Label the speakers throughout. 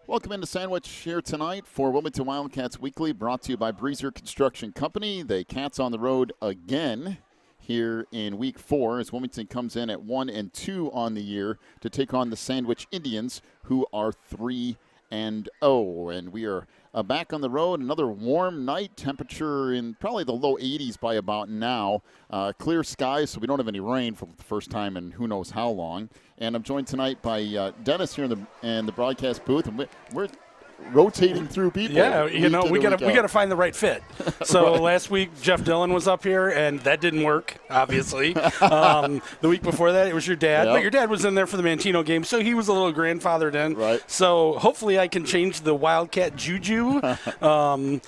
Speaker 1: Welcome into Sandwich here tonight for Wilmington Wildcats Weekly, brought to you by Breezer Construction Company. The Cats on the road again here in Week 4 as Wilmington comes in at 1-2 on the year to take on the Sandwich Indians, who are 3-0. And we are back on the road. Another warm night, temperature in probably the low 80s by about now. Clear skies, so we don't have any rain for the first time in who knows how long. And I'm joined tonight by Dennis here in the broadcast booth, and we're rotating through people.
Speaker 2: Yeah, we got to find the right fit. So
Speaker 1: Right.
Speaker 2: Last week Jeff Dillon was up here, and that didn't work. Obviously, the week before that it was your dad,
Speaker 1: Yep.
Speaker 2: but your dad was in there for the Mantino game, so he was a little grandfathered in.
Speaker 1: Right.
Speaker 2: So hopefully I can change the Wildcat juju and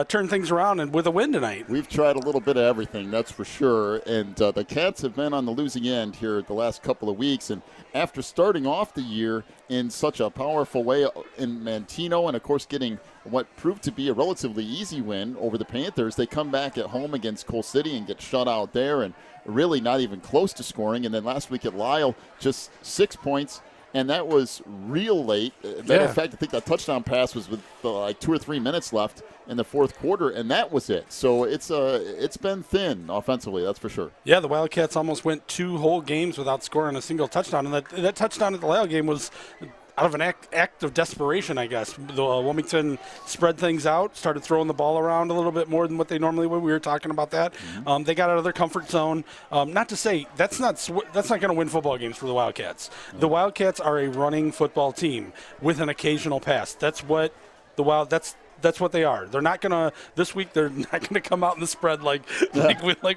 Speaker 2: turn things around and with a win tonight.
Speaker 1: We've tried a little bit of everything, that's for sure. And the Cats have been on the losing end here the last couple of weeks. And after starting off the year in such a powerful way in Mantino and, of course, getting what proved to be a relatively easy win over the Panthers, they come back at home against Coal City and get shut out there and really not even close to scoring. And then last week at Lyle, just 6 points. And that was real late. Matter of fact, I think that touchdown pass was with like 2 or 3 minutes left in the fourth quarter, and that was it. So it's been thin offensively, that's for sure.
Speaker 2: Yeah, the Wildcats almost went 2 whole games without scoring a single touchdown, and that touchdown at the Lyle game was out of an act of desperation, I guess. The Wilmington spread things out, started throwing the ball around a little bit more than what they normally would. We were talking about that.
Speaker 1: Mm-hmm.
Speaker 2: They got out of their comfort zone. Not to say that's not going to win football games for the Wildcats.
Speaker 1: Mm-hmm.
Speaker 2: The Wildcats are a running football team with an occasional pass. That's what they are. They're not gonna this week. They're not gonna come out in the spread like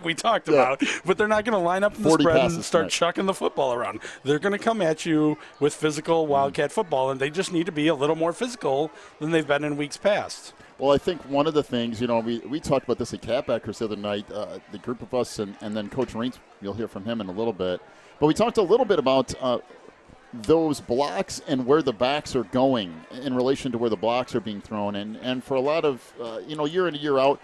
Speaker 2: we talked about. But they're not gonna line up in the spread and start chucking the football around. They're gonna come at you with physical Wildcat football, and they just need to be a little more physical than they've been in weeks past.
Speaker 1: Well, I think one of the things, we talked about this at Catbackers the other night, the group of us, and then Coach Reintz, you'll hear from him in a little bit. But we talked a little bit about those blocks and where the backs are going in relation to where the blocks are being thrown. And for a lot of, year in and year out,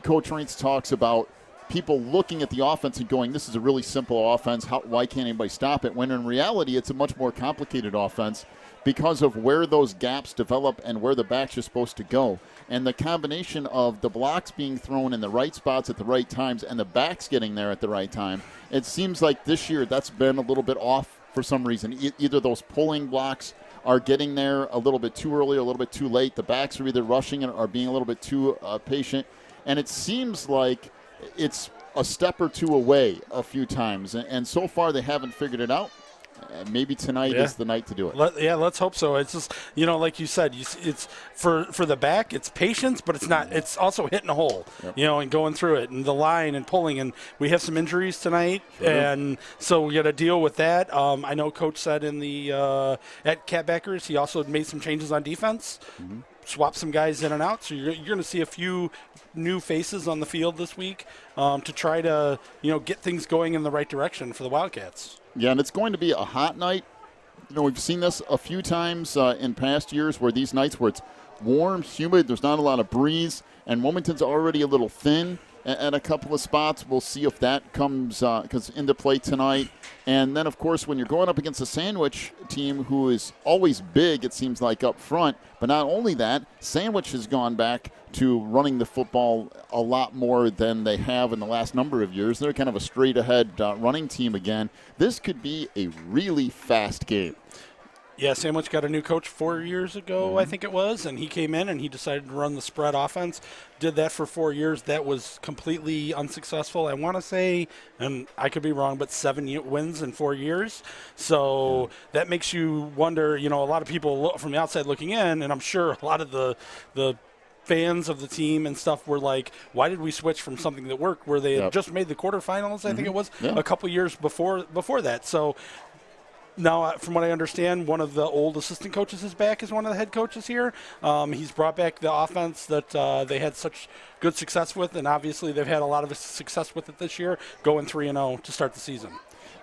Speaker 1: Coach Reintz talks about people looking at the offense and going, this is a really simple offense. Why can't anybody stop it? When in reality, it's a much more complicated offense because of where those gaps develop and where the backs are supposed to go. And the combination of the blocks being thrown in the right spots at the right times and the backs getting there at the right time, it seems like this year that's been a little bit off for some reason. Either those pulling blocks are getting there a little bit too early or a little bit too late. The backs are either rushing or being a little bit too patient. And it seems like it's a step or two away a few times. And so far they haven't figured it out. Maybe tonight is the night to do it.
Speaker 2: Let's hope so. It's just, like you said, it's for the back, it's patience, but it's not. It's also hitting a hole, and going through it, and the line and pulling. And we have some injuries tonight, and so we got to deal with that. I know Coach said in the at Catbackers, he also made some changes on defense. Mm-hmm. Swap some guys in and out, so you're going to see a few new faces on the field this week to try to get things going in the right direction for the Wildcats.
Speaker 1: Yeah, and it's going to be a hot night. We've seen this a few times in past years where these nights where it's warm, humid, there's not a lot of breeze, and Wilmington's already a little thin at a couple of spots. We'll see if that comes into play tonight. And then, of course, when you're going up against a Sandwich team who is always big, it seems like, up front. But not only that, Sandwich has gone back to running the football a lot more than they have in the last number of years. They're kind of a straight-ahead running team again. This could be a really fast game.
Speaker 2: Yeah, Sandwich got a new coach 4 years ago, I think it was, and he came in and he decided to run the spread offense. Did that for 4 years. That was completely unsuccessful. I want to say, and I could be wrong, but 7 wins in 4 years. So that makes you wonder, a lot of people from the outside looking in, and I'm sure a lot of the fans of the team and stuff were like, why did we switch from something that worked where they had just made the quarterfinals, I think it was, a couple years before that. So now, from what I understand, one of the old assistant coaches is back as one of the head coaches here. He's brought back the offense that they had such good success with, and obviously they've had a lot of success with it this year, going 3-0 to start the season.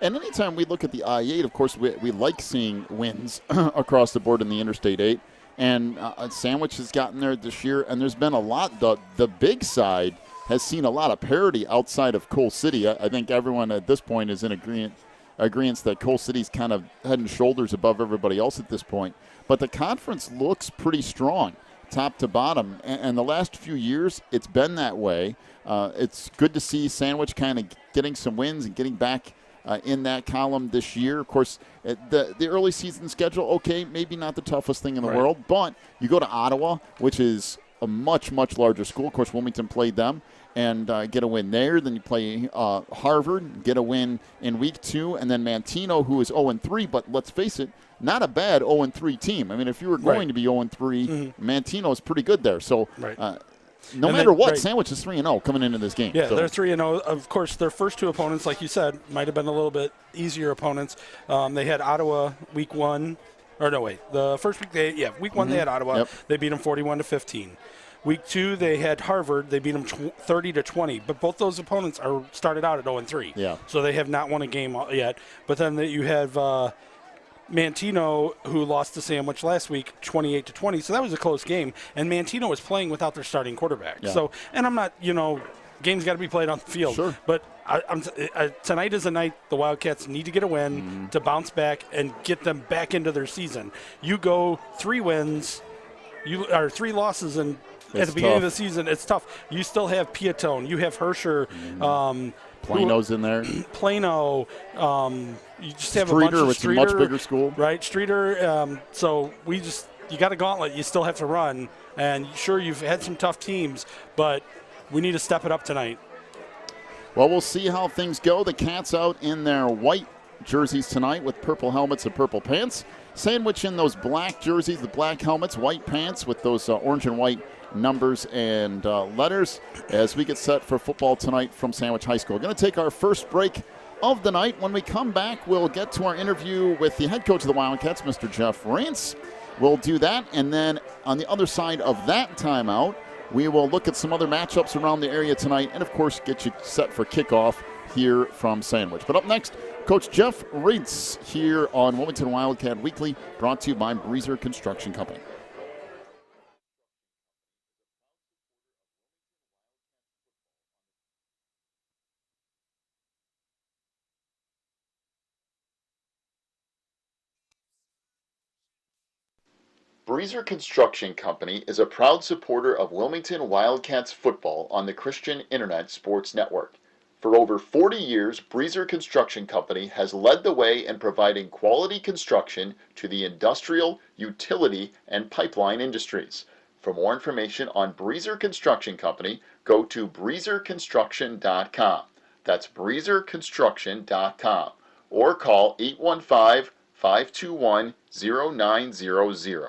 Speaker 1: And anytime we look at the I-8, of course, we like seeing wins across the board in the Interstate 8. And Sandwich has gotten there this year, and there's been a lot. The big side has seen a lot of parity outside of Coal City. I think everyone at this point is in agreement agreement that Coal City's kind of head and shoulders above everybody else at this point. But the conference looks pretty strong, top to bottom. And the last few years, it's been that way. It's good to see Sandwich kind of getting some wins and getting back in that column this year. Of course, the early season schedule, okay, maybe not the toughest thing in the world, but you go to Ottawa, which is a much, much larger school. Of course, Wilmington played them and get a win there. Then you play Harvard, get a win in week 2, and then Manteno, who is 0-3, but let's face it, not a bad 0-3 team. I mean, if you were going to be 0-3, Manteno is pretty good there. So no matter what, Sandwich is 3-0 coming into this game.
Speaker 2: Yeah, they're 3-0. Of course, their first 2 opponents, like you said, might have been a little bit easier opponents. They had Ottawa week 1. Or no, wait. The first week, week 1 they had Ottawa.
Speaker 1: Yep.
Speaker 2: They beat them 41-15. Week 2 they had Harvard. They beat them 30-20. But both those opponents started out at 0-3.
Speaker 1: Yeah.
Speaker 2: So they have not won a game yet. But then you have Manteno, who lost to Sandwich last week, 28-20. So that was a close game. And Manteno was playing without their starting quarterback.
Speaker 1: Yeah.
Speaker 2: So, and I'm not, games got to be played on the field.
Speaker 1: Sure.
Speaker 2: But tonight is a night the Wildcats need to get a win to bounce back and get them back into their season. You go 3 wins, 3 losses, and at the beginning of the season, it's tough. You still have Piatone. You have Hersher.
Speaker 1: Plano's in there.
Speaker 2: Plano. You just have
Speaker 1: Streeter,
Speaker 2: a bunch of
Speaker 1: which is a much bigger school.
Speaker 2: Right, Streeter. So you got a gauntlet you still have to run. And sure, you've had some tough teams, but we need to step it up tonight.
Speaker 1: Well, we'll see how things go. The Cats out in their white jerseys tonight with purple helmets and purple pants. Sandwich in those black jerseys, the black helmets, white pants with those orange and white numbers and letters as we get set for football tonight from Sandwich High School. We're going to take our first break of the night. When we come back, we'll get to our interview with the head coach of the Wildcats, Mr. Jeff Rance. We'll do that, and then on the other side of that timeout, we will look at some other matchups around the area tonight and, of course, get you set for kickoff here from Sandwich. But up next, Coach Jeff Rance here on Wilmington Wildcat Weekly, brought to you by Breezer Construction Company. Breezer Construction Company is a proud supporter of Wilmington Wildcats football on the Christian Internet Sports Network. For over 40 years, Breezer Construction Company has led the way in providing quality construction to the industrial, utility, and pipeline industries. For more information on Breezer Construction Company, go to breezerconstruction.com. That's breezerconstruction.com. Or call 815-521-0900.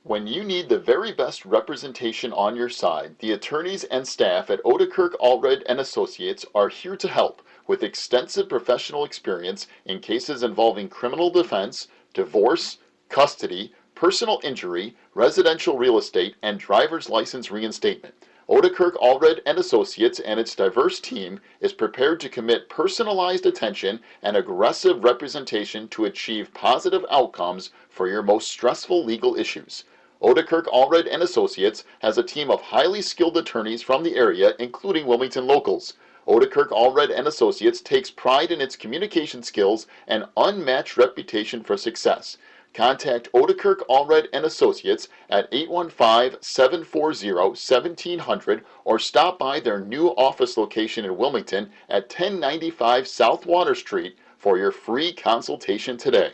Speaker 1: When you need the very best representation on your side, the attorneys and staff at Odekirk Allred and Associates are here to help with extensive professional experience in cases involving criminal defense, divorce, custody, personal injury, residential real estate, and driver's license reinstatement. Odekirk Allred and Associates and its diverse team is prepared to commit personalized attention and aggressive representation to achieve positive outcomes for your most stressful legal issues. Odekirk Allred and Associates has a team of highly skilled attorneys from the area, including Wilmington locals. Odekirk Allred and Associates takes pride in its communication skills and unmatched reputation for success. Contact Odekirk Allred and Associates at 815-740-1700 or stop by their new office location in Wilmington at 1095 South Water Street for your free consultation today.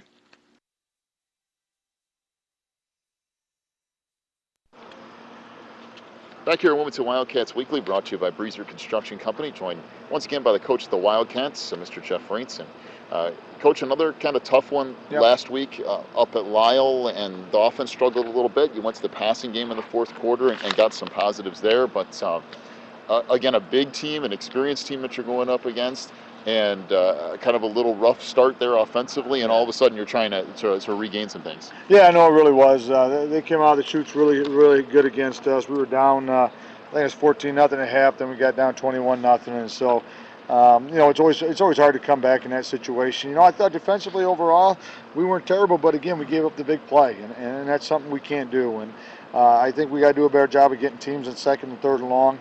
Speaker 1: Back here at Wilmington Wildcats Weekly, brought to you by Breezer Construction Company, joined once again by the coach of the Wildcats, Mr. Jeff Rance. Coach, another kind of tough one last week up at Lyle, and the offense struggled a little bit. You went to the passing game in the fourth quarter and got some positives there, but again, a big team, an experienced team that you're going up against, and kind of a little rough start there offensively, and all of a sudden you're trying to regain some things.
Speaker 3: Yeah, no, it really was. They came out of the chutes really, really good against us. We were down, I think it was 14-0 at half, then we got down 21-0, and so, it's always hard to come back in that situation. I thought defensively overall, we weren't terrible, but again, we gave up the big play, and that's something we can't do. And I think we got to do a better job of getting teams in second and third and long.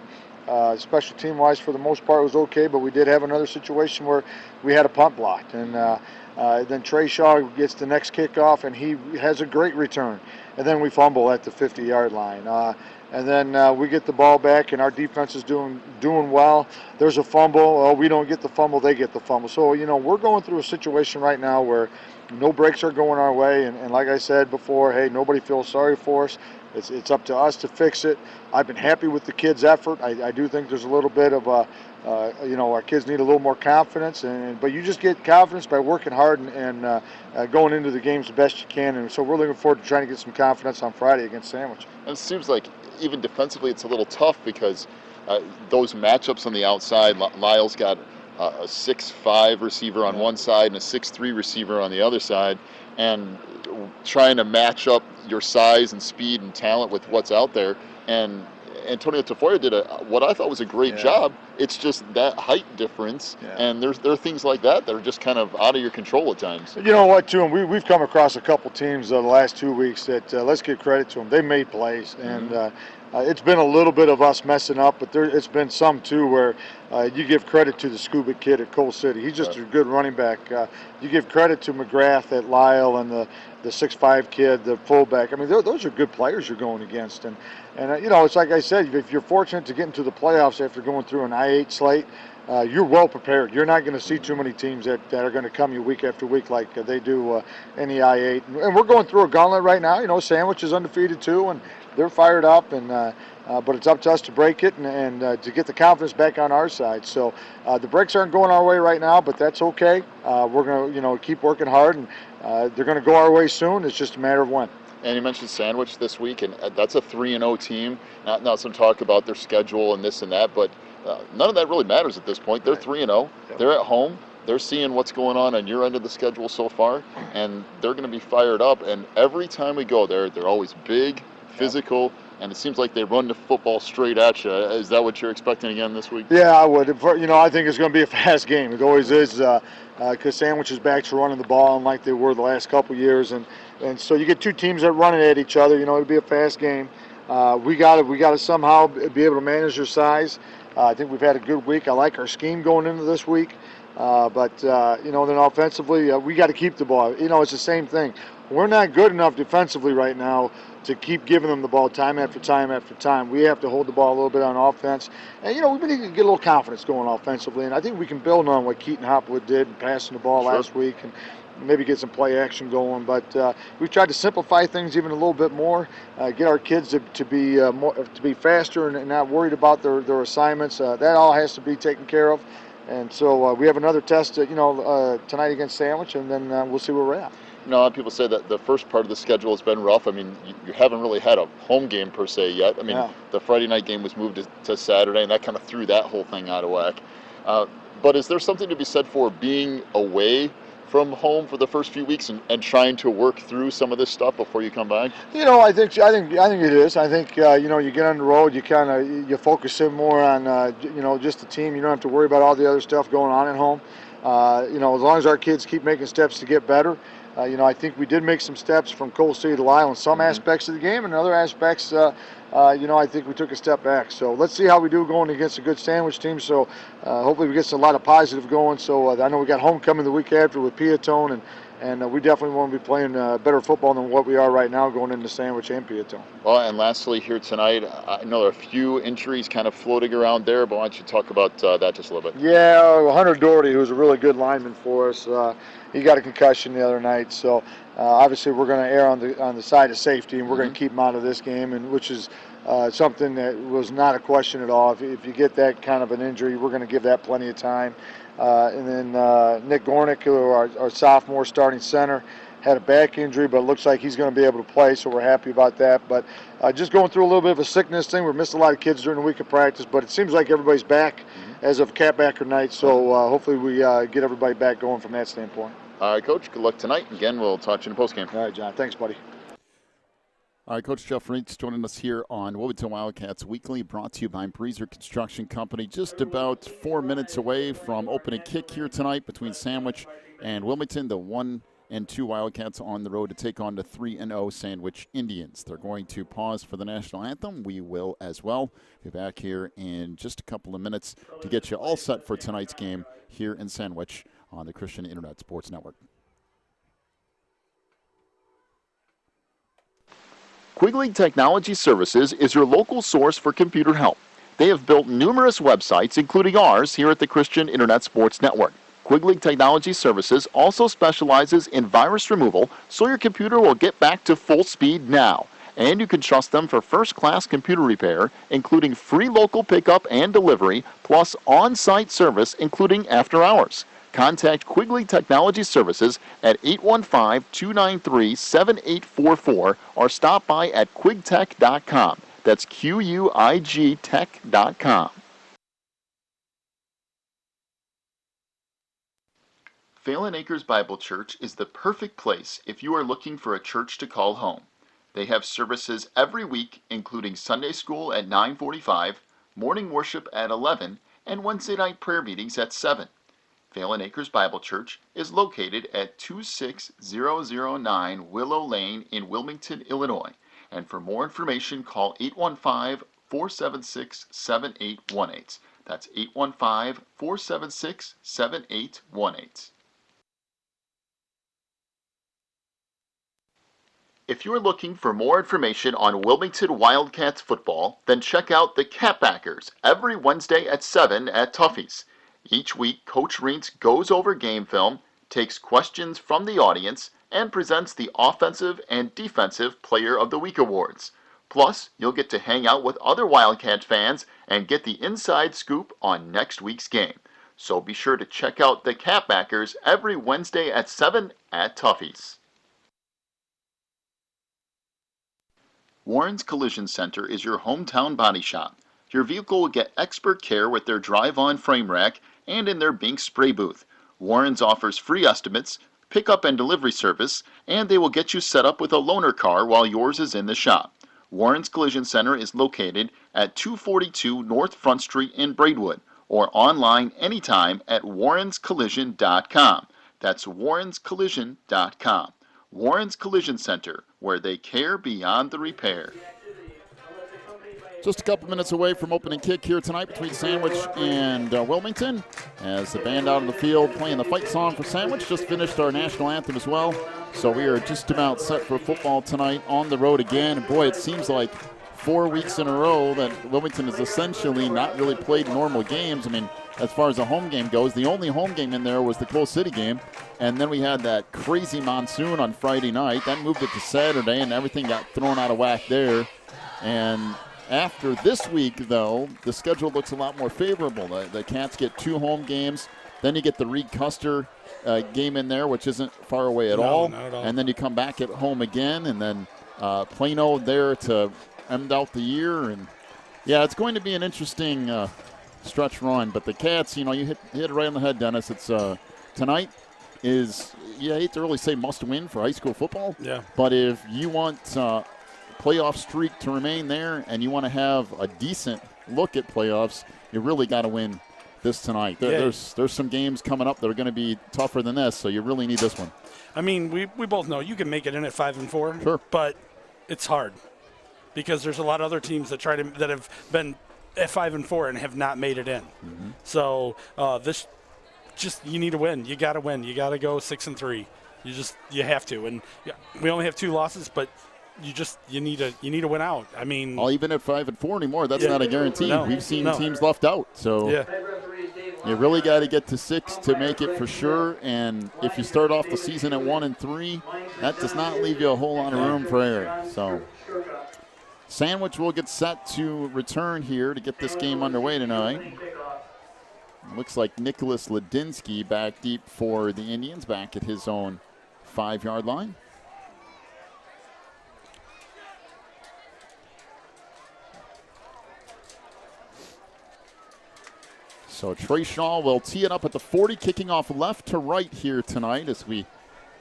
Speaker 3: Special team-wise, for the most part, it was okay, but we did have another situation where we had a punt blocked. And then Trey Shaw gets the next kickoff, and he has a great return. And then we fumble at the 50-yard line. And then we get the ball back, and our defense is doing well. There's a fumble. Oh, we don't get the fumble. They get the fumble. So, we're going through a situation right now where no breaks are going our way. And like I said before, hey, nobody feels sorry for us. It's up to us to fix it. I've been happy with the kids' effort. I do think there's a little bit of our kids need a little more confidence. But you just get confidence by working hard and going into the games the best you can. And so we're looking forward to trying to get some confidence on Friday against Sandwich.
Speaker 1: And it seems like even defensively it's a little tough because those matchups on the outside, Lyle's got a 6'5" receiver on one side and a 6'3" receiver on the other side, and trying to match up your size and speed and talent with what's out there. And Antonio Tafoya did what I thought was a great job. It's just that height difference, and there are things like that are just kind of out of your control at times.
Speaker 3: You know what, too, and we've come across a couple teams the last 2 weeks that let's give credit to them. They made plays, and it's been a little bit of us messing up, but it's been some, too, where you give credit to the Scuba kid at Coal City. He's just a good running back. You give credit to McGrath at Lyle and the 6'5" kid, the fullback. I mean, those are good players you're going against. And it's like I said, if you're fortunate to get into the playoffs after going through an I-8 slate, you're well prepared. You're not going to see too many teams that are going to come you week after week like they do in the I-8. And we're going through a gauntlet right now. Sandwich is undefeated too, and they're fired up. But it's up to us to break it and to get the confidence back on our side. So the breaks aren't going our way right now, but that's okay. We're going to keep working hard, and they're going to go our way soon. It's just a matter of when.
Speaker 1: And you mentioned Sandwich this week, and that's a 3-0 team. Not some talk about their schedule and this and that, but none of that really matters at this point. They're 3-0. Yep. They're at home. They're seeing what's going on your end of the schedule so far, and they're going to be fired up. And every time we go there, they're always big, physical, and it seems like they run the football straight at you. Is that what you're expecting again this week?
Speaker 3: Yeah, I would. I think it's going to be a fast game. It always is, because Sandwich's backs are running the ball unlike they were the last couple of years, and so you get two teams that run it at each other. It'll be a fast game. We got to somehow be able to manage their size. I think we've had a good week. I like our scheme going into this week, but then offensively, we got to keep the ball. It's the same thing. We're not good enough defensively right now to keep giving them the ball time after time after time. We have to hold the ball a little bit on offense. And, we need to get a little confidence going offensively. And I think we can build on what Keaton Hopwood did in passing the ball last week and maybe get some play action going. But we've tried to simplify things even a little bit more, get our kids to be faster and not worried about their assignments. That all has to be taken care of. And so we have another test, tonight against Sandwich, and then we'll see where we're at.
Speaker 1: A lot of people say that the first part of the schedule has been rough. I mean, you haven't really had a home game per se yet. I mean, the Friday night game was moved to Saturday, and that kind of threw that whole thing out of whack. But is there something to be said for being away from home for the first few weeks and trying to work through some of this stuff before you come back?
Speaker 3: I think it is. I think you get on the road, you focus in more on just the team. You don't have to worry about all the other stuff going on at home. As long as our kids keep making steps to get better. I think we did make some steps from Coal City to Lyle in some aspects of the game, and in other aspects, I think we took a step back. So let's see how we do going against a good Sandwich team. So hopefully we get a lot of positive going. So I know we got homecoming the week after with Piatone, and we definitely want to be playing better football than what we are right now going into Sandwich and Piatone.
Speaker 1: Well, and lastly here tonight, I know there are a few injuries kind of floating around there, but why don't you talk about that just a little bit?
Speaker 3: Yeah, Hunter Doherty, who's a really good lineman for us, he got a concussion the other night. So obviously we're going to err on the side of safety, and we're going to keep him out of this game, and which is something that was not a question at all. If you get that kind of an injury, we're going to give that plenty of time. And then Nick Gornick, who our sophomore starting center, had a back injury, but it looks like he's going to be able to play, so we're happy about that. But just going through a little bit of a sickness thing. We missed a lot of kids during the week of practice, but it seems like everybody's back as of catbacker night, so hopefully we get everybody back going from that standpoint.
Speaker 1: All right, Coach, good luck tonight. Again, we'll talk to you in the postgame.
Speaker 3: All right, John. Thanks, buddy.
Speaker 1: All right, Coach Jeff Reitz joining us here on Wilmington Wildcats Weekly, brought to you by Breezer Construction Company. Just about 4 minutes away from opening kick here tonight between Sandwich and Wilmington, the 1 and 2 Wildcats on the road to take on the 3-0 Sandwich Indians. They're going to pause for the national anthem. We will as well. Be back here in just a couple of minutes to get you all set for tonight's game here in Sandwich on the Christian Internet Sports Network.
Speaker 4: Quigley Technology Services is your local source for computer help. They have built numerous websites, including ours, here at the Christian Internet Sports Network. Quigley Technology Services also specializes in virus removal, so your computer will get back to full speed now. And you can trust them for first-class computer repair, including free local pickup and delivery, plus on-site service, including after hours. Contact Quigley Technology Services at 815-293-7844 or stop by at quigtech.com. That's QUIG tech.com. Phelan Acres Bible Church is the perfect place if you are looking for a church to call home. They have services every week, including Sunday school at 9:45, morning worship at 11, and Wednesday night prayer meetings at 7. Phelan Acres Bible Church is located at 26009 Willow Lane in Wilmington, Illinois. And for more information, call 815-476-7818. That's 815-476-7818. If you're looking for more information on Wilmington Wildcats football, then check out the Catbackers every Wednesday at 7 at Tuffy's. Each week, Coach Reentz goes over game film, takes questions from the audience, and presents the Offensive and Defensive Player of the Week awards. Plus, you'll get to hang out with other Wildcat fans and get the inside scoop on next week's game. So be sure to check out the Catbackers every Wednesday at 7 at Tuffy's. Warren's Collision Center is your hometown body shop. Your vehicle will get expert care with their drive-on frame rack and in their Bink spray booth. Warren's offers free estimates, pickup and delivery service, and they will get you set up with a loaner car while yours is in the shop. Warren's Collision Center is located at 242 North Front Street in Braidwood, or online anytime at warrenscollision.com. That's warrenscollision.com. Warren's Collision Center, where they care beyond the repair.
Speaker 1: Just a couple minutes away from opening kick here tonight between Sandwich and Wilmington, as the band out on the field playing the fight song for Sandwich. Just finished our national anthem as well, so we are just about set for football tonight on the road again. And boy, it seems like 4 weeks in a row that Wilmington has essentially not really played normal games. I mean, as far as a home game goes, the only home game in there was the Coal City game, and then we had that crazy monsoon on Friday night. That moved it to Saturday, and everything got thrown out of whack there. And after this week, though, the schedule looks a lot more favorable. The Cats get 2 home games. Then you get the Reed Custer game in there, which isn't far away at all.
Speaker 2: Not at all.
Speaker 1: And then you come back at home again, and then Plano there to end out the year. And, yeah, it's going to be an interesting stretch run. But the Cats, you hit it right on the head, Dennis. It's tonight is, I hate to really say must win for high school football.
Speaker 2: Yeah.
Speaker 1: But if you want playoff streak to remain there and you want to have a decent look at playoffs, you really got to win this tonight. There's some games coming up that are going to be tougher than this, so you really need this one.
Speaker 2: I mean, we both know you can make it in at 5-4,
Speaker 1: sure,
Speaker 2: but it's hard because there's a lot of other teams that that have been at 5-4 and have not made it in.
Speaker 1: Mm-hmm.
Speaker 2: So you need to win. You got to win. You got to go 6-3. You have to. And we only have 2 losses, but you need to win out. I mean,
Speaker 1: even at 5-4 anymore, that's not a guarantee.
Speaker 2: No,
Speaker 1: We've seen teams left out, so you really got to get to 6 to make it for sure. And if you start off the season at 1-3, that does not leave you a whole lot of room for error. So Sandwich will get set to return here to get this game underway tonight. Looks like Nicholas Ladinsky back deep for the Indians, back at his own 5-yard line. So Trey Shaw will tee it up at the 40, kicking off left to right here tonight as we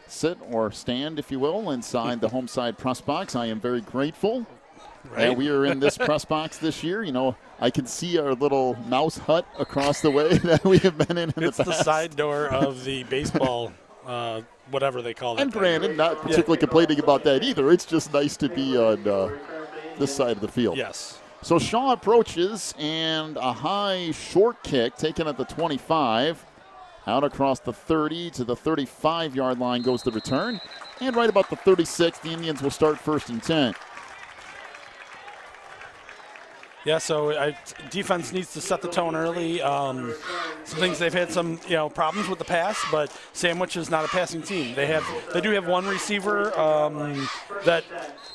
Speaker 1: sit or stand, if you will, inside the home side press box. I am very grateful that we are in this press box this year. I can see our little mouse hut across the way that we have been in the past.
Speaker 2: It's the side door of the baseball whatever they call it.
Speaker 1: And Brandon, not particularly complaining about that either. It's just nice to be on this side of the field.
Speaker 2: Yes.
Speaker 1: So Shaw approaches, and a high short kick taken at the 25. Out across the 30 to the 35-yard line goes the return. And right about the 36, the Indians will start 1st and 10.
Speaker 2: Yeah, so defense needs to set the tone early. Some things they've had some problems with the pass, but Sandwich is not a passing team. They do have one receiver that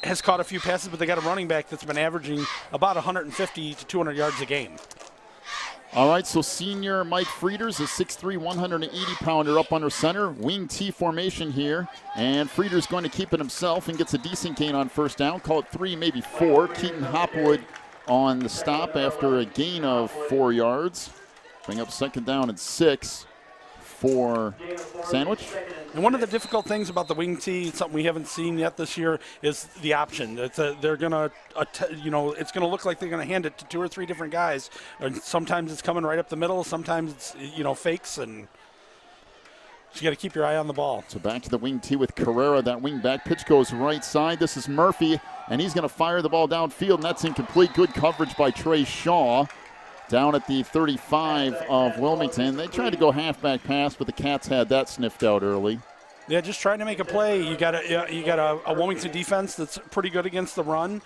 Speaker 2: has caught a few passes, but they got a running back that's been averaging about 150 to 200 yards a game.
Speaker 1: All right, so senior Mike Frieders, a 6'3", 180-pounder up under center. Wing T formation here, and Frieders going to keep it himself and gets a decent gain on 1st down. Call it 3, maybe 4. Keaton Hopwood on the stop after a gain of 4 yards. Bring up 2nd down and 6 for Sandwich.
Speaker 2: And one of the difficult things about the wing tee, something we haven't seen yet this year, is the option. They're gonna, it's gonna look like they're gonna hand it to 2 or 3 different guys. And sometimes it's coming right up the middle. Sometimes it's fakes, and you got to keep your eye on the ball.
Speaker 1: So back to the wing tee with Carrera. That wing back pitch goes right side. This is Murphy, and he's going to fire the ball downfield, and that's incomplete. Good coverage by Trey Shaw down at the 35 of Wilmington. They tried to go halfback pass, but the Cats had that sniffed out early.
Speaker 2: Yeah, just trying to make a play. You got a Wilmington defense that's pretty good against the run.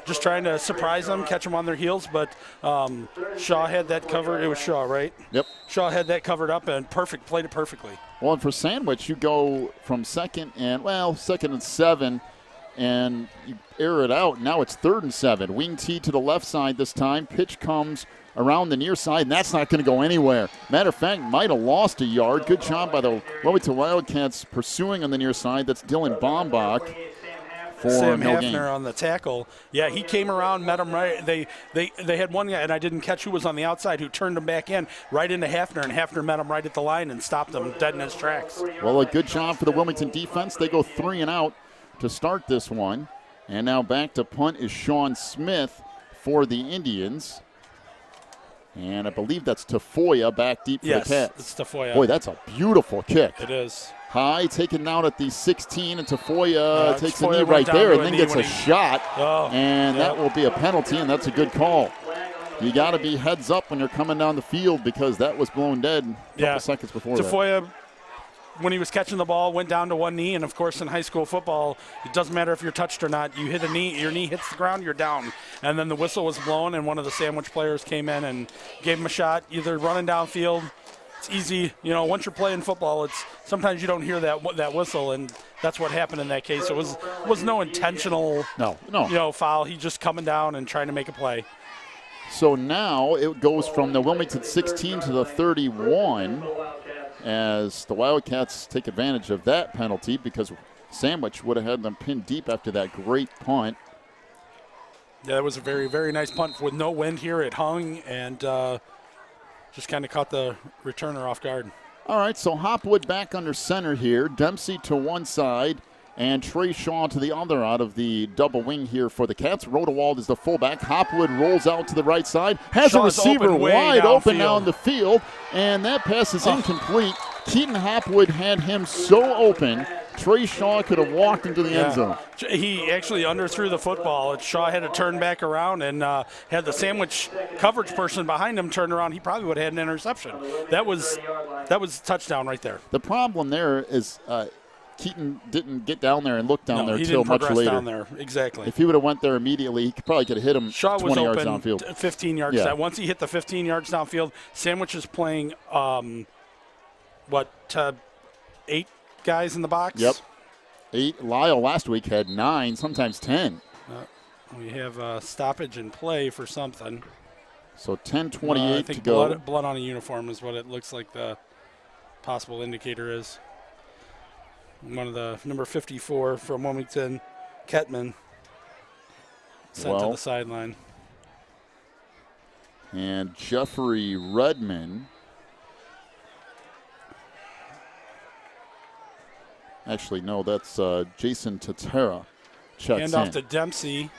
Speaker 2: Just trying to surprise them, catch them on their heels. But Shaw had that covered. It was Shaw, right?
Speaker 1: Yep.
Speaker 2: Shaw had that covered up and played it perfectly.
Speaker 1: Well, and for Sandwich, you go from 2nd and 7, and you air it out. Now it's 3rd and 7. Wing T to the left side this time. Pitch comes around the near side, and that's not going to go anywhere. Matter of fact, might have lost a yard. Good job by the Wilmington Wildcats pursuing on the near side. That's Dylan Bombach for
Speaker 2: Sam
Speaker 1: no gain.
Speaker 2: Hafner on the tackle. Yeah, he came around, met him right. They had one guy, and I didn't catch who was on the outside, who turned him back in right into Hafner, and Hafner met him right at the line and stopped him dead in his tracks.
Speaker 1: Well, a good job for the Wilmington defense. They go 3 and out to start this one. And now back to punt is Sean Smith for the Indians. And I believe that's Tafoya back deep for the Cats.
Speaker 2: Yes, it's Tafoya.
Speaker 1: Boy, that's a beautiful kick.
Speaker 2: It is.
Speaker 1: High, taken down at the 16, and Tafoya takes a
Speaker 2: Tafoya
Speaker 1: knee right
Speaker 2: went
Speaker 1: there
Speaker 2: down
Speaker 1: and
Speaker 2: to
Speaker 1: then
Speaker 2: a
Speaker 1: gets
Speaker 2: knee
Speaker 1: a
Speaker 2: when he-
Speaker 1: shot.
Speaker 2: Oh,
Speaker 1: And
Speaker 2: yeah.
Speaker 1: that will be a penalty, and that's a good call. You got to be heads up when you're coming down the field because that was blown dead a couple seconds before that.
Speaker 2: Tafoya, when he was catching the ball, went down to one knee, and of course in high school football, it doesn't matter if you're touched or not. You hit a knee, your knee hits the ground, you're down. And then the whistle was blown, and one of the Sandwich players came in and gave him a shot, either running downfield. It's easy, once you're playing football, it's sometimes you don't hear that whistle, and that's what happened in that case. It was no intentional foul. He just coming down and trying to make a play.
Speaker 1: So now it goes from the Wilmington 16 to the 31 as the Wildcats take advantage of that penalty because Sandwich would have had them pinned deep after that great punt.
Speaker 2: Yeah, that was a very, very nice punt with no wind here. It hung and just kind of caught the returner off guard.
Speaker 1: All right, so Hopwood back under center here. Dempsey to one side and Trey Shaw to the other out of the double wing here for the Cats. Rodewald is the fullback. Hopwood rolls out to the right side. Has
Speaker 2: Shaw's
Speaker 1: a receiver
Speaker 2: open, way
Speaker 1: wide open
Speaker 2: downfield.
Speaker 1: down the field, and that pass is incomplete. Keaton Hopwood had him so open, Trey Shaw could have walked into the end zone.
Speaker 2: He actually underthrew the football. Shaw had to turn back around and had the Sandwich coverage person behind him turn around. He probably would have had an interception. That was a touchdown right there.
Speaker 1: The problem there is Keaton didn't get down there and look down there
Speaker 2: he
Speaker 1: until
Speaker 2: didn't
Speaker 1: much
Speaker 2: progress
Speaker 1: later.
Speaker 2: down there. Exactly.
Speaker 1: If he would have went there immediately, he probably could have hit him
Speaker 2: Shaw
Speaker 1: 20
Speaker 2: was
Speaker 1: yards
Speaker 2: open
Speaker 1: downfield.
Speaker 2: 15 yards.
Speaker 1: Yeah.
Speaker 2: Once he hit the 15 yards downfield, Sandwich is playing 8 guys in the box?
Speaker 1: Yep. 8. Lyle last week had 9, sometimes 10.
Speaker 2: We have a stoppage in play for something.
Speaker 1: So 10:28
Speaker 2: I think
Speaker 1: to go.
Speaker 2: blood on a uniform is what it looks like the possible indicator is. One of the number 54 from Wilmington, Kettman, sent to the sideline.
Speaker 1: And Jeffrey Redman. Actually, no, that's Jason Tatera. Checks
Speaker 2: Hand
Speaker 1: in.
Speaker 2: off to Dempsey.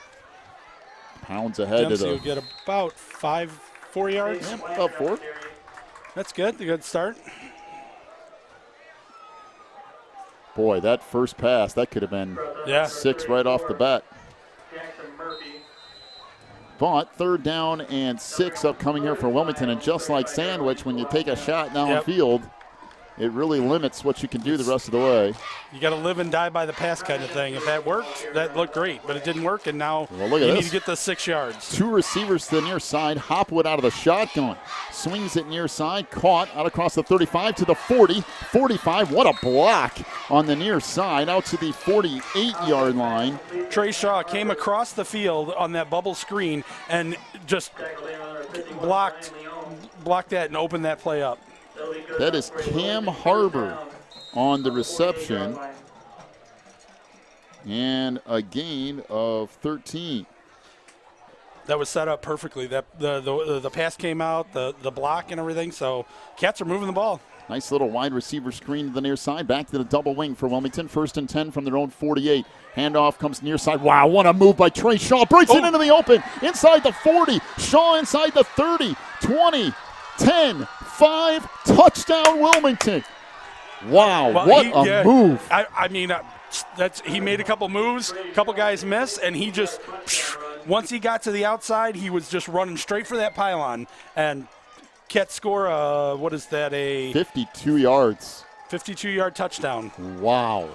Speaker 1: Pounds ahead
Speaker 2: Dempsey
Speaker 1: to
Speaker 2: will
Speaker 1: the.
Speaker 2: get about 4 yards.
Speaker 1: Yeah, about 4.
Speaker 2: That's good. A good start.
Speaker 1: Boy, that first pass, that could have been 6 right off the bat. But 3rd down and 6 upcoming here for Wilmington. And just like Sandwich, when you take a shot downfield, it really limits what you can do the rest of the way.
Speaker 2: You got to live and die by the pass kind of thing. If that worked, that looked great. But it didn't work, and now you need to get the 6 yards.
Speaker 1: 2 receivers to the near side. Hopwood out of the shotgun. Swings it near side. Caught out across the 35 to the 40. 45. What a block on the near side. Out to the 48-yard line.
Speaker 2: Trey Shaw came across the field on that bubble screen and just blocked that and opened that play up.
Speaker 1: That is Cam Harbor on the reception. And a gain of 13.
Speaker 2: That was set up perfectly. That the pass came out, the block and everything. So Cats are moving the ball.
Speaker 1: Nice little wide receiver screen to the near side. Back to the double wing for Wilmington. 1st and 10 from their own 48. Handoff comes near side. Wow, what a move by Trey Shaw. Breaks it into the open. Inside the 40. Shaw inside the 30. 20. 10. 5. Touchdown Wilmington. Wow, what a move.
Speaker 2: I mean, he made a couple moves. A couple guys missed, and he just, once he got to the outside, he was just running straight for that pylon. And Cats score, what is that,
Speaker 1: 52 yards.
Speaker 2: 52-yard touchdown.
Speaker 1: Wow.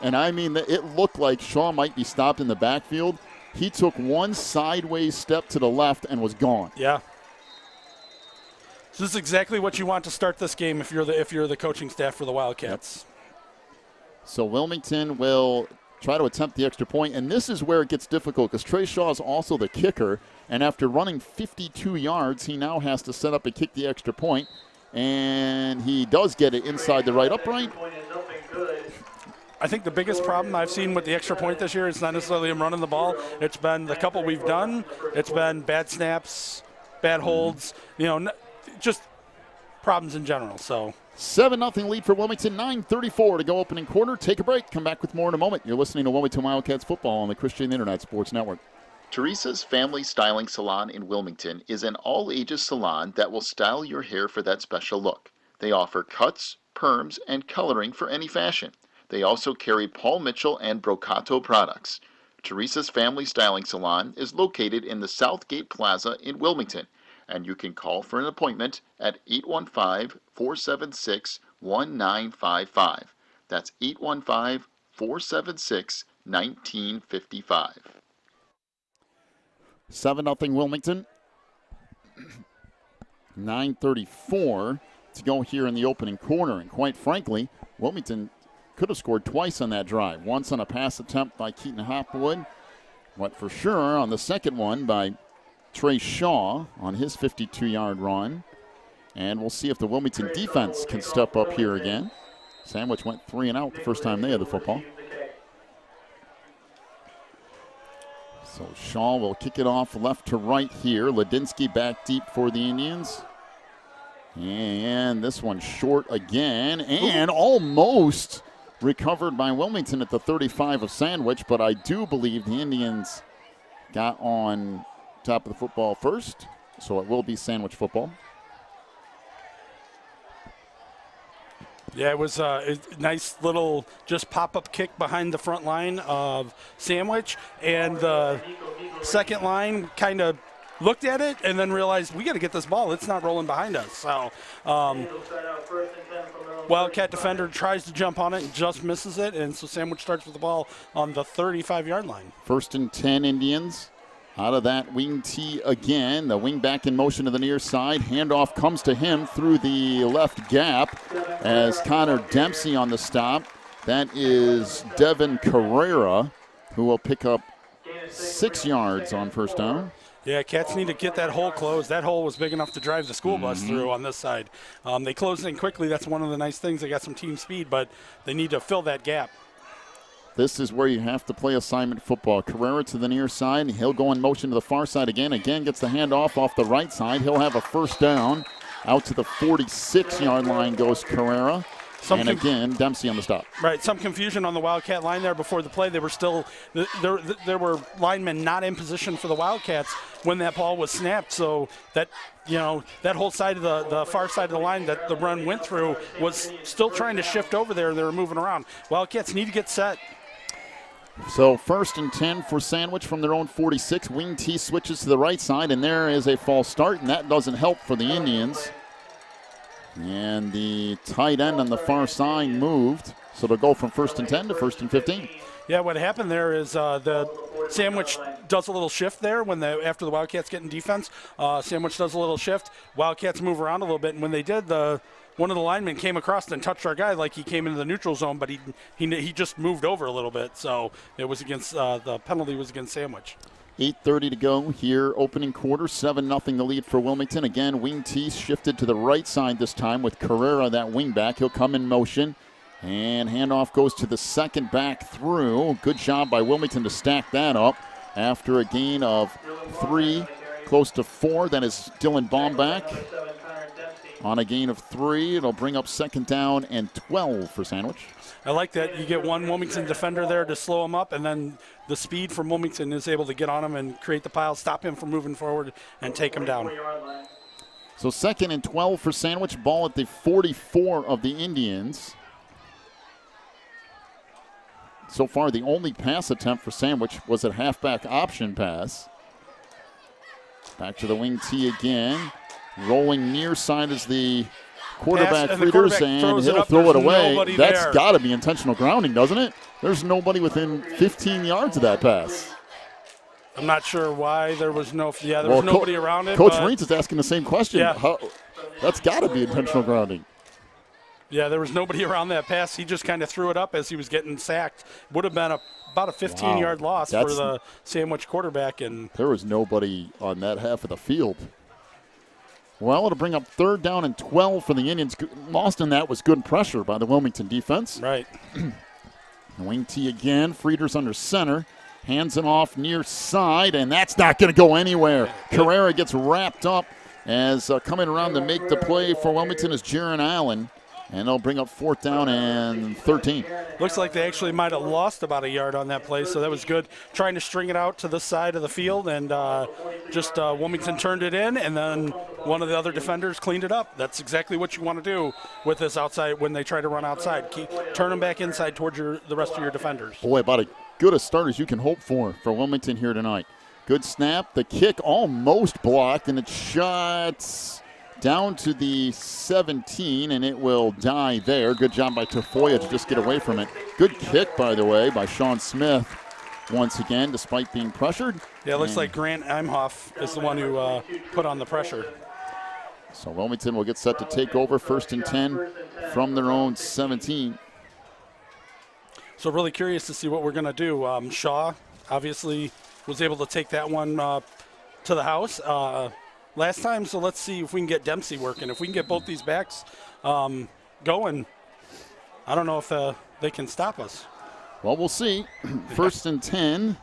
Speaker 1: And I mean, it looked like Shaw might be stopped in the backfield. He took one sideways step to the left and was gone.
Speaker 2: Yeah. So this is exactly what you want to start this game if you're the coaching staff for the Wildcats.
Speaker 1: Yep. So Wilmington will try to attempt the extra point, and this is where it gets difficult because Trey Shaw is also the kicker, and after running 52 yards, he now has to set up and kick the extra point, and he does get it inside the right upright.
Speaker 2: I think the biggest problem I've seen with the extra point this year is not necessarily him running the ball. It's been the couple we've done. It's been bad snaps, bad holds, just problems in general. So
Speaker 1: 7-0 lead for Wilmington, 9:34 to go opening quarter. Take a break. Come back with more in a moment. You're listening to Wilmington Wildcats football on the Christian Internet Sports Network.
Speaker 4: Teresa's Family Styling Salon in Wilmington is an all-ages salon that will style your hair for that special look. They offer cuts, perms, and coloring for any fashion. They also carry Paul Mitchell and Brocato products. Teresa's Family Styling Salon is located in the Southgate Plaza in Wilmington, and you can call for an appointment at 815-476-1955. That's 815-476-1955.
Speaker 1: 7-0 Wilmington. 9:34 to go here in the opening quarter. And quite frankly, Wilmington could have scored twice on that drive. Once on a pass attempt by Keaton Hopwood, but for sure on the second one by Trey Shaw on his 52-yard run. And we'll see if the Wilmington defense can step up here again. Sandwich went 3 and out the first time they had the football. So Shaw will kick it off left to right here. Ladinsky back deep for the Indians. And this one short again. And almost recovered by Wilmington at the 35 of Sandwich. But I do believe the Indians got on top of the football first. So it will be Sandwich football.
Speaker 2: Yeah, it was a nice little just pop-up kick behind the front line of Sandwich. And the second line kind of looked at it and then realized, we got to get this ball. It's not rolling behind us. So Wildcat defender tries to jump on it and just misses it. And so Sandwich starts with the ball on the 35-yard line.
Speaker 1: 1st and 10 Indians. Out of that wing tee again. The wing back in motion to the near side. Handoff comes to him through the left gap as Connor Dempsey on the stop. That is Devin Carrera, who will pick up 6 yards on first down.
Speaker 2: Yeah, Cats need to get that hole closed. That hole was big enough to drive the school bus through on this side. They closed in quickly. That's one of the nice things. They got some team speed, but they need to fill that gap.
Speaker 1: This is where you have to play assignment football. Carrera to the near side. He'll go in motion to the far side again. Again gets the handoff off the right side. He'll have a first down. Out to the 46-yard line goes Carrera. And again, Dempsey on the stop.
Speaker 2: Right, some confusion on the Wildcat line there before the play. They were still there were linemen not in position for the Wildcats when that ball was snapped. So that that whole side of the far side of the line that the run went through was still trying to shift over there. They were moving around. Wildcats need to get set.
Speaker 1: So 1st and 10 for Sandwich from their own 46. Wing T switches to the right side, and there is a false start, and that doesn't help for the Indians. And the tight end on the far side moved. So they'll go from 1st and 10 to 1st and 15.
Speaker 2: Yeah, what happened there is the Sandwich does a little shift there after the Wildcats get in defense. Sandwich does a little shift. Wildcats move around a little bit, and when they did, one of the linemen came across and touched our guy like he came into the neutral zone, but he just moved over a little bit. So it was against the penalty was against Sandwich.
Speaker 1: 8:30 to go here, opening quarter, 7-0 the lead for Wilmington. Again, wing T shifted to the right side this time with Carrera, that wing back. He'll come in motion, and handoff goes to the second back through. Good job by Wilmington to stack that up after a gain of 3, close to 4. That is Dylan Baumback. On a gain of 3, it'll bring up 2nd down and 12 for Sandwich.
Speaker 2: I like that. You get one Wilmington defender there to slow him up, and then the speed from Wilmington is able to get on him and create the pile, stop him from moving forward, and take him down.
Speaker 1: So 2nd and 12 for Sandwich. Ball at the 44 of the Indians. So far, the only pass attempt for Sandwich was a halfback option pass. Back to the wing T again. Rolling near side is the quarterback Frieders, and he'll throw it away. That's got to be intentional grounding, doesn't it? There's nobody within 15 yards of that pass.
Speaker 2: I'm not sure why there was nobody around it.
Speaker 1: Coach Reitz is asking the same question.
Speaker 2: Yeah.
Speaker 1: That's got to be intentional grounding.
Speaker 2: Yeah, there was nobody around that pass. He just kind of threw it up as he was getting sacked. Would have been about a 15-yard loss for the Sandwich quarterback. And
Speaker 1: there was nobody on that half of the field. Well, it'll bring up 3rd down and 12 for the Indians. Lost in that was good pressure by the Wilmington defense.
Speaker 2: Right.
Speaker 1: Wing T again. Frieders under center. Hands it off near side, and that's not going to go anywhere. Carrera gets wrapped up as coming around to make the play for Wilmington is Jaron Allen. And they'll bring up 4th down and 13.
Speaker 2: Looks like they actually might have lost about a yard on that play, so that was good. Trying to string it out to the side of the field, and Wilmington turned it in, and then one of the other defenders cleaned it up. That's exactly what you want to do with this outside when they try to run outside. Turn them back inside towards the rest of your defenders.
Speaker 1: Boy, about as good a start as you can hope for Wilmington here tonight. Good snap. The kick almost blocked, and it shots down to the 17, and it will die there. Good job by Tafoya to just get away from it. Good kick, by the way, by Sean Smith once again, despite being pressured.
Speaker 2: Yeah, it looks like Grant Imhoff is the one who put on the pressure.
Speaker 1: So Wilmington will get set to take over 1st and 10 from their own 17.
Speaker 2: So really curious to see what we're going to do. Shaw obviously was able to take that one to the house last time, so let's see if we can get Dempsey working. If we can get both these backs going, I don't know if they can stop us.
Speaker 1: Well, we'll see. 1st and 10.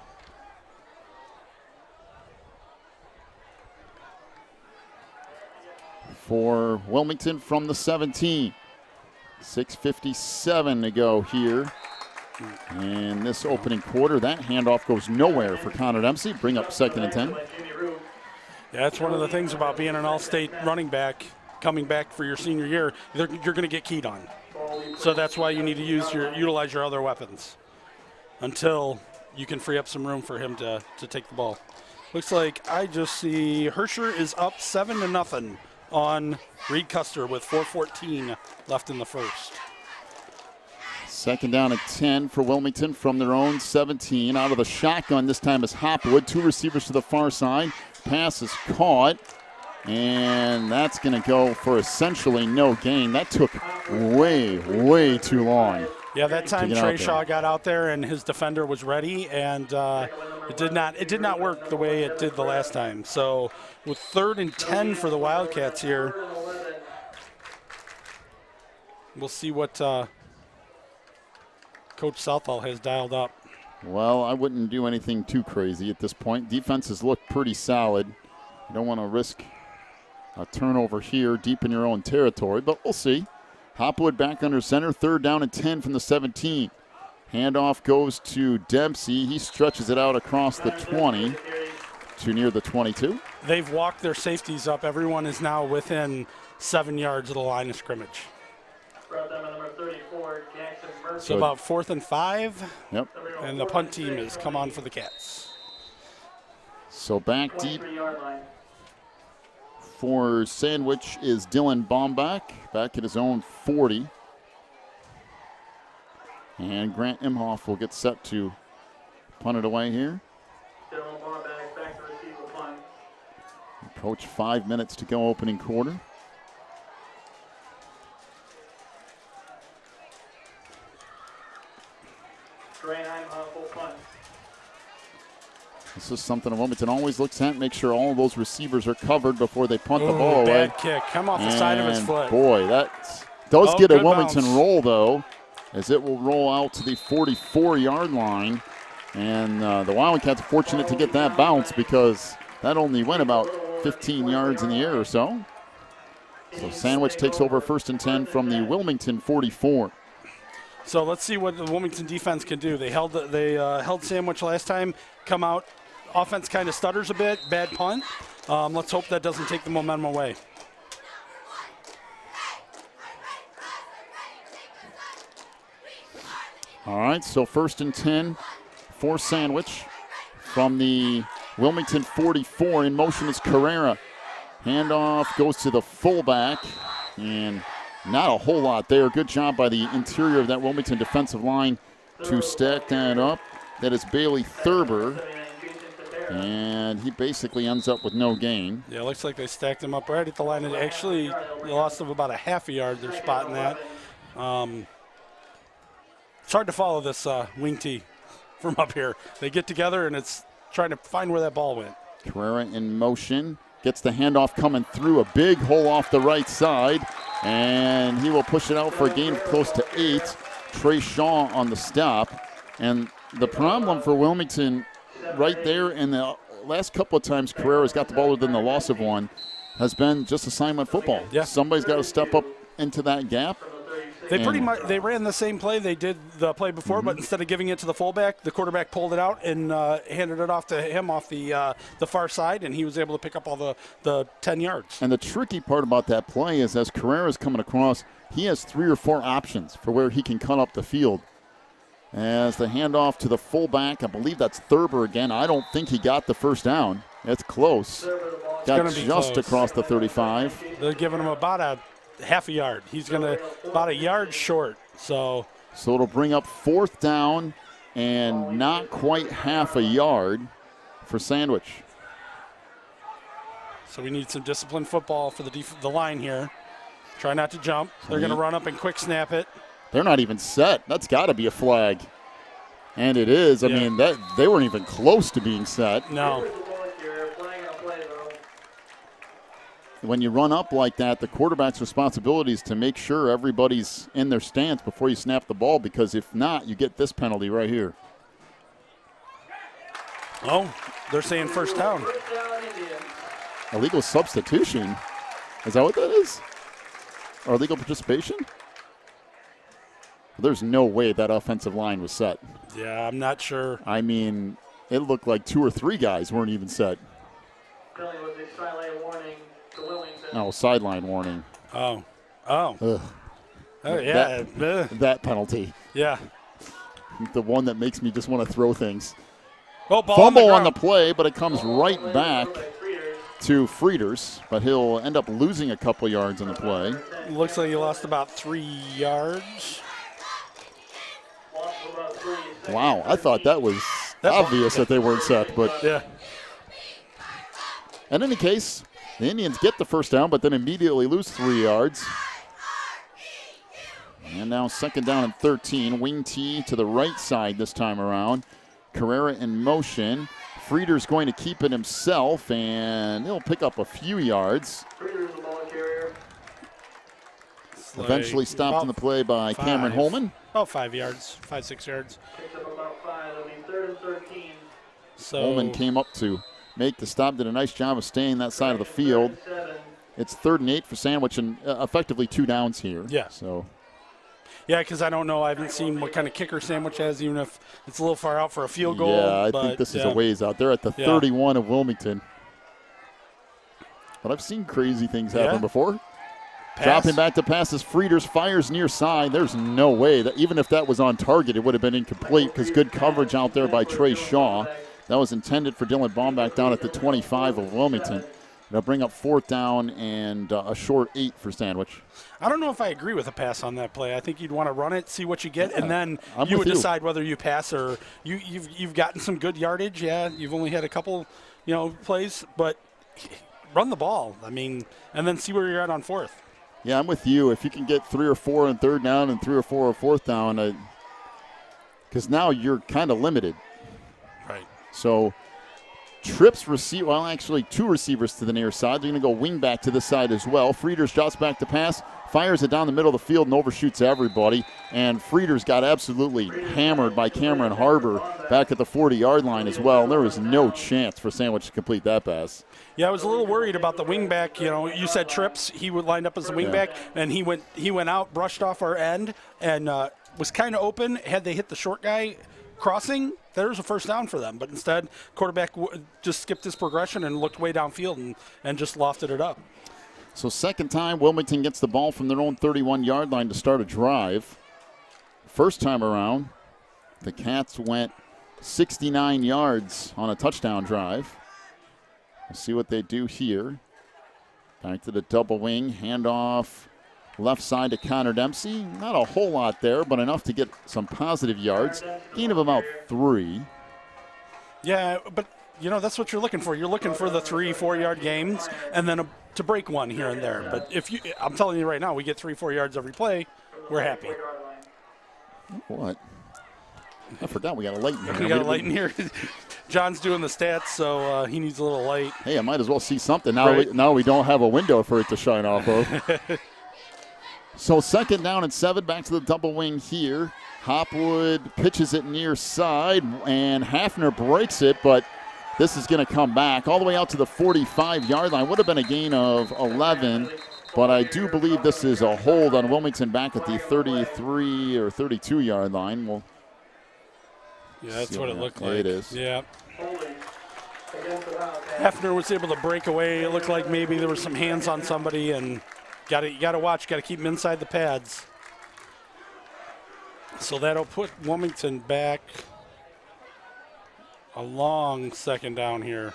Speaker 1: For Wilmington from the 17. 6:57 to go here. And this opening quarter, that handoff goes nowhere for Connor Dempsey. Bring up 2nd and 10.
Speaker 2: Yeah, that's one of the things about being an all-state running back, coming back for your senior year. You're going to get keyed on. So that's why you need to utilize your other weapons until you can free up some room for him to take the ball. Looks like I just see Hersher is up 7-0 on Reed Custer with 4:14 left in the first.
Speaker 1: 2nd down and 10 for Wilmington from their own 17. Out of the shotgun this time is Hopwood. 2 receivers to the far side. Pass is caught, and that's going to go for essentially no gain. That took way, way too long.
Speaker 2: Yeah, that time Trey Shaw got out there and his defender was ready, and it did not work the way it did the last time. So with 3rd and 10 for the Wildcats here, we'll see what Coach Southall has dialed up.
Speaker 1: Well, I wouldn't do anything too crazy at this point. Defenses look pretty solid. You don't want to risk a turnover here deep in your own territory, but we'll see. Hopwood back under center, 3rd down and 10 from the 17. Handoff goes to Dempsey. He stretches it out across the 20 to near the 22.
Speaker 2: They've walked their safeties up. Everyone is now within 7 yards of the line of scrimmage. So about 4th and 5.
Speaker 1: Yep.
Speaker 2: And the punt team has come on for the Cats.
Speaker 1: So back deep for Sandwich is Dylan Baumbach, back at his own 40. And Grant Imhoff will get set to punt it away here.
Speaker 5: Dylan Baumbach back to receive the punt.
Speaker 1: Approach 5 minutes to go opening quarter.
Speaker 5: Drainheim full punt.
Speaker 1: This is something Wilmington always looks at, make sure all of those receivers are covered before they punt the ball away.
Speaker 2: Bad kick. Come off the side of his foot.
Speaker 1: Boy, that does get a Wilmington
Speaker 2: bounce.
Speaker 1: roll, though, as it will roll out to the 44-yard line. And the Wildcats are fortunate to get that bounce because that only went about 15 yards in the air or so. So Sandwich takes over 1st and 10 from the Wilmington 44.
Speaker 2: So let's see what the Wilmington defense can do. They held Sandwich last time, come out. Offense kind of stutters a bit, bad punt. Let's hope that doesn't take the momentum away.
Speaker 1: All right, so 1st and 10 for Sandwich from the Wilmington 44. In motion is Carrera. Handoff goes to the fullback, and not a whole lot there. Good job by the interior of that Wilmington defensive line to stack that up. That is Bailey Thurber, and he basically ends up with no gain.
Speaker 2: Yeah, it looks like they stacked him up right at the line. And actually, loss of about a half a yard. They're spotting that. It's hard to follow this wing tee from up here. They get together, and it's trying to find where that ball went.
Speaker 1: Carrera in motion. Gets the handoff coming through a big hole off the right side, and he will push it out for a gain of close to 8. Trey Shaw on the stop. And the problem for Wilmington right there in the last couple of times Carrera's got the ball within the loss of one has been just assignment football.
Speaker 2: Yeah.
Speaker 1: Somebody's got to step up into that gap.
Speaker 2: They pretty much ran the same play they did the play before, but instead of giving it to the fullback, the quarterback pulled it out and handed it off to him off the far side, and he was able to pick up all the 10 yards.
Speaker 1: And the tricky part about that play is as Carrera's coming across, he has 3 or 4 options for where he can cut up the field. As the handoff to the fullback, I believe that's Thurber again. I don't think he got the first down. It's close. Got just across the 35.
Speaker 2: They're giving him about a half a yard. He's about a yard short. So
Speaker 1: it'll bring up 4th down and not quite half a yard for Sandwich.
Speaker 2: So we need some disciplined football for the line here. Try not to jump. They're going to run up and quick snap it.
Speaker 1: They're not even set. That's got to be a flag. And it is. I mean, that they weren't even close to being set.
Speaker 2: No.
Speaker 1: When you run up like that, the quarterback's responsibility is to make sure everybody's in their stance before you snap the ball, because if not, you get this penalty right here.
Speaker 2: Oh, they're saying 1st down.
Speaker 1: Illegal substitution? Is that what that is? Or illegal participation? There's no way that offensive line was set.
Speaker 2: Yeah, I'm not sure.
Speaker 1: I mean, it looked like 2 or 3 guys weren't even set. Oh, sideline warning.
Speaker 2: Oh.
Speaker 1: Ugh.
Speaker 2: Oh, yeah.
Speaker 1: That penalty.
Speaker 2: Yeah.
Speaker 1: The one that makes me just want to throw things.
Speaker 2: Oh, ball
Speaker 1: Fumble
Speaker 2: on
Speaker 1: the play, but it comes right back to Frieders, but he'll end up losing a couple yards on the play.
Speaker 2: Looks like he lost about 3 yards.
Speaker 1: Wow, I thought that was obvious that they weren't set, but
Speaker 2: yeah.
Speaker 1: In any case, the Indians get the 1st down, but then immediately lose 3 yards. And now 2nd down and 13. Wing tee to the right side this time around. Carrera in motion. Frieder's going to keep it himself, and he'll pick up a few yards. Eventually stopped in the play by Cameron Holman.
Speaker 2: About 5 yards, 5-6 yards.
Speaker 5: Picks up about 5. It'll be 3rd and 13.
Speaker 2: So
Speaker 1: Holman came up to make the stop, did a nice job of staying that side of the field. It's 3rd and 8 for Sandwich and effectively 2 downs here.
Speaker 2: Yeah.
Speaker 1: So.
Speaker 2: Yeah, because I don't know. I haven't seen what kind of kicker Sandwich has, even if it's a little far out for a field goal.
Speaker 1: Yeah, I think this is a ways out. They're at the 31 of Wilmington. But I've seen crazy things happen before.
Speaker 2: Pass.
Speaker 1: Dropping back to passes. Frieders fires near side. There's no way that even if that was on target, it would have been incomplete because good coverage out there by Trey Shaw. That was intended for Dylan Baumback down at the 25 of Wilmington. They'll bring up 4th down and a short 8 for Sandwich.
Speaker 2: I don't know if I agree with a pass on that play. I think you'd want to run it, see what you get, and then
Speaker 1: you
Speaker 2: would decide whether you pass or you've gotten some good yardage. Yeah, you've only had a couple, plays, but run the ball. I mean, and then see where you're at on 4th.
Speaker 1: Yeah, I'm with you. If you can get 3 or 4 on 3rd down and 3 or 4 on 4th down, because now you're kind of limited.
Speaker 2: Right.
Speaker 1: So trips receive. Well, actually, 2 receivers to the near side. They're going to go wing back to this side as well. Frieders drops back to pass, fires it down the middle of the field and overshoots everybody. And Frieders got absolutely hammered by Cameron Harbor back at the 40-yard line as well. There was no chance for Sandwich to complete that pass.
Speaker 2: Yeah, I was a little worried about the wingback. You said trips. He would line up as the wingback, and he went out, brushed off our end, and was kind of open. Had they hit the short guy crossing, there was a first down for them. But instead, quarterback just skipped his progression and looked way downfield and just lofted it up.
Speaker 1: So second time, Wilmington gets the ball from their own 31-yard line to start a drive. First time around, the Cats went 69 yards on a touchdown drive. We'll see what they do here. Back to the double wing, handoff left side to Connor Dempsey. Not a whole lot there, but enough to get some positive yards. Gain of about 3.
Speaker 2: Yeah, but that's what you're looking for. You're looking for the 3-4 yard gains and then to break one here and there. But I'm telling you right now, we get 3-4 yards every play, we're happy.
Speaker 1: What? I forgot we got a light in here.
Speaker 2: We got a light in here. John's doing the stats, so he needs a little light.
Speaker 1: Hey, I might as well see something. Now,
Speaker 2: right.
Speaker 1: Now we don't have a window for it to shine off of. So 2nd down and 7, back to the double wing here. Hopwood pitches it near side, and Hafner breaks it, but this is going to come back all the way out to the 45-yard line. Would have been a gain of 11, but I do believe this is a hold on Wilmington back at the 33 or 32-yard line. Well,
Speaker 2: yeah, that's what it looked like.
Speaker 1: It is.
Speaker 2: Yeah. Hefner was able to break away. It looked like maybe there were some hands on somebody, and you got to watch. Got to keep them inside the pads. So that'll put Wilmington back a long 2nd down here.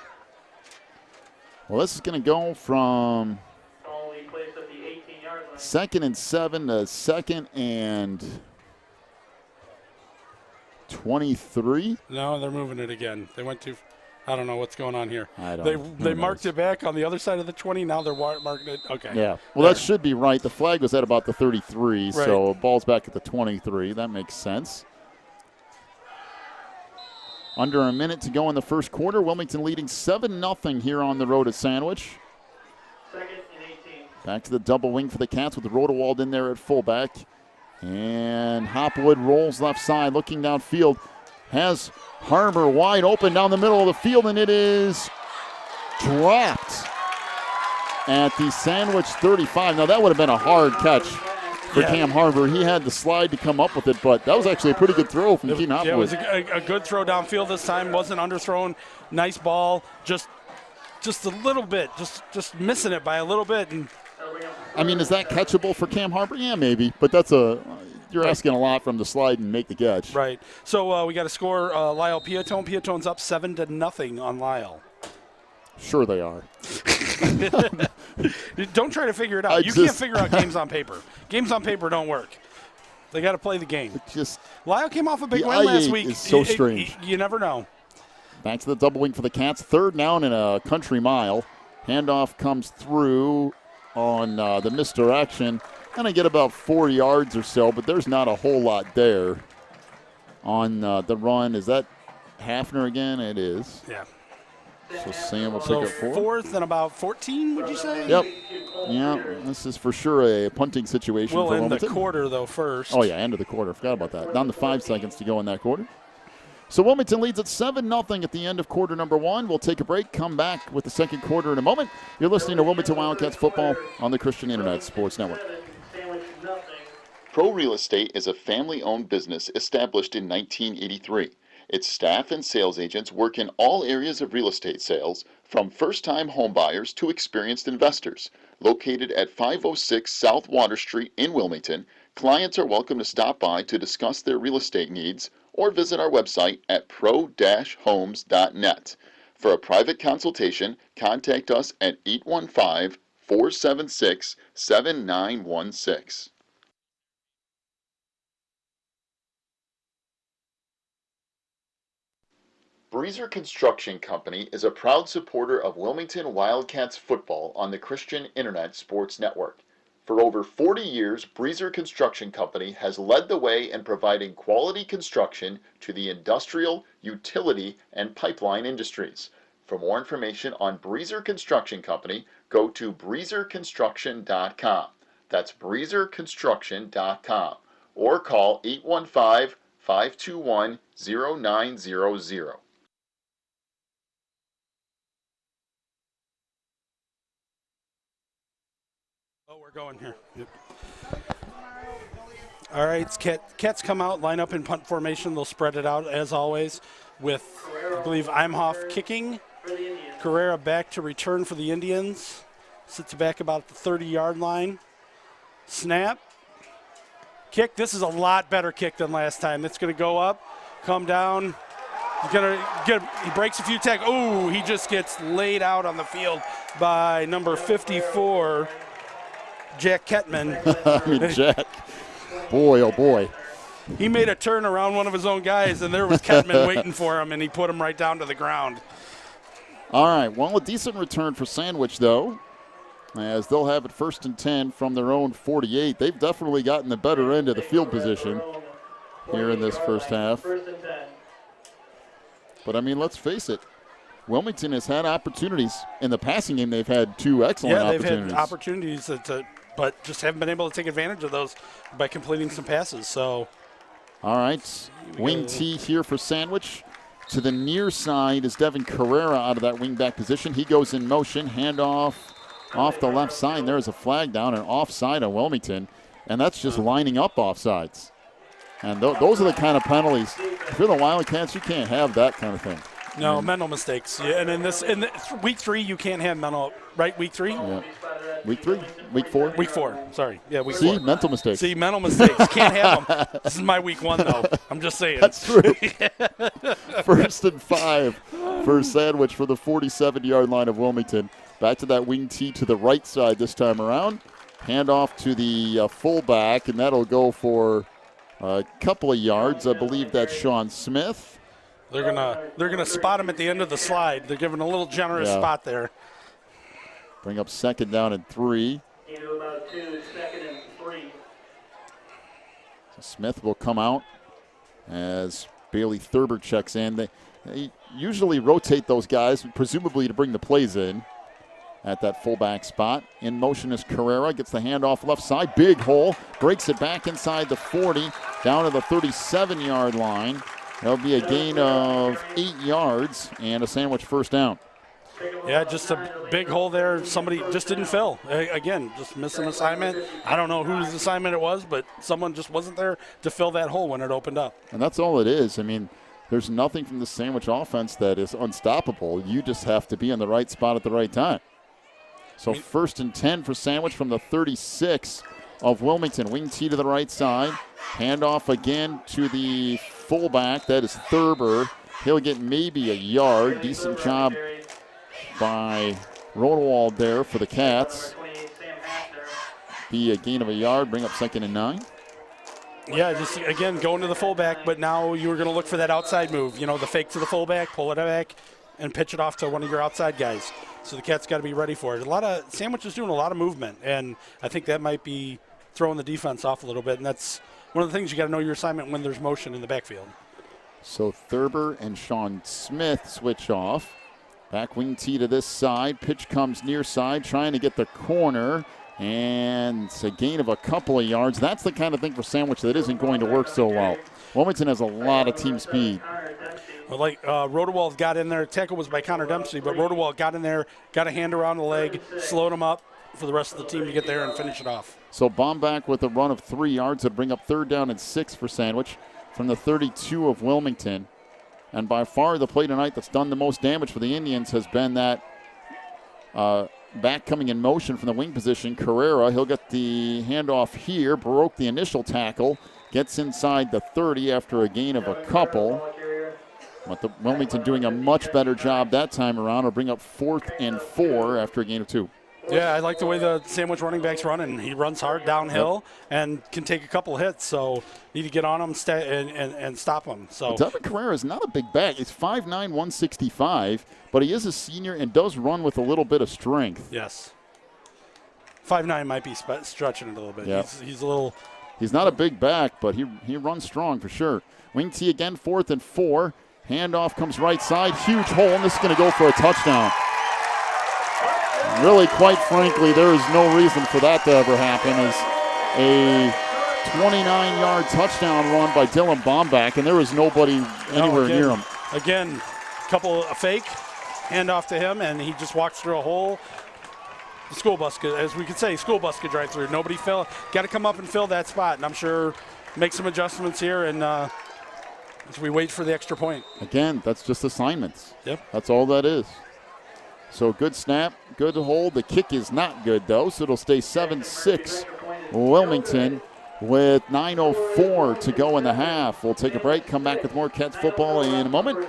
Speaker 1: Well, this is going to go from
Speaker 5: Only placed at the 18-yard line.
Speaker 1: 2nd and 7 to 2nd and 23.
Speaker 2: No, they're moving it again. They went to, I don't know what's going on here.
Speaker 1: They
Speaker 2: marked it back on the other side of the 20. Now they're marking it. Okay.
Speaker 1: Yeah. Well, that should be right. The flag was at about the 33, so ball's back at the 23. That makes sense. Under a minute to go in the first quarter. Wilmington leading 7-0 here on the road at Sandwich.
Speaker 5: 2nd and 18.
Speaker 1: Back to the double wing for the Cats with Rodewald in there at fullback. And Hopwood rolls left side, looking downfield. Has Harbor wide open down the middle of the field, and it is dropped at the Sandwich 35. Now, that would have been a hard catch for Cam Harbor. He had the slide to come up with it, but that was actually a pretty good throw from Keenan Hopwood.
Speaker 2: Yeah, it was a good throw downfield this time. Wasn't underthrown. Nice ball. Just a little bit. Just missing it by a little bit. And
Speaker 1: I mean, is that catchable for Cam Harbor? Yeah, maybe, but you're asking a lot from the slide and make the catch.
Speaker 2: Right. So we got to score Lyle Piatone. Piatone's up 7-0 on Lyle.
Speaker 1: Sure they are.
Speaker 2: Don't try to figure it out. You can't figure out games on paper. Games on paper don't work. They got to play the game. Lyle came off a big win last week.
Speaker 1: It's so strange.
Speaker 2: You never know.
Speaker 1: Back to the double wing for the Cats. 3rd down and a country mile. Handoff comes through on the misdirection. Going to get about 4 yards or so, but there's not a whole lot there on the run. Is that Hafner again? It is.
Speaker 2: Yeah.
Speaker 1: So Sam will pick up
Speaker 2: 4th and about 14, would you say?
Speaker 1: Yep. Yeah, this is for sure a punting situation for Wilmington.
Speaker 2: We'll end the quarter, though, first.
Speaker 1: Oh, yeah, end of the quarter. Forgot about that. Down to 5 seconds to go in that quarter. So Wilmington leads at 7-0 at the end of quarter number 1. We'll take a break, come back with the second quarter in a moment. You're listening to Wilmington Wildcats football on the Christian Internet Sports Network.
Speaker 5: Sandwich nothing.
Speaker 4: Pro Real Estate is a family-owned business established in 1983. Its staff and sales agents work in all areas of real estate sales, from first-time homebuyers to experienced investors. Located at 506 South Water Street in Wilmington, clients are welcome to stop by to discuss their real estate needs or visit our website at pro-homes.net. For a private consultation, contact us at 815-476-7916. Breezer Construction Company is a proud supporter of Wilmington Wildcats football on the Christian Internet Sports Network. For over 40 years, Breezer Construction Company has led the way in providing quality construction to the industrial, utility, and pipeline industries. For more information on Breezer Construction Company, go to breezerconstruction.com. That's breezerconstruction.com. Or call 815-521-0900.
Speaker 2: Oh, we're going here. Yep. All right, Cats come out, line up in punt formation. They'll spread it out as always with, I believe, Imhoff kicking.
Speaker 5: For the Indians.
Speaker 2: Carrera back to return for the Indians. Sits back about the 30-yard line. Snap. Kick. This is a lot better kick than last time. It's going to go up, come down. He's gonna he breaks a few tackles. Oh, he just gets laid out on the field by number 54, Jack Kettman.
Speaker 1: I mean, Jack. Boy, oh boy.
Speaker 2: He made a turn around one of his own guys, and there was Kettman waiting for him, and he put him right down to the ground.
Speaker 1: All right, well, a decent return for Sandwich, though, as they'll have it 1st and 10 from their own 48. They've definitely gotten the better end of the field position here in this first half.
Speaker 5: First and 10.
Speaker 1: But, I mean, let's face it. Wilmington has had opportunities. In the passing game, they've had 2 excellent opportunities.
Speaker 2: Yeah, they've had opportunities, but just haven't been able to take advantage of those by completing some passes. So,
Speaker 1: all right, wing T here for Sandwich. To the near side is Devin Carrera out of that wing back position. He goes in motion, handoff off the left side. There's a flag down and offside on Wilmington, and that's just lining up offsides. And those are the kind of penalties. If you're the Wildcats, you can't have that kind of thing.
Speaker 2: No, mental mistakes. Yeah, and in week 3, you can't have mental, right? Week 3?
Speaker 1: Yeah. Week 3? Week 4?
Speaker 2: Week 4. Sorry. Yeah, week 4.
Speaker 1: See, mental mistakes.
Speaker 2: See, mental mistakes. Can't have them. This is my week 1, though. I'm just saying.
Speaker 1: That's true. 1st and 5 for Sandwich for the 47-yard line of Wilmington. Back to that wing T to the right side this time around. Handoff to the fullback, and that'll go for a couple of yards. I believe that's Sean Smith.
Speaker 2: They're gonna spot him at the end of the slide. They're giving a little generous spot there.
Speaker 1: Bring up 2nd down and 3.
Speaker 5: Into about 2, 2nd and 3.
Speaker 1: So Smith will come out as Bailey Thurber checks in. They usually rotate those guys, presumably to bring the plays in at that fullback spot. In motion is Carrera, gets the handoff left side. Big hole, breaks it back inside the 40, down to the 37-yard line. That'll be a gain of 8 yards and a Sandwich first down.
Speaker 2: Yeah, just a big hole there. Somebody just didn't fill. Again, just missed an assignment. I don't know whose assignment it was, but someone just wasn't there to fill that hole when it opened up.
Speaker 1: And that's all it is. I mean, there's nothing from the Sandwich offense that is unstoppable. You just have to be in the right spot at the right time. So 1st and 10 for Sandwich from the 36 of Wilmington. Wing T to the right side. Handoff again to the fullback. That is Thurber. He'll get maybe a yard. Decent job by Rodewald there for the Cats. Be a gain of a yard. Bring up 2nd and 9.
Speaker 2: Yeah, just again going to the fullback, but now you were going to look for that outside move. You know, the fake to the fullback, pull it back, and pitch it off to one of your outside guys. So the Cats got to be ready for it. Sandwich is doing a lot of movement, and I think that might be throwing the defense off a little bit, and that's one of the things you got to know your assignment when there's motion in the backfield.
Speaker 1: So Thurber and Sean Smith switch off. Back wing T to this side. Pitch comes near side, trying to get the corner, and it's a gain of a couple of yards. That's the kind of thing for Sandwich that isn't going to work so well. Wilmington has a lot of team speed.
Speaker 2: Like Rodewald got in there. Tackle was by Connor Dempsey, but Rodewald got in there, got a hand around the leg, slowed him up for the rest of the team to get there and finish it off.
Speaker 1: So Bomback with a run of 3 yards to bring up 3rd down and 6 for Sandwich from the 32 of Wilmington. And by far the play tonight that's done the most damage for the Indians has been that back coming in motion from the wing position, Carrera. He'll get the handoff here, broke the initial tackle, gets inside the 30 after a gain of a couple. But the Wilmington doing a much better job that time around. Will bring up 4th and 4 after a gain of 2.
Speaker 2: Yeah, I like the way the Sandwich running back's running. He runs hard downhill and can take a couple hits. So need to get on him and stop him. So
Speaker 1: Devin Carrera is not a big back. He's 5'9", 165, but he is a senior and does run with a little bit of strength.
Speaker 2: Yes. 5'9" might be stretching it a little bit.
Speaker 1: Yep.
Speaker 2: He's a little.
Speaker 1: He's not a big back, but he runs strong for sure. Wing T again, 4th and 4. Handoff comes right side, huge hole, and this is going to go for a touchdown. Really, quite frankly, there is no reason for that to ever happen. As a 29-yard touchdown run by Dylan Bomback, and there was nobody anywhere near him.
Speaker 2: Again, a fake, handoff to him, and he just walks through a hole. The school bus could, as we could say, school bus could drive through. Nobody got to come up and fill that spot, and I'm sure make some adjustments here and as we wait for the extra point.
Speaker 1: Again, that's just assignments.
Speaker 2: Yep.
Speaker 1: That's all that is. So good snap, good hold. The kick is not good, though, so it'll stay 7-6 Wilmington with 9:04 to go in the half. We'll take a break, come back with more Cats football in a moment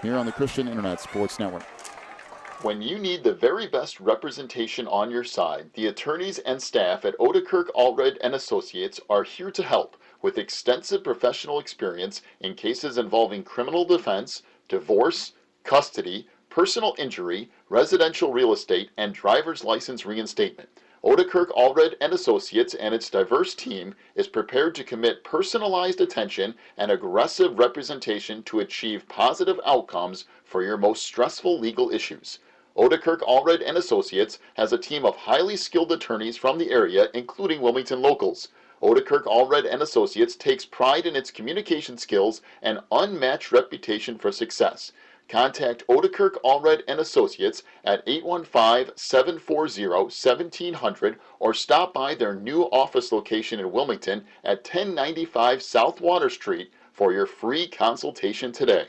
Speaker 1: here on the Christian Internet Sports Network.
Speaker 4: When you need the very best representation on your side, the attorneys and staff at Odekirk Allred and Associates are here to help with extensive professional experience in cases involving criminal defense, divorce, custody, personal injury, residential real estate, and driver's license reinstatement. Odekirk Allred and Associates and its diverse team is prepared to commit personalized attention and aggressive representation to achieve positive outcomes for your most stressful legal issues. Odekirk Allred and Associates has a team of highly skilled attorneys from the area, including Wilmington locals. Odekirk Allred and Associates takes pride in its communication skills and unmatched reputation for success. Contact Odekirk Allred and Associates at 815-740-1700 or stop by their new office location in Wilmington at 1095 South Water Street for your free consultation today.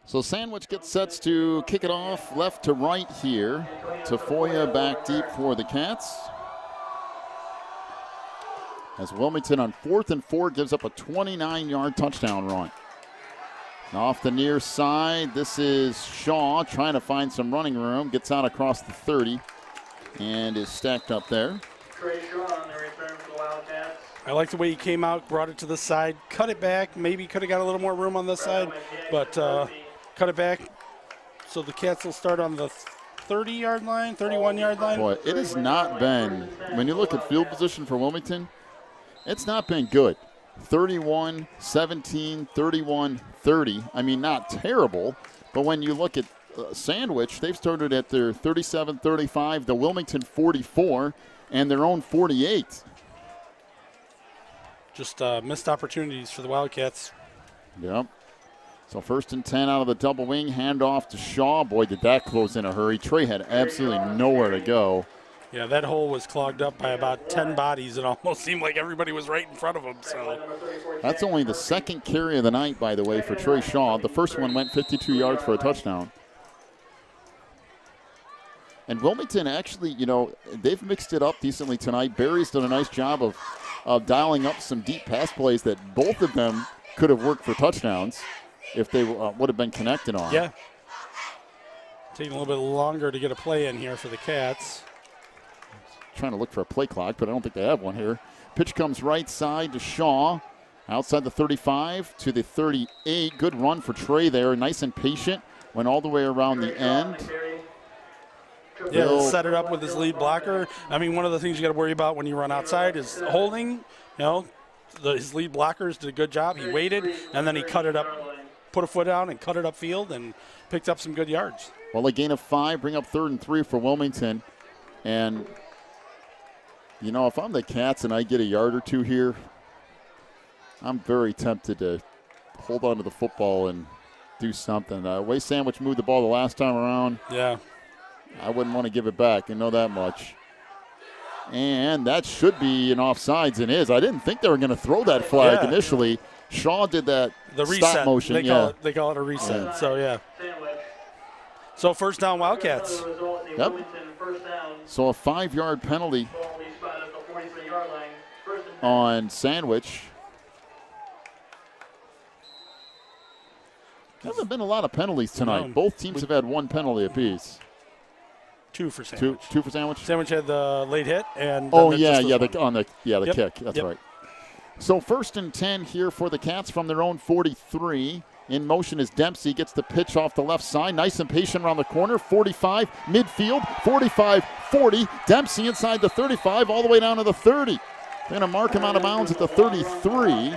Speaker 1: So Sandwich gets sets to kick it off left to right here. Tafoya back deep for the Cats. As Wilmington on 4th and 4 gives up a 29-yard touchdown run. Now off the near side, this is Shaw trying to find some running room. Gets out across the 30 and is stacked up there.
Speaker 5: Trey Shaw on the return for the Wildcats.
Speaker 2: I like the way he came out, brought it to the side, cut it back. Maybe could have got a little more room on this side, but cut it back. So the Cats will start on the 30-yard line, 31-yard line.
Speaker 1: Boy, it has not been, when you look at field position for Wilmington, it's not been good. 31-17, 31-30. I mean, not terrible, but when you look at Sandwich, they've started at their 37-35, the Wilmington 44, and their own 48.
Speaker 2: Just missed opportunities for the Wildcats.
Speaker 1: Yep. So 1st and 10 out of the double wing, handoff to Shaw. Boy, did that close in a hurry. Trey had absolutely nowhere to go.
Speaker 2: Yeah, that hole was clogged up by about 10 bodies. It almost seemed like everybody was right in front of him. So
Speaker 1: that's only the second carry of the night, by the way, for Trey Shaw. The first one went 52 yards for a touchdown. And Wilmington actually, you know, they've mixed it up decently tonight. Barry's done a nice job of dialing up some deep pass plays that both of them could have worked for touchdowns if they would have been connected on.
Speaker 2: Yeah. Taking a little bit longer to get a play in here for the Cats.
Speaker 1: Trying to look for a play clock, but I don't think they have one here. Pitch comes right side to Shaw. Outside the 35 to the 38. Good run for Trey there. Nice and patient. Went all the way around the end.
Speaker 2: Yeah, set it up with his lead blocker. I mean, one of the things you got to worry about when you run outside is holding. You know, his lead blockers did a good job. He waited, and then he cut it up, put a foot down and cut it upfield and picked up some good yards.
Speaker 1: Well, a gain of 5, bring up 3rd and 3 for Wilmington. And, you know, if I'm the Cats and I get a yard or two here, I'm very tempted to hold on to the football and do something. Way Sandwich moved the ball the last time around.
Speaker 2: Yeah.
Speaker 1: I wouldn't want to give it back. I know that much. And that should be an offsides and is. I didn't think they were going to throw that flag initially. Shaw did that
Speaker 2: the reset
Speaker 1: stop motion.
Speaker 2: They call it a reset. So, yeah. So, first down, Wildcats.
Speaker 1: Yep. So, a 5-yard penalty on Sandwich. There haven't been a lot of penalties tonight.
Speaker 2: No.
Speaker 1: Both teams have had one penalty apiece.
Speaker 2: 2 for Sandwich.
Speaker 1: Two for Sandwich?
Speaker 2: Sandwich had the late hit. And
Speaker 1: the kick. That's
Speaker 2: Yep.
Speaker 1: right. So 1st and 10 here for the Cats from their own 43. In motion is Dempsey, gets the pitch off the left side. Nice and patient around the corner. 45, midfield, 45, 40. Dempsey inside the 35, all the way down to the 30. They're going to mark him out of bounds at the 33.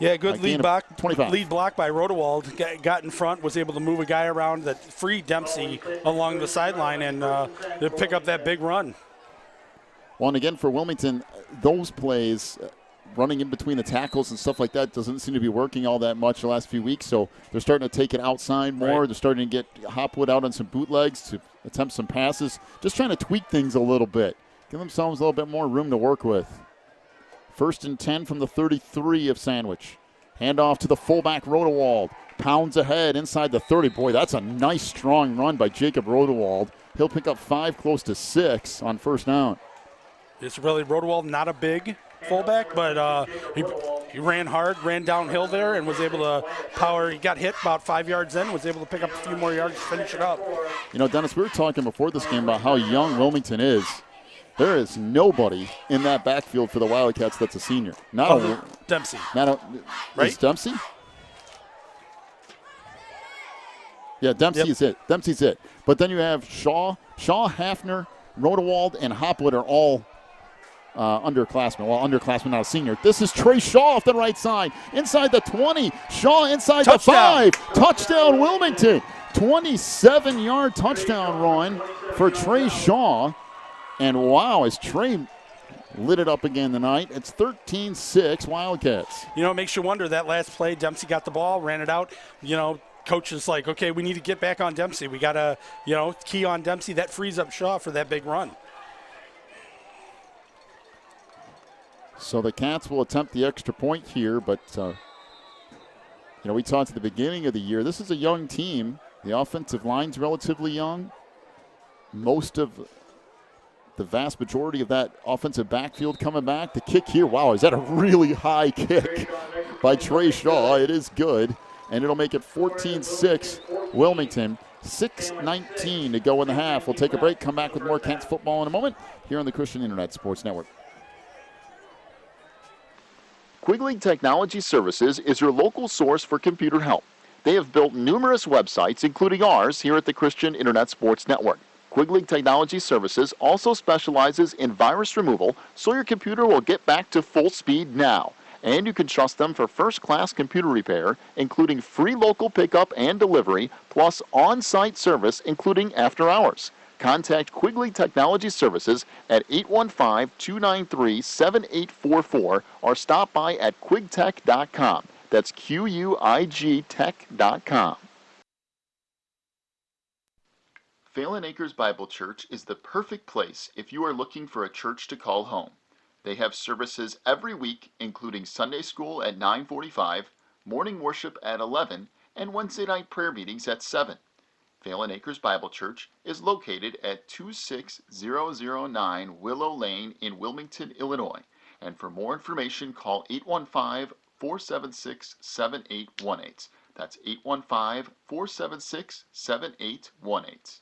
Speaker 2: Yeah, good lead block.
Speaker 1: 25.
Speaker 2: Lead block by Rodewald. Got in front, was able to move a guy around that freed Dempsey along the sideline and to pick up that big run.
Speaker 1: Well, and again for Wilmington, those plays, running in between the tackles and stuff like that, doesn't seem to be working all that much the last few weeks. So they're starting to take it outside more. Right. They're starting to get Hopwood out on some bootlegs to attempt some passes. Just trying to tweak things a little bit. Give themselves a little bit more room to work with. 1st and 10 from the 33 of Sandwich. Handoff to the fullback, Rodewald. Pounds ahead inside the 30. Boy, that's a nice, strong run by Jacob Rodewald. He'll pick up 5, close to 6 on 1st down.
Speaker 2: It's really Rodewald, not a big fullback, but he ran hard, ran downhill there, and was able to power. He got hit about 5 yards in, was able to pick up a few more yards to finish it up.
Speaker 1: You know, Dennis, we were talking before this game about how young Wilmington is. There is nobody in that backfield for the Wildcats that's a senior.
Speaker 2: Dempsey.
Speaker 1: Right? Is Dempsey? Yeah, Dempsey's it. Dempsey's it. But then you have Shaw, Hafner, Rodewald, and Hopwood are all underclassmen. Well, underclassmen, not a senior. This is Trey Shaw off the right side. Inside the 20. Shaw inside
Speaker 2: Touchdown.
Speaker 1: the 5. Touchdown, Wilmington. 27-yard touchdown run for Trey Shaw. And wow, as Trey lit it up again tonight, it's 13-6 Wildcats.
Speaker 2: You know, it makes you wonder, that last play, Dempsey got the ball, ran it out. You know, coach is like, okay, we need to get back on Dempsey. We got to, key on Dempsey. That frees up Shaw for that big run.
Speaker 1: So the Cats will attempt the extra point here, but, we talked at the beginning of the year, this is a young team. The offensive line's relatively young. The vast majority of that offensive backfield coming back. The kick here, wow, is that a really high kick by Trey Shaw? It is good, and it'll make it 14-6 Wilmington. 6:19 to go in the half. We'll take a break, come back with more Cats football in a moment here on the Christian Internet Sports Network.
Speaker 4: Quigley Technology Services is your local source for computer help. They have built numerous websites, including ours, here at the Christian Internet Sports Network. Quigley Technology Services also specializes in virus removal, so your computer will get back to full speed now. And you can trust them for first-class computer repair, including free local pickup and delivery, plus on-site service, including after hours. Contact Quigley Technology Services at 815-293-7844 or stop by at quigtech.com. That's QUIG tech.com. Phelan Acres Bible Church is the perfect place if you are looking for a church to call home. They have services every week, including Sunday school at 9:45, morning worship at 11, and Wednesday night prayer meetings at 7. Phelan Acres Bible Church is located at 26009 Willow Lane in Wilmington, Illinois. And for more information, call 815-476-7818. That's 815-476-7818.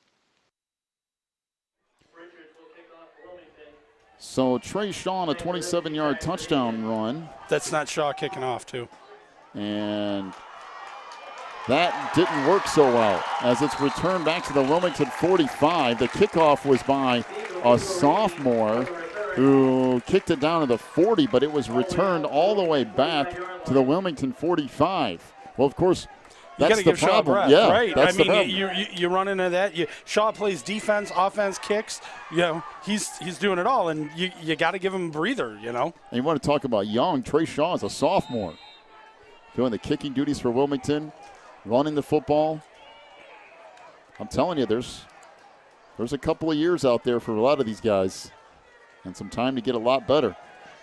Speaker 1: So Trey Shaw on a 27-yard touchdown run.
Speaker 2: That's not Shaw kicking off, too.
Speaker 1: And that didn't work so well as it's returned back to the Wilmington 45. The kickoff was by a sophomore who kicked it down to the 40, but it was returned all the way back to the Wilmington 45. Well, of course,
Speaker 2: You got to give Shaw breath,
Speaker 1: Yeah,
Speaker 2: right?
Speaker 1: that's
Speaker 2: I mean,
Speaker 1: the
Speaker 2: you run into that. Shaw plays defense, offense, kicks. He's doing it all, and you got to give him a breather.
Speaker 1: And you want to talk about young. Trey Shaw is a sophomore, doing the kicking duties for Wilmington, running the football. I'm telling you, there's a couple of years out there for a lot of these guys, and some time to get a lot better.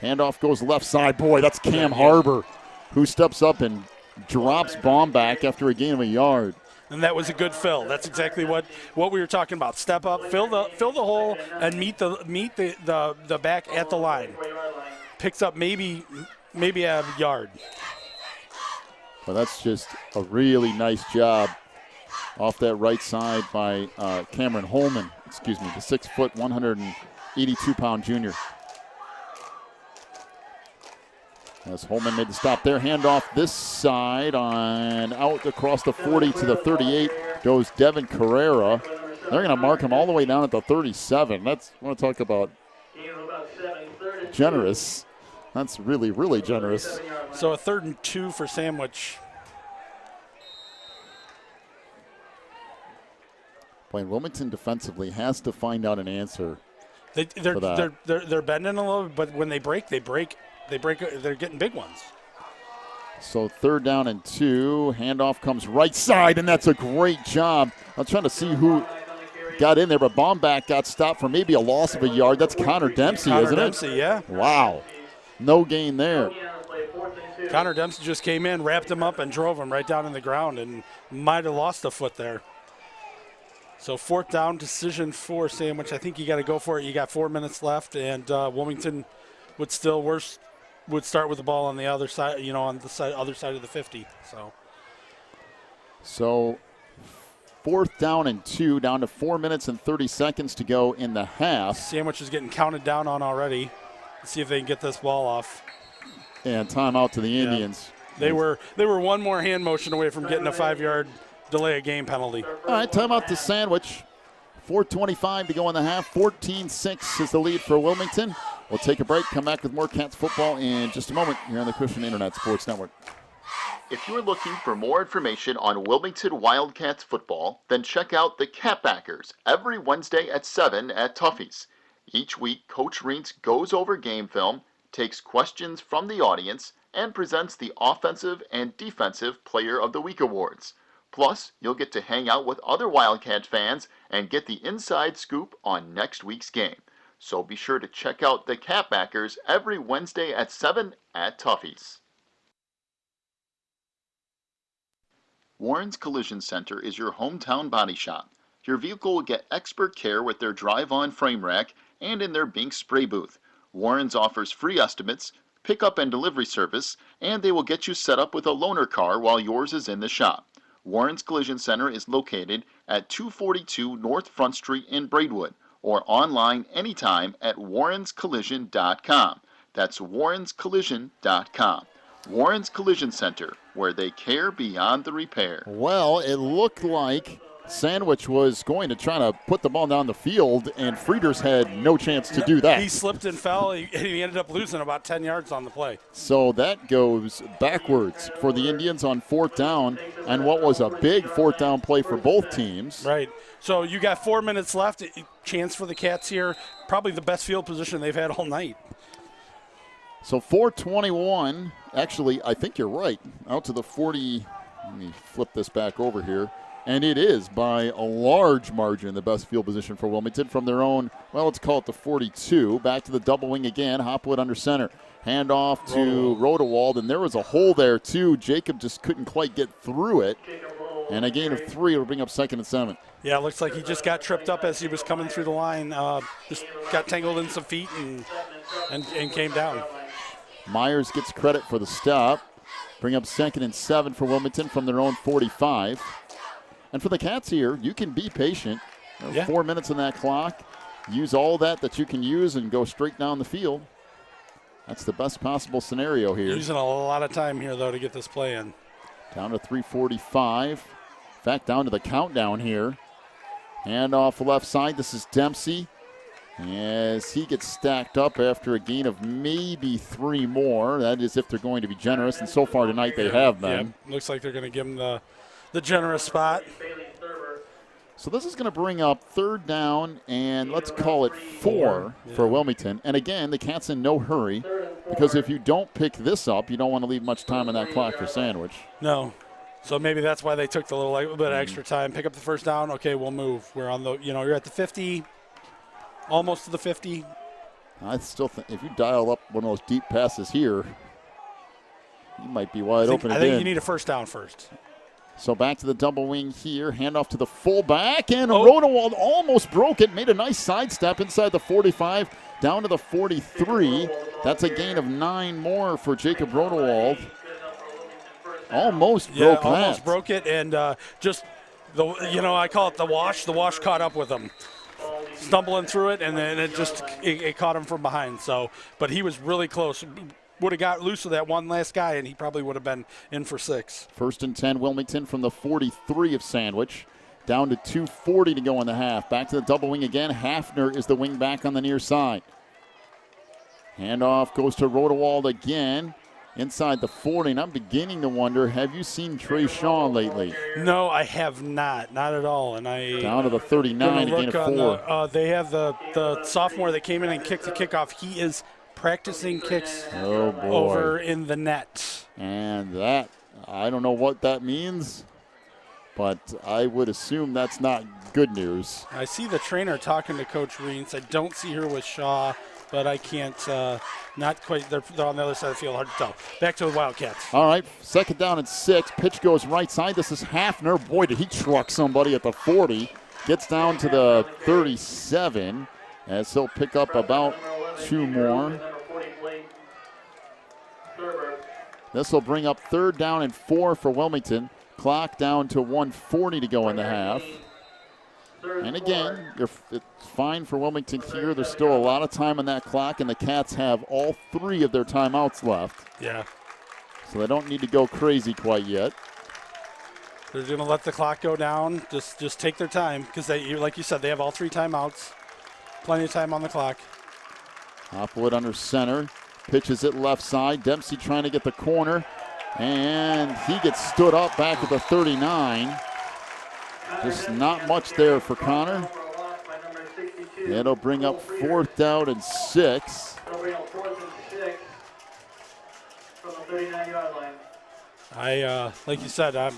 Speaker 1: Handoff goes left side. Boy, that's Cam Harbor, who steps up and drops bomb back after a gain of a yard.
Speaker 2: And that was a good fill. That's exactly what we were talking about. Step up, fill the hole, and meet the back at the line. Picks up maybe a yard.
Speaker 1: Well, that's just a really nice job off that right side by Cameron Holman. The 6 foot, 182-pound junior. As Holman made the stop there, handoff this side on out across the 40 to the 38 goes Devin Carrera. They're going to mark him all the way down at the 37. I want to talk about generous. That's really, really generous.
Speaker 2: So a 3rd and 2 for Sandwich.
Speaker 1: Boy, Wilmington defensively has to find out an answer.
Speaker 2: They're bending a little, but when they break. They're getting big ones.
Speaker 1: So 3rd down and 2. Handoff comes right side, and that's a great job. I'm trying to see who got in there, but Bomback got stopped for maybe a loss of a yard. That's Connor Dempsey, isn't it?
Speaker 2: Connor Dempsey, yeah.
Speaker 1: Wow. No gain there.
Speaker 2: Connor Dempsey just came in, wrapped him up, and drove him right down in the ground, and might have lost a foot there. So 4th down decision for Sandwich. I think you got to go for it. You got 4 minutes left, and Wilmington would start with the ball on the other side, on the other side of the 50.
Speaker 1: So 4th down and 2, down to 4 minutes and 30 seconds to go in the half.
Speaker 2: Sandwich is getting counted down on already. Let's see if they can get this ball off.
Speaker 1: And timeout to the Indians.
Speaker 2: They were one more hand motion away from getting a 5-yard delay of game penalty.
Speaker 1: All right, timeout to Sandwich. 4:25 to go in the half. 14-6 is the lead for Wilmington. We'll take a break, come back with more Cats football in just a moment here on the Christian Internet Sports Network.
Speaker 4: If you're looking for more information on Wilmington Wildcats football, then check out the Catbackers every Wednesday at 7 at Tuffy's. Each week, Coach Reentz goes over game film, takes questions from the audience, and presents the Offensive and Defensive Player of the Week awards. Plus, you'll get to hang out with other Wildcat fans and get the inside scoop on next week's game. So be sure to check out the Catbackers every Wednesday at 7 at Tuffy's. Warren's Collision Center is your hometown body shop. Your vehicle will get expert care with their drive-on frame rack and in their Bink spray booth. Warren's offers free estimates, pickup and delivery service, and they will get you set up with a loaner car while yours is in the shop. Warren's Collision Center is located at 242 North Front Street in Braidwood, or online anytime at warrenscollision.com. That's warrenscollision.com. Warren's Collision Center, where they care beyond the repair.
Speaker 1: Well, it looked like Sandwich was going to try to put the ball down the field, and Frieders had no chance to do that.
Speaker 2: He slipped and fell, and he ended up losing about 10 yards on the play.
Speaker 1: So that goes backwards for the Indians on 4th down, and what was a big 4th down play for both teams.
Speaker 2: Right. So you got 4 minutes left. Chance for the Cats here. Probably the best field position they've had all night.
Speaker 1: So 4:21, actually, I think you're right, out to the 40. Let me flip this back over here. And it is by a large margin the best field position for Wilmington from their own, well, let's call it the 42. Back to the double wing again. Hopwood under center. Hand off to Rodewald, and there was a hole there, too. Jacob just couldn't quite get through it. And a gain of 3 will bring up 2nd and 7.
Speaker 2: Yeah, it looks like he just got tripped up as he was coming through the line. Just got tangled in some feet and came down.
Speaker 1: Myers gets credit for the stop. Bring up 2nd and 7 for Wilmington from their own 45. And for the Cats here, you can be patient. 4 minutes on that clock. Use all that you can use and go straight down the field. That's the best possible scenario here.
Speaker 2: Using a lot of time here, though, to get this play in.
Speaker 1: Down to 3:45. In fact, down to the countdown here. Hand off left side. This is Dempsey. As he gets stacked up after a gain of maybe 3 more. That is if they're going to be generous. And so far tonight they have been.
Speaker 2: Yeah, looks like they're going to give him the the generous spot.
Speaker 5: Bailey Thurber.
Speaker 1: So this is going to bring up third down, and let's call it 4 for Wilmington. And again, the Cats in no hurry, because if you don't pick this up, you don't want to leave much time on that clock for Sandwich.
Speaker 2: No. So maybe that's why they took the little bit of extra time. Pick up the first down. Okay, we'll move. We're on the, you're at the 50, almost to the 50.
Speaker 1: I still think if you dial up one of those deep passes here, you might be wide open again.
Speaker 2: I think you need a first down first.
Speaker 1: So back to the double wing here. Handoff to the fullback, and Rodewald almost broke it. Made a nice sidestep inside the 45, down to the 43. That's a gain of 9 more for Jacob Rodewald. Almost broke that.
Speaker 2: Almost broke it, and just I call it the wash. The wash caught up with him, stumbling through it, and then it caught him from behind. So, but he was really close. Would have got loose of that one last guy, and he probably would have been in for 6.
Speaker 1: 1st and 10, Wilmington from the 43 of Sandwich. Down to 2:40 to go in the half. Back to the double wing again. Hafner is the wing back on the near side. Handoff goes to Rodewald again. Inside the 40, and I'm beginning to wonder, have you seen Trey Shaw lately?
Speaker 2: No, I have not. Not at all. And I
Speaker 1: down to the 39, a gain of 4.
Speaker 2: They have the sophomore that came in and kicked the kickoff. He is practicing kicks over in the net.
Speaker 1: And that, I don't know what that means, but I would assume that's not good news.
Speaker 2: I see the trainer talking to Coach Reentz. I don't see her with Shaw, but I can't, not quite, they're on the other side of the field, hard to tell. Back to the Wildcats.
Speaker 1: All right, 2nd down and 6. Pitch goes right side. This is Hafner. Boy, did he truck somebody at the 40. Gets down to the 37, as he'll pick up about 2 more. This will bring up 3rd down and 4 for Wilmington. Clock down to 1:40 to go in the half. And again, it's fine for Wilmington here. There's still a lot of time on that clock, and the Cats have all 3 of their timeouts left.
Speaker 2: Yeah.
Speaker 1: So they don't need to go crazy quite yet.
Speaker 2: They're going to let the clock go down. Just take their time, because like you said, they have all 3 timeouts. Plenty of time on the clock.
Speaker 1: Hopwood under center. Pitches it left side. Dempsey trying to get the corner. And he gets stood up back at the 39. Just not much there for Connor. It'll bring up 4th down and 6.
Speaker 2: Like you said, I'm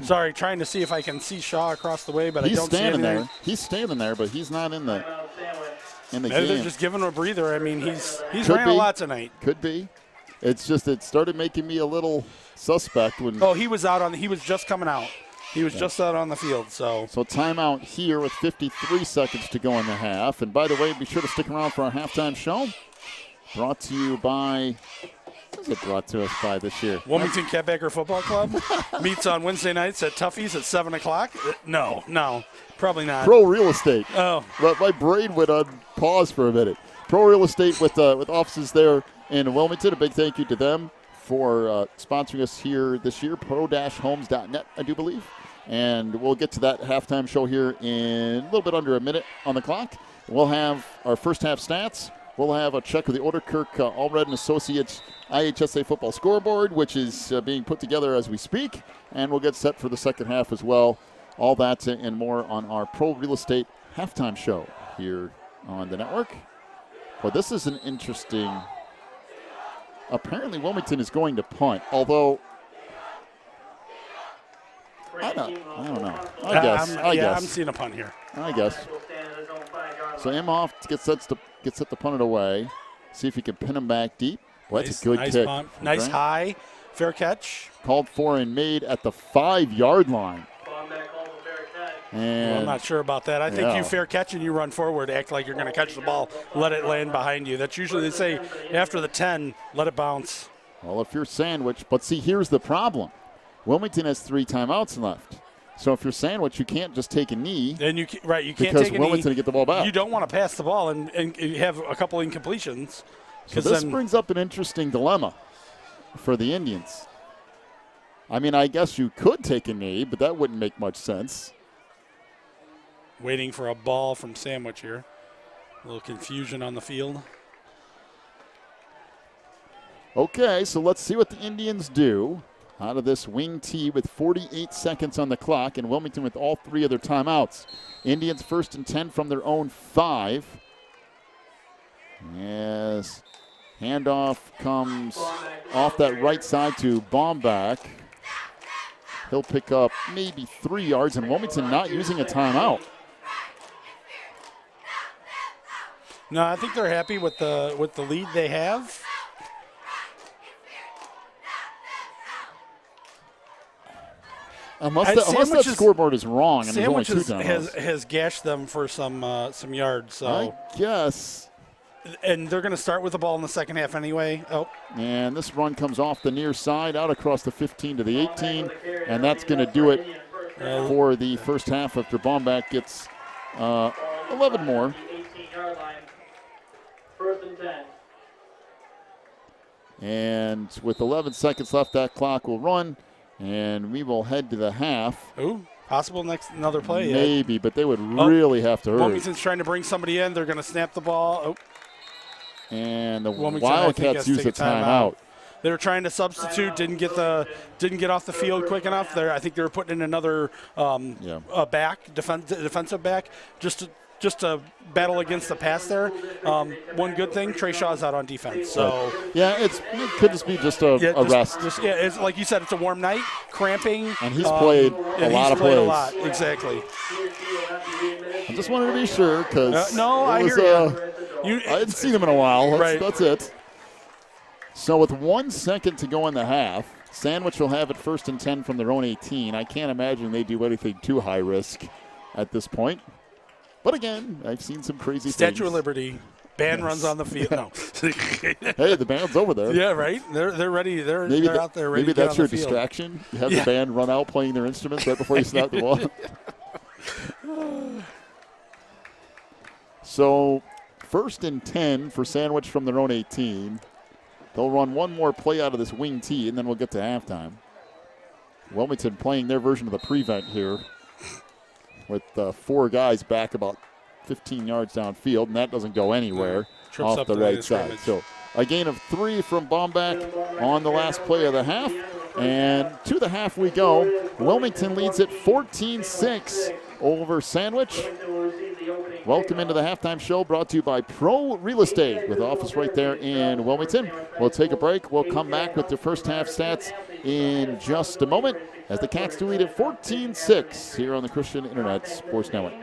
Speaker 2: sorry, trying to see if I can see Shaw across the way, but I don't see anything.
Speaker 1: There. He's standing there, but he's not in the
Speaker 2: Maybe
Speaker 1: game.
Speaker 2: They're just giving him a breather. I mean, he's ran a lot tonight.
Speaker 1: Could be. It's just it started making me a little suspect when.
Speaker 2: Oh, he was just coming out. He was just out on the field. So
Speaker 1: timeout here with 53 seconds to go in the half. And by the way, be sure to stick around for our halftime show. Brought to you by. What is it brought to us by this year?
Speaker 2: Wilmington Catbacker Football Club meets on Wednesday nights at Tuffy's at 7 o'clock. No, probably not.
Speaker 1: Pro Real Estate.
Speaker 2: Oh.
Speaker 1: But my brain went on pause for a minute. Pro Real Estate with offices there in Wilmington. A big thank you to them for sponsoring us here this year. Pro-homes.net, I do believe. And we'll get to that halftime show here in a little bit under a minute on the clock. We'll have our first half stats. We'll have a check of the Orderkirk Allred & Associates IHSA football scoreboard, which is being put together as we speak. And we'll get set for the second half as well. All that and more on our Pro Real Estate halftime show here on the network. But this is an interesting. Apparently, Wilmington is going to punt, although I don't know. I guess.
Speaker 2: I'm seeing a punt here.
Speaker 1: I guess. So Imhoff gets set to punt it away. See if he can pin him back deep. Well, that's a good kick.
Speaker 2: Punt. Nice high, fair catch.
Speaker 1: Called for and made at the 5-yard line. And
Speaker 2: I'm not sure about that. I think you fair catch and you run forward, act like you're going to catch the ball, let it land behind you. That's usually, they say, after the 10, let it bounce.
Speaker 1: Well, if you're Sandwich, but see, here's the problem. Wilmington has 3 timeouts left. So if you're Sandwich, you can't just take a knee.
Speaker 2: And you can't take a knee.
Speaker 1: Because Wilmington to get the ball back.
Speaker 2: You don't want to pass the ball and have a couple incompletions.
Speaker 1: So this brings up an interesting dilemma for the Indians. I mean, I guess you could take a knee, but that wouldn't make much sense.
Speaker 2: Waiting for a ball from Sandwich here. A little confusion on the field.
Speaker 1: Okay, so let's see what the Indians do. out of this wing tee with 48 seconds on the clock, and Wilmington with all 3 of their timeouts. Indians 1st and 10 from their own 5. As handoff comes off that right side to Baumback. He'll pick up maybe 3 yards, and Wilmington not using a timeout.
Speaker 2: No, I think they're happy with the lead they have.
Speaker 1: Unless that scoreboard is wrong and there's only 2 timeouts.
Speaker 2: has gashed them for some yards. So
Speaker 1: I guess.
Speaker 2: And they're going to start with the ball in the second half anyway. Oh.
Speaker 1: And this run comes off the near side, out across the 15 to the 18, and that's going to do it for the first half after Baumback gets 11 more.
Speaker 5: 18-yard line. 1st and 10.
Speaker 1: And with 11 seconds left, that clock will run, and we will head to the half.
Speaker 2: Ooh, possible another play.
Speaker 1: Maybe, but they would really have to hurry.
Speaker 2: Wilmington's trying to bring somebody in. They're going to snap the ball. Oh.
Speaker 1: And the
Speaker 2: Wilmington,
Speaker 1: Wildcats use a timeout.
Speaker 2: They were trying to substitute, didn't get off the field quick enough. I think they were putting in another defensive back, just to battle against the pass there. One good thing, Trey Shaw's out on defense. So
Speaker 1: it could just be just a rest.
Speaker 2: It's like you said, it's a warm night, cramping.
Speaker 1: And he's played a lot of plays.
Speaker 2: A lot, exactly.
Speaker 1: I just wanted to be sure because
Speaker 2: I hear you.
Speaker 1: I hadn't seen him in a while.
Speaker 2: Right.
Speaker 1: That's it. So with 1 second to go in the half, Sandwich will have it 1st and 10 from their own 18. I can't imagine they do anything too high risk at this point. But again, I've seen some crazy
Speaker 2: Statue
Speaker 1: things.
Speaker 2: of Liberty. Band runs on the field. No.
Speaker 1: Hey, the band's over there.
Speaker 2: Yeah, right. They're ready. They're out there ready.
Speaker 1: Maybe
Speaker 2: to get
Speaker 1: that's
Speaker 2: on
Speaker 1: your
Speaker 2: the field.
Speaker 1: distraction. You have the band run out playing their instruments right before you snap the ball. So 1st and 10 for Sandwich from their own 18. They'll run one more play out of this wing tee, and then we'll get to halftime. Wilmington playing their version of the prevent here with 4 guys back about 15 yards downfield, and that doesn't go anywhere off the right side. So a gain of 3 from Baumback on the last play of the half. And to the half we go. Wilmington leads it 14-6 over Sandwich. Welcome into the halftime show brought to you by Pro Real Estate with office right there in Wilmington. We'll take a break. We'll come back with the first half stats in just a moment as the Cats do lead at 14-6 here on the Christian Internet Sports Network.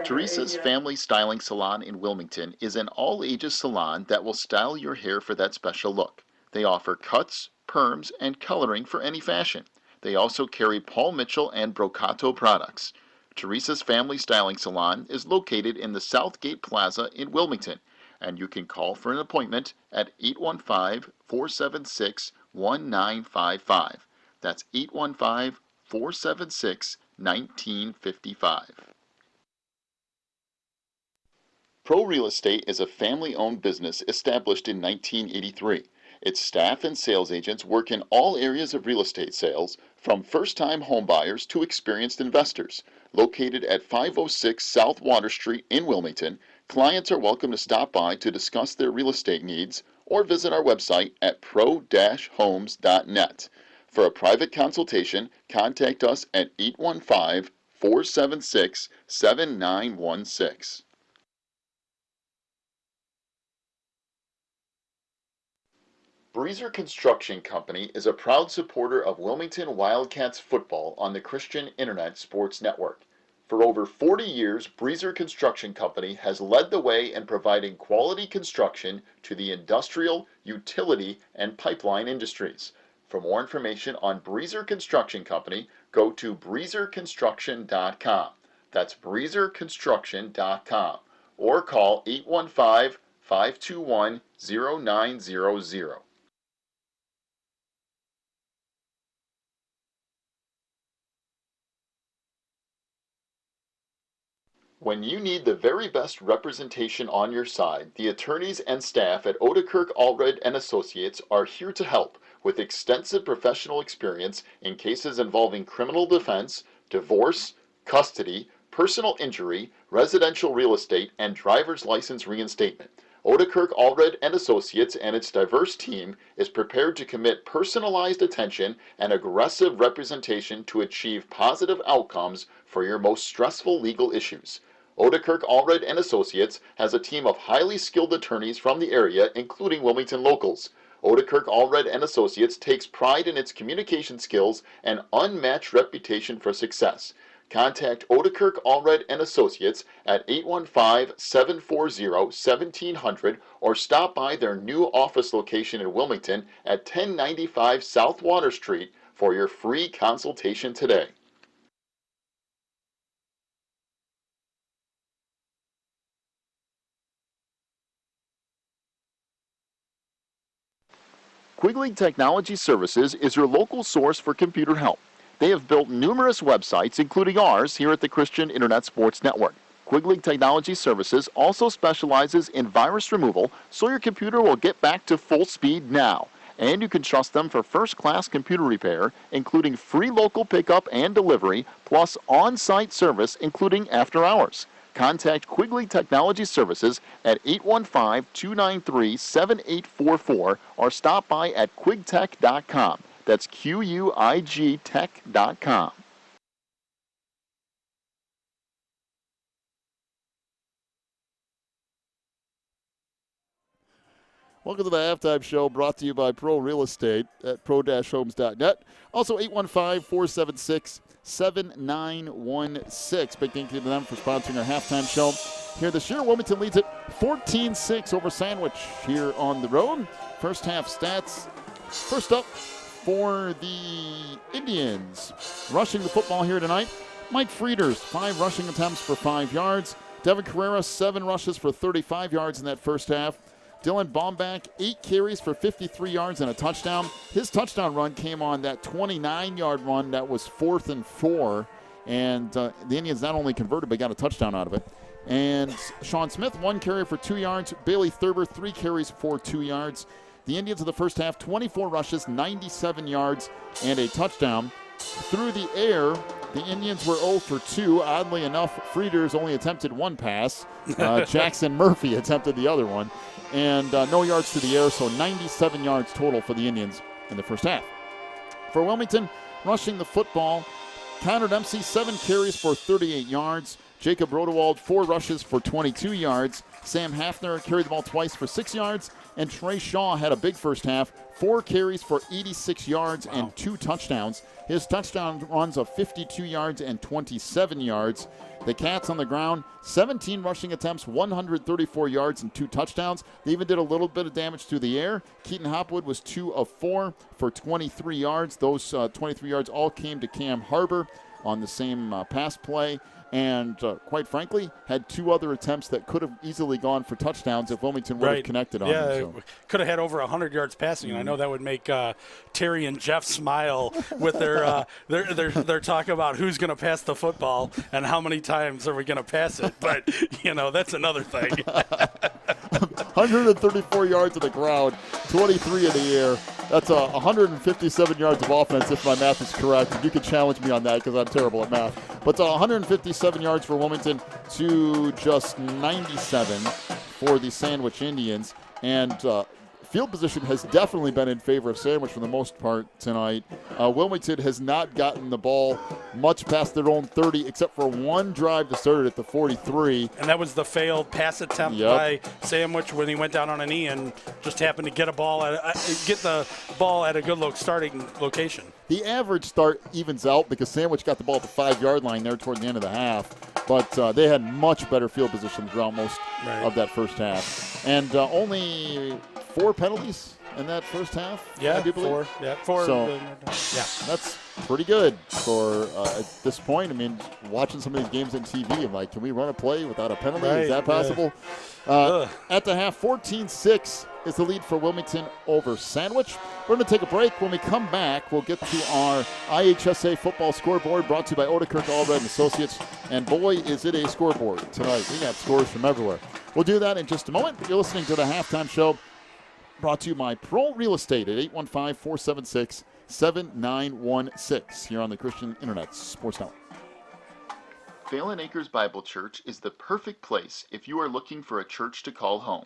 Speaker 4: Teresa's Family Styling Salon in Wilmington is an all-ages salon that will style your hair for that special look. They offer cuts, perms, and coloring for any fashion. They also carry Paul Mitchell and Brocato products. Teresa's Family Styling Salon is located in the Southgate Plaza in Wilmington, and you can call for an appointment at 815-476-1955. That's 815-476-1955. Pro Real Estate is a family-owned business established in 1983. Its staff and sales agents work in all areas of real estate sales, from first-time homebuyers to experienced investors. Located at 506 South Water Street in Wilmington, clients are welcome to stop by to discuss their real estate needs or visit our website at pro-homes.net. For a private consultation, contact us at 815-476-7916. Breezer Construction Company is a proud supporter of Wilmington Wildcats football on the Christian Internet Sports Network. For over 40 years, Breezer Construction Company has led the way in providing quality construction to the industrial, utility, and pipeline industries. For more information on Breezer Construction Company, go to breezerconstruction.com. That's breezerconstruction.com. Or call 815-521-0900. When you need the very best representation on your side, the attorneys and staff at Odekirk Allred and Associates are here to help with extensive professional experience in cases involving criminal defense, divorce, custody, personal injury, residential real estate, and driver's license reinstatement. Odekirk Allred and Associates and its diverse team is prepared to commit personalized attention and aggressive representation to achieve positive outcomes for your most stressful legal issues. Odekirk Allred and Associates has a team of highly skilled attorneys from the area, including Wilmington locals. Odekirk Allred and Associates takes pride in its communication skills and unmatched reputation for success. Contact Odekirk Allred and Associates at 815-740-1700 or stop by their new office location in Wilmington at 1095 South Water Street for your free consultation today. Quigley Technology Services is your local source for computer help. They have built numerous websites, including ours here at the Christian Internet Sports Network. Quigley Technology Services also specializes in virus removal, so your computer will get back to full speed now. And you can trust them for first-class computer repair, including free local pickup and delivery, plus on-site service, including after hours. Contact Quigley Technology Services at 815-293-7844 or stop by at quigtech.com. That's QUIG tech.com.
Speaker 1: Welcome to the Halftime Show, brought to you by Pro Real Estate at pro-homes.net. Also, 815-476-7916. Big thank you to them for sponsoring our Halftime Show here this year. Wilmington leads it 14-6 over Sandwich here on the road. First half stats. First up for the Indians. Rushing the football here tonight, Mike Frieders, 5 rushing attempts for 5 yards. Devin Carrera, 7 rushes for 35 yards in that first half. Dylan Baumbach, 8 carries for 53 yards and a touchdown. His touchdown run came on that 29-yard run that was 4th and 4. And the Indians not only converted, but got a touchdown out of it. And Sean Smith, 1 carry for 2 yards. Bailey Thurber, 3 carries for 2 yards. The Indians in the first half, 24 rushes, 97 yards, and a touchdown. Through the air, the Indians were 0 for 2. Oddly enough, Frieders only attempted 1 pass. Jackson Murphy attempted the other one. And no yards to the air, so 97 yards total for the Indians in the first half. For Wilmington, rushing the football, Connor Dempsey, 7 carries for 38 yards. Jacob Rodewald, 4 rushes for 22 yards. Sam Hafner carried the ball twice for 6 yards. And Trey Shaw had a big first half, 4 carries for 86 yards and 2 touchdowns. His touchdown runs of 52 yards and 27 yards. The Cats on the ground, 17 rushing attempts, 134 yards and 2 touchdowns. They even did a little bit of damage through the air. Keaton Hopwood was 2 of 4 for 23 yards. Those 23 yards all came to Cam Harbor on the same pass play. And quite frankly, had 2 other attempts that could have easily gone for touchdowns if Wilmington would have connected on them.
Speaker 2: Yeah, could have had over 100 yards passing. And I know that would make Terry and Jeff smile with their talk about who's going to pass the football and how many times are we going to pass it. But, that's another thing.
Speaker 1: 134 yards on the ground, 23 in the air. That's 157 yards of offense, if my math is correct. And you can challenge me on that because I'm terrible at math. But 157 yards for Wilmington to just 97 for the Sandwich Indians. And field position has definitely been in favor of Sandwich for the most part tonight. Wilmington has not gotten the ball much past their own 30, except for 1 drive to start it at the 43.
Speaker 2: And that was the failed pass attempt by Sandwich when he went down on a knee and just happened to get the ball at a good starting location.
Speaker 1: The average start evens out because Sandwich got the ball at the 5-yard line there toward the end of the half. But they had much better field position throughout most of that first half. And only 4 penalties in that first half.
Speaker 2: Yeah,
Speaker 1: I do believe.
Speaker 2: 4. Yeah, 4.
Speaker 1: So, that's pretty good for at this point. I mean, watching some of these games on TV, I'm like, can we run a play without a penalty? Is that possible? At the half, 14-6 is the lead for Wilmington over Sandwich. We're going to take a break. When we come back, we'll get to our IHSA football scoreboard brought to you by Odekirk Allred and Associates. And boy, is it a scoreboard tonight. We got scores from everywhere. We'll do that in just a moment. You're listening to the Halftime Show brought to you by Pro Real Estate at 815-476-7916 here on the Christian Internet Sports Network.
Speaker 4: Phelan Acres Bible Church is the perfect place if you are looking for a church to call home.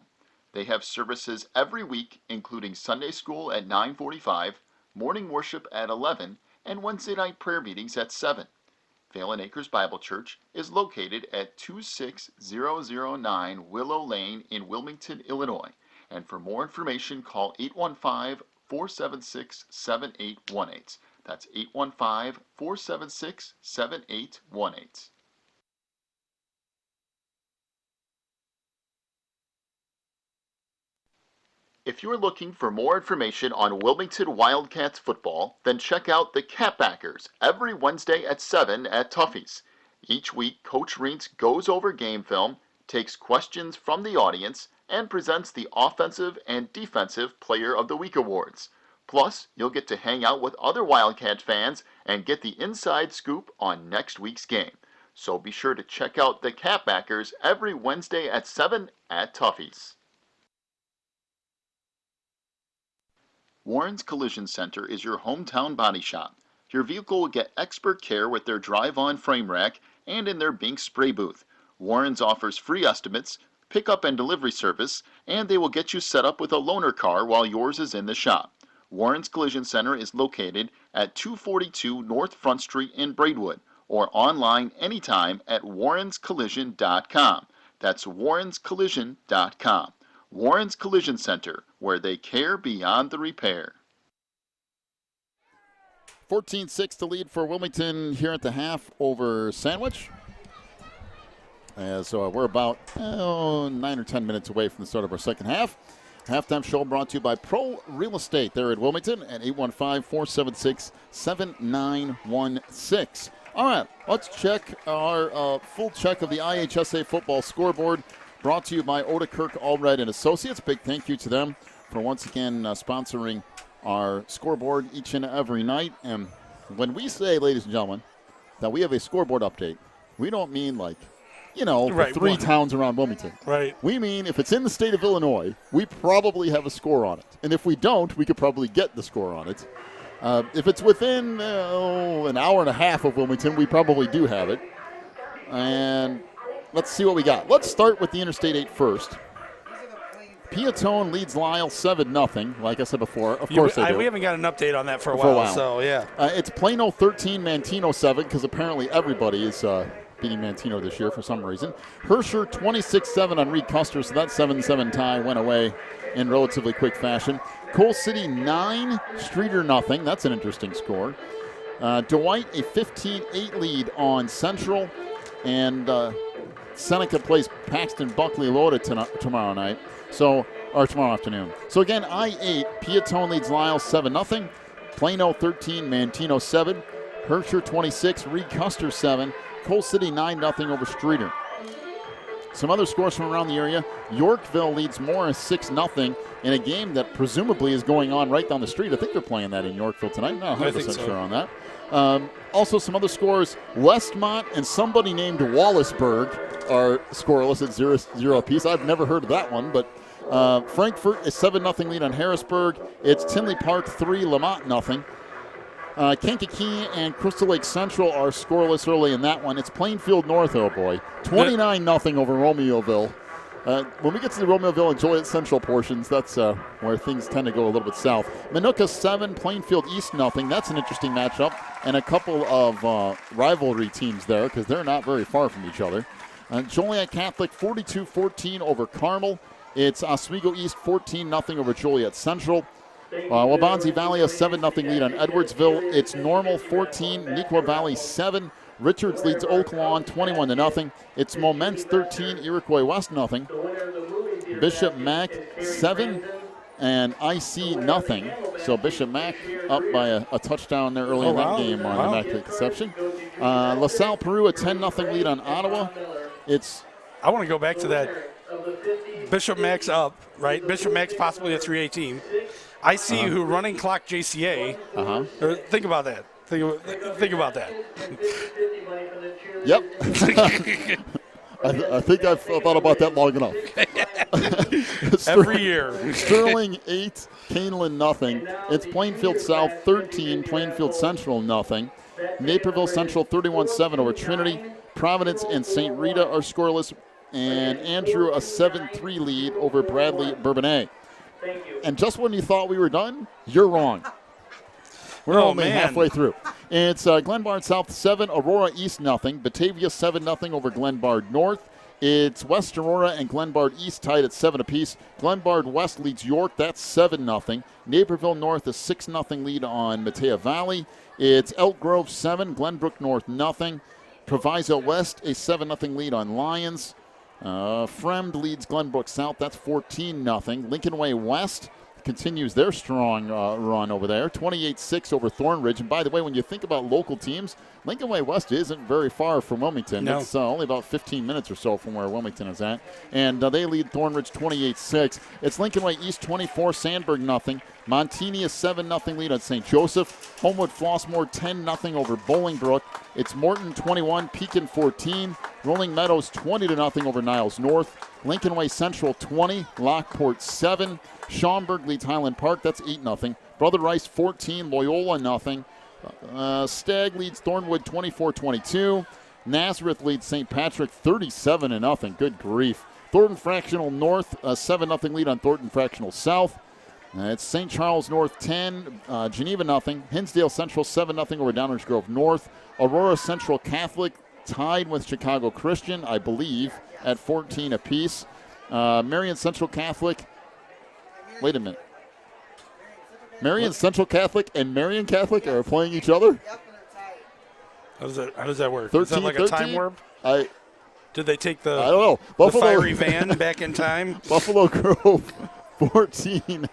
Speaker 4: They have services every week, including Sunday school at 9:45, morning worship at 11, and Wednesday night prayer meetings at 7. Phelan Acres Bible Church is located at 26009 Willow Lane in Wilmington, Illinois. And for more information, call 815-476-7818. That's 815-476-7818. If you're looking for more information on Wilmington Wildcats football, then check out the Catbackers every Wednesday at 7 at Tuffy's. Each week, Coach Reentz goes over game film, takes questions from the audience, and presents the Offensive and Defensive Player of the Week awards. Plus, you'll get to hang out with other Wildcat fans and get the inside scoop on next week's game. So be sure to check out the Catbackers every Wednesday at 7 at Tuffy's. Warren's Collision Center is your hometown body shop. Your vehicle will get expert care with their drive-on frame rack and in their Bink spray booth. Warren's offers free estimates, pickup and delivery service, and they will get you set up with a loaner car while yours is in the shop. Warren's Collision Center is located at 242 North Front Street in Braidwood, or online anytime at warrenscollision.com. That's warrenscollision.com. Warren's Collision Center, where they care beyond the repair.
Speaker 1: 14-6 to lead for Wilmington here at the half over Sandwich. So we're about 9 or 10 minutes away from the start of our second half. Halftime show brought to you by Pro Real Estate there at Wilmington at 815-476-7916. All right, let's check our full check of the IHSA football scoreboard. Brought to you by Odekirk Allred and Associates. Big thank you to them for once again sponsoring our scoreboard each and every night. And when we say, ladies and gentlemen, that we have a scoreboard update, we don't mean like, the three towns around Wilmington.
Speaker 2: Right.
Speaker 1: We mean if it's in the state of Illinois, we probably have a score on it. And if we don't, we could probably get the score on it. If it's within an hour and a half of Wilmington, we probably do have it. And let's see what we got. Let's start with the Interstate 8 first. Piatone leads Lyle 7-0. Like I said before, of course they do.
Speaker 2: We haven't got an update on that for a while. So, yeah.
Speaker 1: It's Plano 13, Mantino 7, because apparently everybody is beating Mantino this year for some reason. Herscher 26-7 on Reed Custer, so that 7-7 tie went away in relatively quick fashion. Coal City 9, Streeter 0. That's an interesting score. Dwight a 15-8 lead on Central, and Seneca plays Paxton Buckley Loda tomorrow night. Or tomorrow afternoon. So again, I-8, Piatone leads Lyle 7-0. Plano 13, Mantino 7. Herscher 26, Reed Custer 7. Coal City 9-0 over Streeter. Some other scores from around the area. Yorkville leads Morris 6-0 in a game that presumably is going on right down the street. I think they're playing that in Yorkville tonight. I'm not 100% sure on that. Also, some other scores. Westmont and somebody named Wallaceburg are scoreless at 0-0 apiece. I've never heard of that one, but Frankfort is 7-0 lead on Harrisburg. It's Tinley Park 3, Lamont 0. Kankakee and Crystal Lake Central are scoreless early in that one. It's Plainfield North, oh boy, 29-0. Over Romeoville. When we get to the Romeoville and Joliet Central portions, that's where things tend to go a little bit south. Minooka 7, Plainfield East 0. That's an interesting matchup, and a couple of rivalry teams there because they're not very far from each other. Joliet Catholic 42-14 over Carmel. It's Oswego East 14-0 over Joliet Central. Wabansie Valley a 7-0 lead on Edwardsville. It's Normal 14, Neuqua Valley 7. Richards leads Oak Lawn 21-0. It's Moments 13, Iroquois West 0. Bishop Mack 7 and IC 0. So Bishop Mack up by a touchdown there early in that game on Immaculate Conception. LaSalle Peru a 10-0 lead on Ottawa.
Speaker 2: I want to go back to that. Bishop Mack's up, right? Bishop Mack's possibly a 3A team. I see who running clock JCA. Think about that. Think about that.
Speaker 1: Yep. I think I've thought about that long enough.
Speaker 2: Every year.
Speaker 1: Sterling 8, Canelan 0. It's Plainfield South 13, Plainfield Central 0. Naperville Central 31-7 over Trinity. Providence and St. Rita are scoreless. And Andrew a 7-3 lead over Bradley Bourbonnais.
Speaker 5: Thank you.
Speaker 1: And just when you thought we were done, you're wrong. We're only halfway through. It's Glenbard South 7, Aurora East nothing. Batavia 7-0 over Glenbard North. It's West Aurora and Glenbard East tied at 7 apiece. Glenbard West leads York. That's 7-0. Naperville North a 6-0 lead on Matea Valley. It's Elk Grove 7, Glenbrook North nothing. Proviso West a 7-0 lead on Lions. Fremd leads Glenbrook South. That's 14-0. Lincoln Way West continues their strong run over there. 28-6 over Thornridge. And by the way, when you think about local teams, Lincoln Way West isn't very far from Wilmington.
Speaker 2: No.
Speaker 1: It's only about 15 minutes or so from where Wilmington is at. And they lead Thornridge 28-6. It's Lincoln Way East 24, Sandburg nothing. Montini a 7-0 lead on St. Joseph. Homewood Flossmoor 10-0 over Bolingbrook. It's Morton 21, Pekin 14. Rolling Meadows 20-0 over Niles North. Lincoln Way Central 20, Lockport 7. Schaumburg leads Highland Park. That's 8-0. Brother Rice 14, Loyola nothing. Stagg leads Thornwood 24-22. Nazareth leads St. Patrick 37-0. Good grief. Thornton Fractional North, a 7-0 lead on Thornton Fractional South. It's St. Charles North 10, Geneva nothing. Hinsdale Central 7-0 over Downers Grove North. Aurora Central Catholic tied with Chicago Christian, I believe, at 14 apiece. Marion Central Catholic. Wait a minute. Marion Central Catholic and Marion Catholic are playing each other?
Speaker 2: How does that work?
Speaker 1: 13,
Speaker 2: Is that like a time warp? Did they take
Speaker 1: I don't know.
Speaker 2: the fiery van back in time?
Speaker 1: Buffalo Grove 14,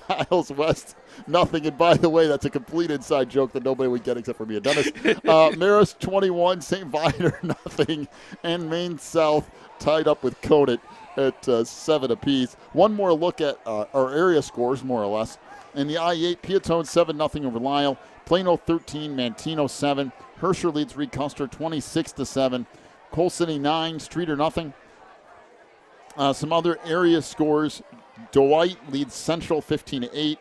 Speaker 1: Niles West nothing. And by the way, that's a complete inside joke that nobody would get except for me and Dennis. Marist 21, St. Viator nothing, and Maine South tied up with Conant at 7 apiece. One more look at our area scores, more or less. In the I-8, Piatone 7-0 over Lisle. Plano 13, Mantino 7. Herscher leads Reed Custer 26-7. Coal City 9, Streeter nothing. Some other area scores. Dwight leads Central 15-8.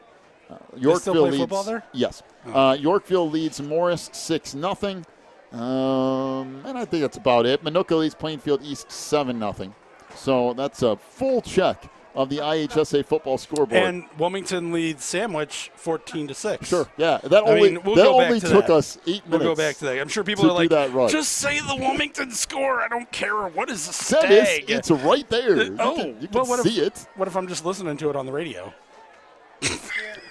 Speaker 1: Yorkville
Speaker 2: still play
Speaker 1: leads
Speaker 2: football there?
Speaker 1: Yes. Yorkville leads Morris 6-0. And I think that's about it. Minooka leads Plainfield East 7-0. So that's a full check of the IHSA football scoreboard.
Speaker 2: And Wilmington leads Sandwich 14-6.
Speaker 1: Sure, yeah. That only took us 8 minutes.
Speaker 2: We'll go back to that. I'm sure people are like,
Speaker 1: right.
Speaker 2: just say the Wilmington score. I don't care. What is the
Speaker 1: Dennis,
Speaker 2: stag?
Speaker 1: it's right there. You can
Speaker 2: what
Speaker 1: see it.
Speaker 2: What if I'm just listening to it on the radio?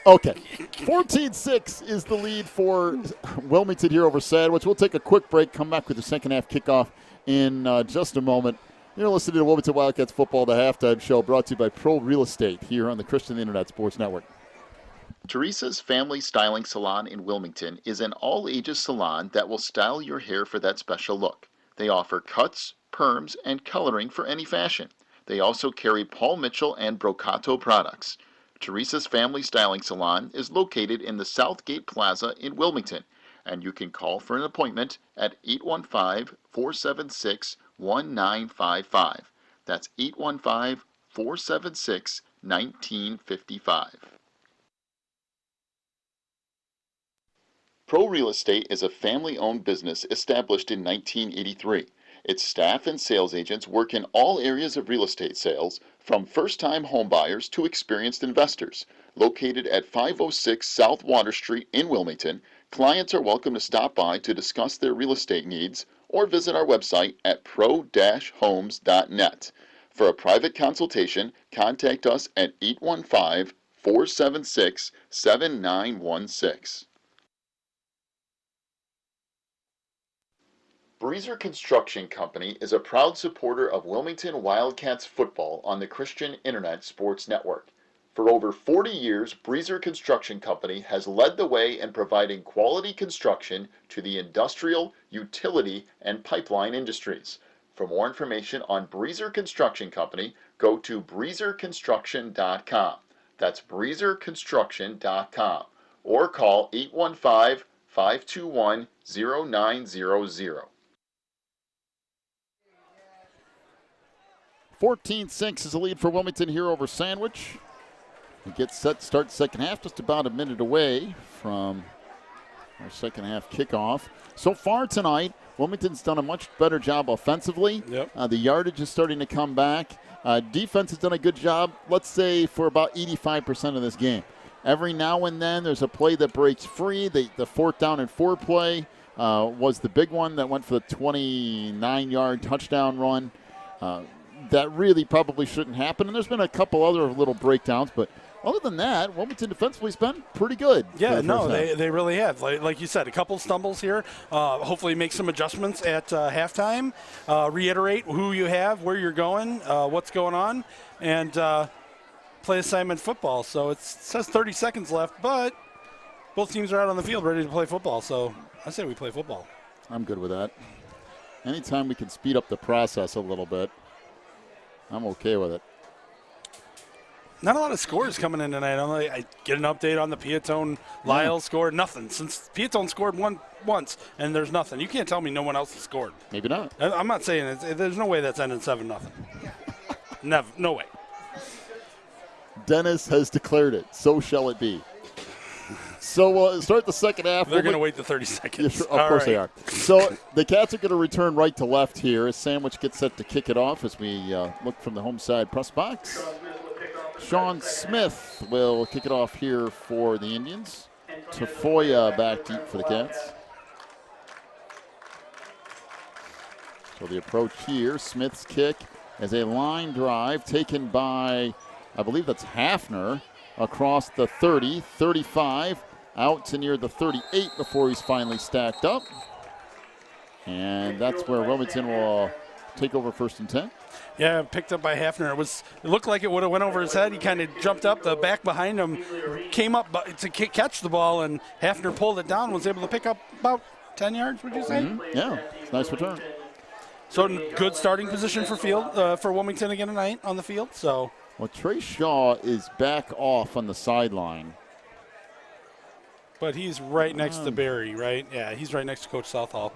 Speaker 1: Okay. 14-6 is the lead for Wilmington here over Sandwich. We'll take a quick break, come back with the second half kickoff in just a moment. You're listening to Wilmington Wildcats Football, the halftime show, brought to you by Pro Real Estate here on the Christian Internet Sports Network.
Speaker 4: Teresa's Family Styling Salon in Wilmington is an all-ages salon that will style your hair for that special look. They offer cuts, perms, and coloring for any fashion. They also carry Paul Mitchell and Brocato products. Teresa's Family Styling Salon is located in the Southgate Plaza in Wilmington, and you can call for an appointment at 815-476-1955. That's 815-476-1955. Pro Real Estate is a family-owned business established in 1983. Its staff and sales agents work in all areas of real estate sales, from first-time homebuyers to experienced investors. Located at 506 South Water Street in Wilmington, clients are welcome to stop by to discuss their real estate needs or visit our website at pro-homes.net. For a private consultation, contact us at 815-476-7916. Breezer Construction Company is a proud supporter of Wilmington Wildcats football on the Christian Internet Sports Network. For over 40 years, Breezer Construction Company has led the way in providing quality construction to the industrial, utility, and pipeline industries. For more information on Breezer Construction Company, go to breezerconstruction.com. That's breezerconstruction.com. Or call 815-521-0900.
Speaker 1: 14-6 is the lead for Wilmington here over Sandwich. We get set to start second half, just about a minute away from Our second half kickoff. So far tonight, Wilmington's done a much better job offensively.
Speaker 2: Yep.
Speaker 1: The yardage is starting to come back. Defense has done a good job, let's say, for about 85% of this game. Every now and then there's a play that breaks free. The 4th down and 4 play was the big one that went for the 29-yard touchdown run. That really probably shouldn't happen. And there's been a couple other little breakdowns, but other than that, Wilmington defensively has been pretty good.
Speaker 2: Yeah, no, they really have. Like you said, a couple stumbles here. Hopefully make some adjustments at halftime. Reiterate who you have, where you're going, what's going on, and play assignment football. So it says 30 seconds left, but both teams are out on the field ready to play football. So I say we play football.
Speaker 1: I'm good with that. Anytime we can speed up the process a little bit, I'm okay with it.
Speaker 2: Not a lot of scores coming in tonight. I get an update on the Piatone Lyle score. Nothing. Since Piatone scored once, and there's nothing. You can't tell me no one else has scored.
Speaker 1: Maybe not.
Speaker 2: I'm not saying it. There's no way that's ended 7-0. Never. No way.
Speaker 1: Dennis has declared it. So shall it be. So we'll start the second half.
Speaker 2: They're going to wait the 30 seconds.
Speaker 1: Yeah, sure, of course they are. So the Cats are going to return right to left here as Sandwich gets set to kick it off as we look from the home side press box. Sean Smith will kick it off here for the Indians. Tafoya back deep for the Cats. So the approach here, Smith's kick as a line drive taken by, I believe that's Hafner, across the 30, 35, out to near the 38 before he's finally stacked up. And that's where Wilmington will take over 1st and 10.
Speaker 2: Yeah, picked up by Hafner. It looked like it would have went over his head. He kind of jumped up. The back behind him came up to catch the ball, and Hafner pulled it down, was able to pick up about 10 yards, would you say?
Speaker 1: Mm-hmm. Yeah, it's a nice return.
Speaker 2: So good starting position for Wilmington again tonight on the field. So.
Speaker 1: Well, Trey Shaw is back off on the sideline.
Speaker 2: But he's right next to Barry, right? Yeah, he's right next to Coach Southall.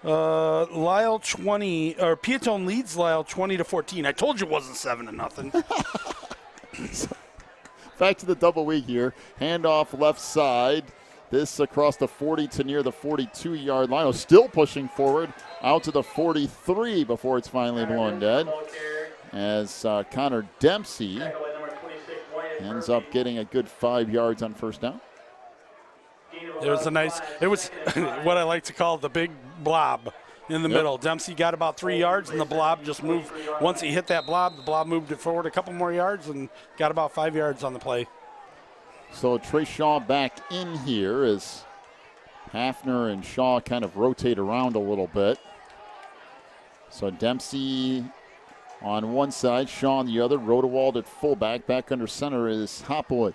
Speaker 2: Lyle 20, or Piatone leads Lyle 20-14. I told you it wasn't 7-0.
Speaker 1: Back to the double week here. Handoff left side. This across the 40 to near the 42-yard line. Still pushing forward out to the 43 before it's finally blown dead. As Connor Dempsey ends up getting a good 5 yards on 1st down.
Speaker 2: It was what I like to call the big blob in the middle. Dempsey got about 3 yards, and the blob just moved. Once he hit that blob, the blob moved it forward a couple more yards and got about 5 yards on the play.
Speaker 1: So Trey Shaw back in here as Hafner and Shaw kind of rotate around a little bit. So Dempsey on one side, Shaw on the other. Rodewald at fullback. Back under center is Hopwood.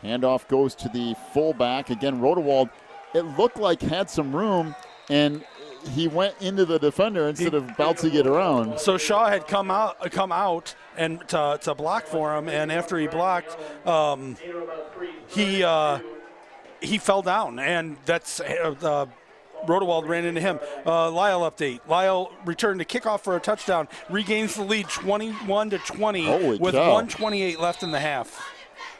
Speaker 1: Handoff goes to the fullback. Again, Rodewald, it looked like had some room, and he went into the defender instead of bouncing it around.
Speaker 2: So Shaw had come out and to block for him, and after he blocked, he fell down, and that's Rodewald ran into him. Lyle update. Lyle returned to kickoff for a touchdown, regains the lead 21-20 with 1:28 left in the half.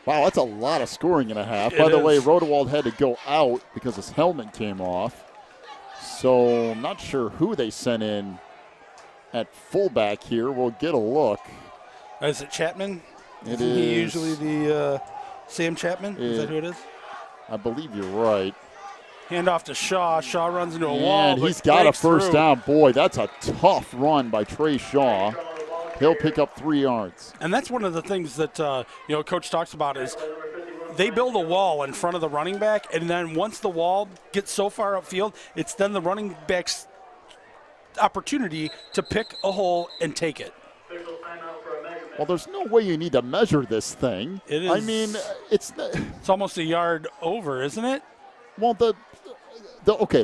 Speaker 1: Wow, that's a lot of scoring in a half.
Speaker 2: By
Speaker 1: the way, Rodewald had to go out because his helmet came off. So I'm not sure who they sent in at fullback here. We'll get a look.
Speaker 2: Is it Chapman?
Speaker 1: It
Speaker 2: Isn't he usually the Sam Chapman? Is that who it is?
Speaker 1: I believe you're right.
Speaker 2: Handoff to Shaw. Shaw runs into a wall.
Speaker 1: And he's got a first down. Boy, that's a tough run by Trey Shaw. He'll pick up 3 yards.
Speaker 2: And that's one of the things that Coach talks about is they build a wall in front of the running back, and then once the wall gets so far upfield, it's then the running back's opportunity to pick a hole and take it.
Speaker 1: Well, there's no way you need to measure this thing.
Speaker 2: It is.
Speaker 1: I mean, it's
Speaker 2: almost a yard over, isn't it?
Speaker 1: Well, the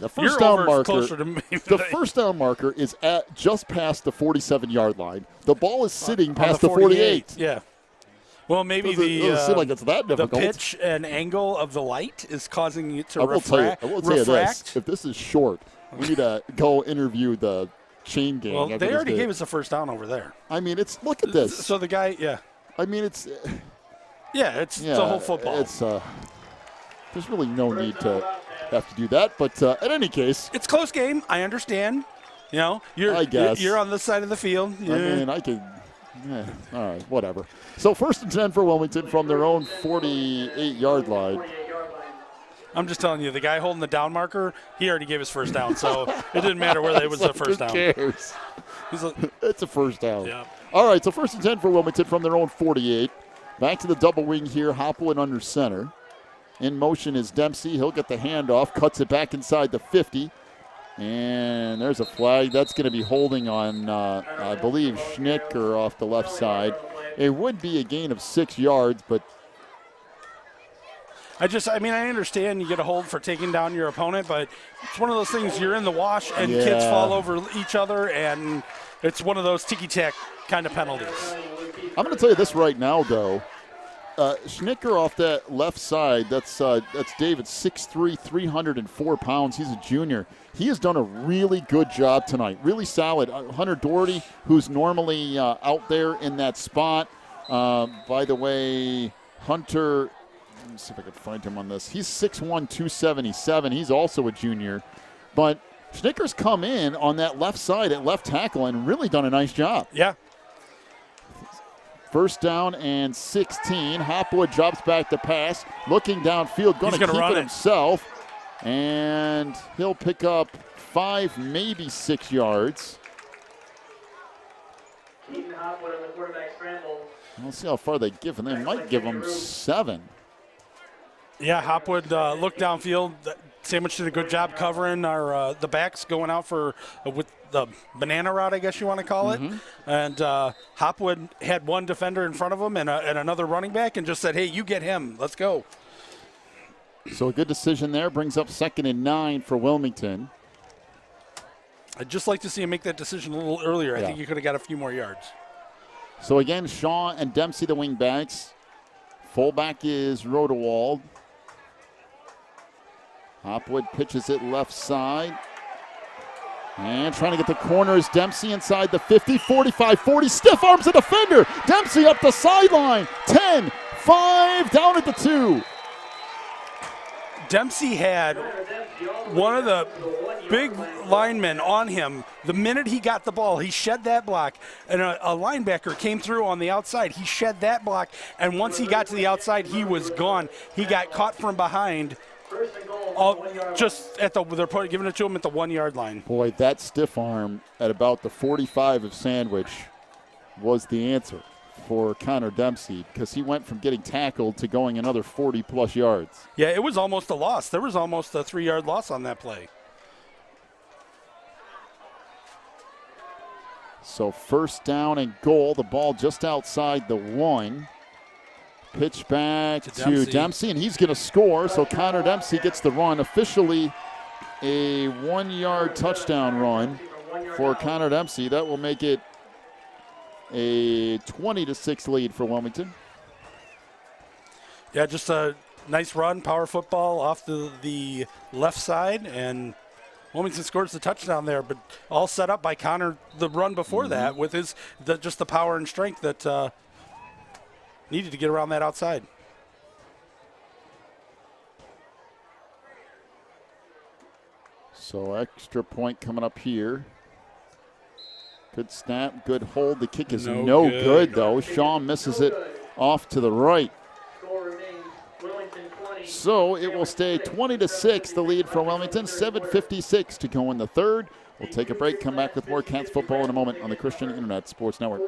Speaker 1: first down marker.
Speaker 2: Closer to me
Speaker 1: the first down marker is at just past the 47-yard line. The ball is sitting past the 48.
Speaker 2: Yeah. Well, maybe
Speaker 1: it doesn't seem like it's that difficult.
Speaker 2: The pitch and angle of the light is causing it to
Speaker 1: refract. I will tell you this: if this is short, we need to go interview the chain gang.
Speaker 2: Well, they already gave us a first down over there.
Speaker 1: I mean, look at this.
Speaker 2: So the guy,
Speaker 1: I mean, it's
Speaker 2: the whole football.
Speaker 1: There's really no need to. have to do that. But in any case,
Speaker 2: It's close game. I understand. You know,
Speaker 1: I guess.
Speaker 2: you're on this side of the field. Yeah.
Speaker 1: I mean, I could. All right, whatever. So 1st and 10 for Wilmington from their own 48-yard line.
Speaker 5: 48-yard line.
Speaker 2: I'm just telling you, the guy holding the down marker, he already gave his first down, so it didn't matter whether it was a first down.
Speaker 1: Who cares? It's a first down.
Speaker 2: Yeah.
Speaker 1: All right, so 1st and 10 for Wilmington from their own 48. Back to the double wing here, Hopwood under center. In motion is Dempsey. He'll get the handoff, cuts it back inside the 50. And there's a flag. That's going to be holding on, I believe, Schnicker off the left side. It would be a gain of 6 yards, but
Speaker 2: I understand you get a hold for taking down your opponent, but it's one of those things you're in the wash and kids fall over each other, and it's one of those ticky-tack kind of penalties.
Speaker 1: I'm going to tell you this right now, though. Schnicker off that left side, that's David, 6'3", 304 pounds. He's a junior. He has done a really good job tonight, really solid. Hunter Doherty, who's normally out there in that spot. By the way, Hunter, let me see if I can find him on this. He's 6'1", 277. He's also a junior. But Schnicker's come in on that left side at left tackle and really done a nice job.
Speaker 2: Yeah.
Speaker 1: 1st down and 16. Hopwood drops back to pass. Looking downfield, going to keep
Speaker 2: run
Speaker 1: it himself. And he'll pick up 5, maybe 6 yards.
Speaker 5: Keaton Hopwood on the quarterback scramble.
Speaker 1: We'll see how far they give him. They might give him 7.
Speaker 2: Yeah, Hopwood looked downfield. Sandwich did a good job covering our the backs going out for with the banana route, I guess you want to call it. And Hopwood had one defender in front of him and another running back and just said, hey, you get him. Let's go.
Speaker 1: So a good decision there. Brings up 2nd and 9 for Wilmington.
Speaker 2: I'd just like to see him make that decision a little earlier. I
Speaker 1: Yeah.
Speaker 2: think he could have got a few more yards.
Speaker 1: So again, Shaw and Dempsey, the wing backs. Fullback is Rodewald. Hopwood pitches it left side. And trying to get the corner is Dempsey inside the 50, 45, 40. Stiff arms the defender. Dempsey up the sideline. 10, 5, down at the 2.
Speaker 2: Dempsey had one of the big linemen on him. The minute he got the ball, he shed that block, and a linebacker came through on the outside. He shed that block, and once he got to the outside, he was gone. He got caught from behind. Just at the they're giving it to him at the 1 yard line.
Speaker 1: Boy, that stiff arm at about the 45 of Sandwich was the answer for Connor Dempsey, because he went from getting tackled to going another 40-plus yards.
Speaker 2: Yeah, it was almost a loss. There was almost a 3 yard loss on that play.
Speaker 1: So 1st down and goal. The ball just outside the 1. Pitch back to Dempsey, and he's going to score. So Connor Dempsey gets the run. Officially a 1 yard touchdown run for Connor Dempsey. That will make it a 20-6 lead for Wilmington.
Speaker 2: Yeah, just a nice run, power football off the left side, and Wilmington scores the touchdown there, but all set up by Connor the run before that with just the power and strength that needed to get around that outside.
Speaker 1: So extra point coming up here. Good snap, good hold. The kick is no good, though. Shaw misses it off to the right.
Speaker 5: Score remains Wilmington 20.
Speaker 1: So it will stay 20-6, the lead for Wilmington. 7:56 to go in the 3rd. We'll take a break, come back with more Cats football in a moment on the Christian Internet Sports Network.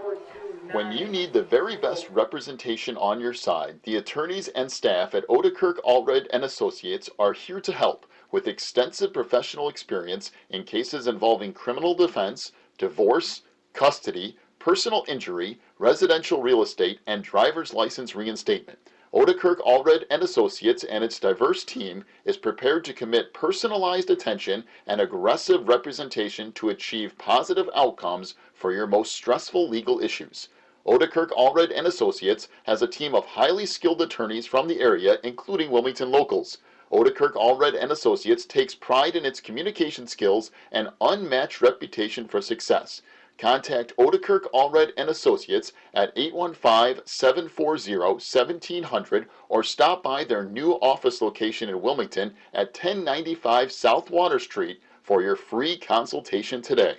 Speaker 4: When you need the very best representation on your side, the attorneys and staff at Odekirk Allred and Associates are here to help with extensive professional experience in cases involving criminal defense, divorce, custody, personal injury, residential real estate, and driver's license reinstatement. Odekirk Allred and Associates and its diverse team is prepared to commit personalized attention and aggressive representation to achieve positive outcomes for your most stressful legal issues. Odekirk Allred and Associates has a team of highly skilled attorneys from the area, including Wilmington locals. Odekirk Allred and Associates takes pride in its communication skills and unmatched reputation for success. Contact Odekirk Allred and Associates at 815-740-1700 or stop by their new office location in Wilmington at 1095 South Water Street for your free consultation today.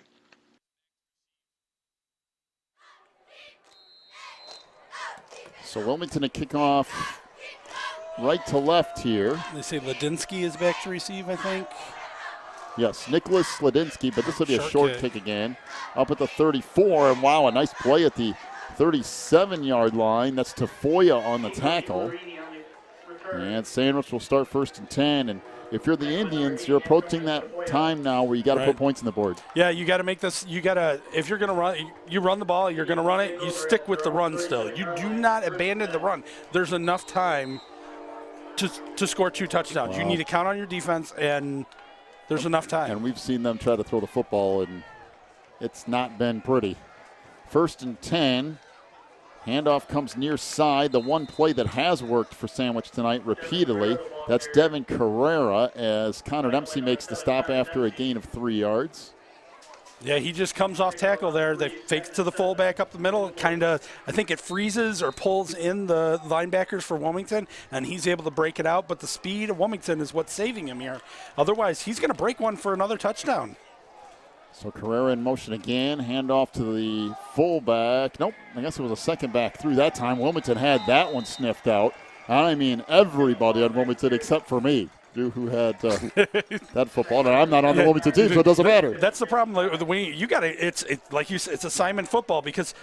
Speaker 1: So Wilmington to kick off right to left here.
Speaker 2: They say Ladinsky is back to receive, I think.
Speaker 1: Yes, Nicholas Sladinsky, but this will be a short
Speaker 2: kick.
Speaker 1: kick again. Up at the 34, and wow, a nice play at the 37-yard line. That's Tafoya on the tackle. And Sandwich will start 1st and 10. And if you're the Indians, you're approaching that time now where you got to put points on the board.
Speaker 2: Yeah, you got to make this. You got to, if you're going to run, you run the ball, you're going to run it, you stick with the run still. You do not abandon the run. There's enough time to score 2 touchdowns. Wow. You need to count on your defense, and there's enough time.
Speaker 1: And we've seen them try to throw the football, and it's not been pretty. 1st and 10. Handoff comes near side. The one play that has worked for Sandwich tonight repeatedly, that's Devin Carrera as Connor Dempsey makes the stop after a gain of 3 yards.
Speaker 2: Yeah, he just comes off tackle there. They fakes to the fullback up the middle. Kind of, I think it freezes or pulls in the linebackers for Wilmington, and he's able to break it out. But the speed of Wilmington is what's saving him here. Otherwise, he's going to break one for another touchdown.
Speaker 1: So Carrera in motion again. Handoff to the fullback. Nope, I guess it was a second back through that time. Wilmington had that one sniffed out. I mean, everybody on Wilmington except for me who had that football. And I'm not on the Wilmington team, so it doesn't matter.
Speaker 2: That's the problem. You got to. It's like you said, it's assignment football because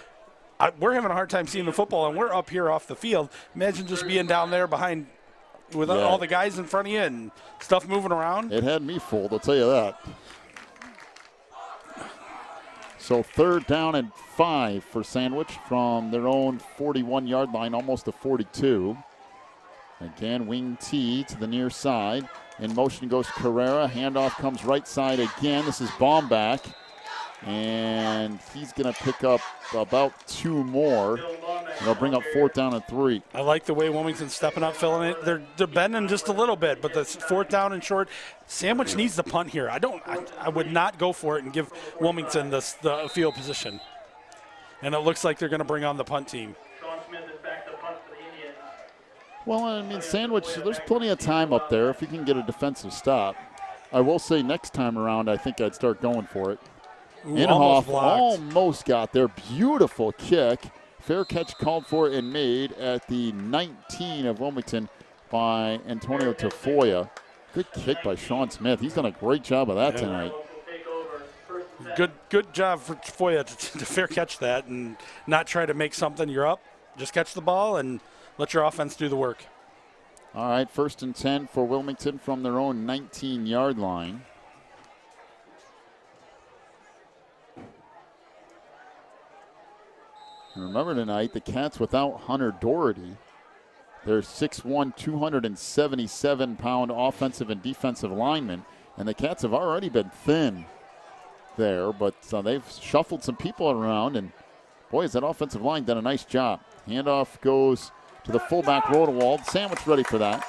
Speaker 2: we're having a hard time seeing the football, and we're up here off the field. Imagine just being down there behind with all the guys in front of you and stuff moving around.
Speaker 1: It had me fooled, I'll tell you that. So 3rd down and 5 for Sandwich from their own 41-yard line, almost to 42. Again, wing T to the near side. In motion goes Carrera. Handoff comes right side again. This is Baumback. And he's going to pick up about 2 more. They'll bring up 4th down and 3.
Speaker 2: I like the way Wilmington's stepping up, filling it. They're bending just a little bit, but the 4th down and short. Sandwich needs the punt here. I would not go for it and give Wilmington the field position. And it looks like they're going to bring on the punt team.
Speaker 1: Well, I mean, Sandwich, there's plenty of time up there if you can get a defensive stop. I will say next time around, I think I'd start going for it. Inhofe almost got there. Beautiful kick. Fair catch called for and made at the 19 of Wilmington by Antonio Tafoya. Good kick by Sean Smith. He's done a great job of that tonight.
Speaker 2: Good job for Tafoya to fair catch that and not try to make something. You're up. Just catch the ball and let your offense do the work.
Speaker 1: All right, 1st and 10 for Wilmington from their own 19-yard line. And remember tonight, the Cats without Hunter Doherty. They're 6'1", 277-pound offensive and defensive linemen. And the Cats have already been thin there, but they've shuffled some people around. And, boy, has that offensive line done a nice job. Handoff goes to the fullback, Rodewald. Sandwich ready for that.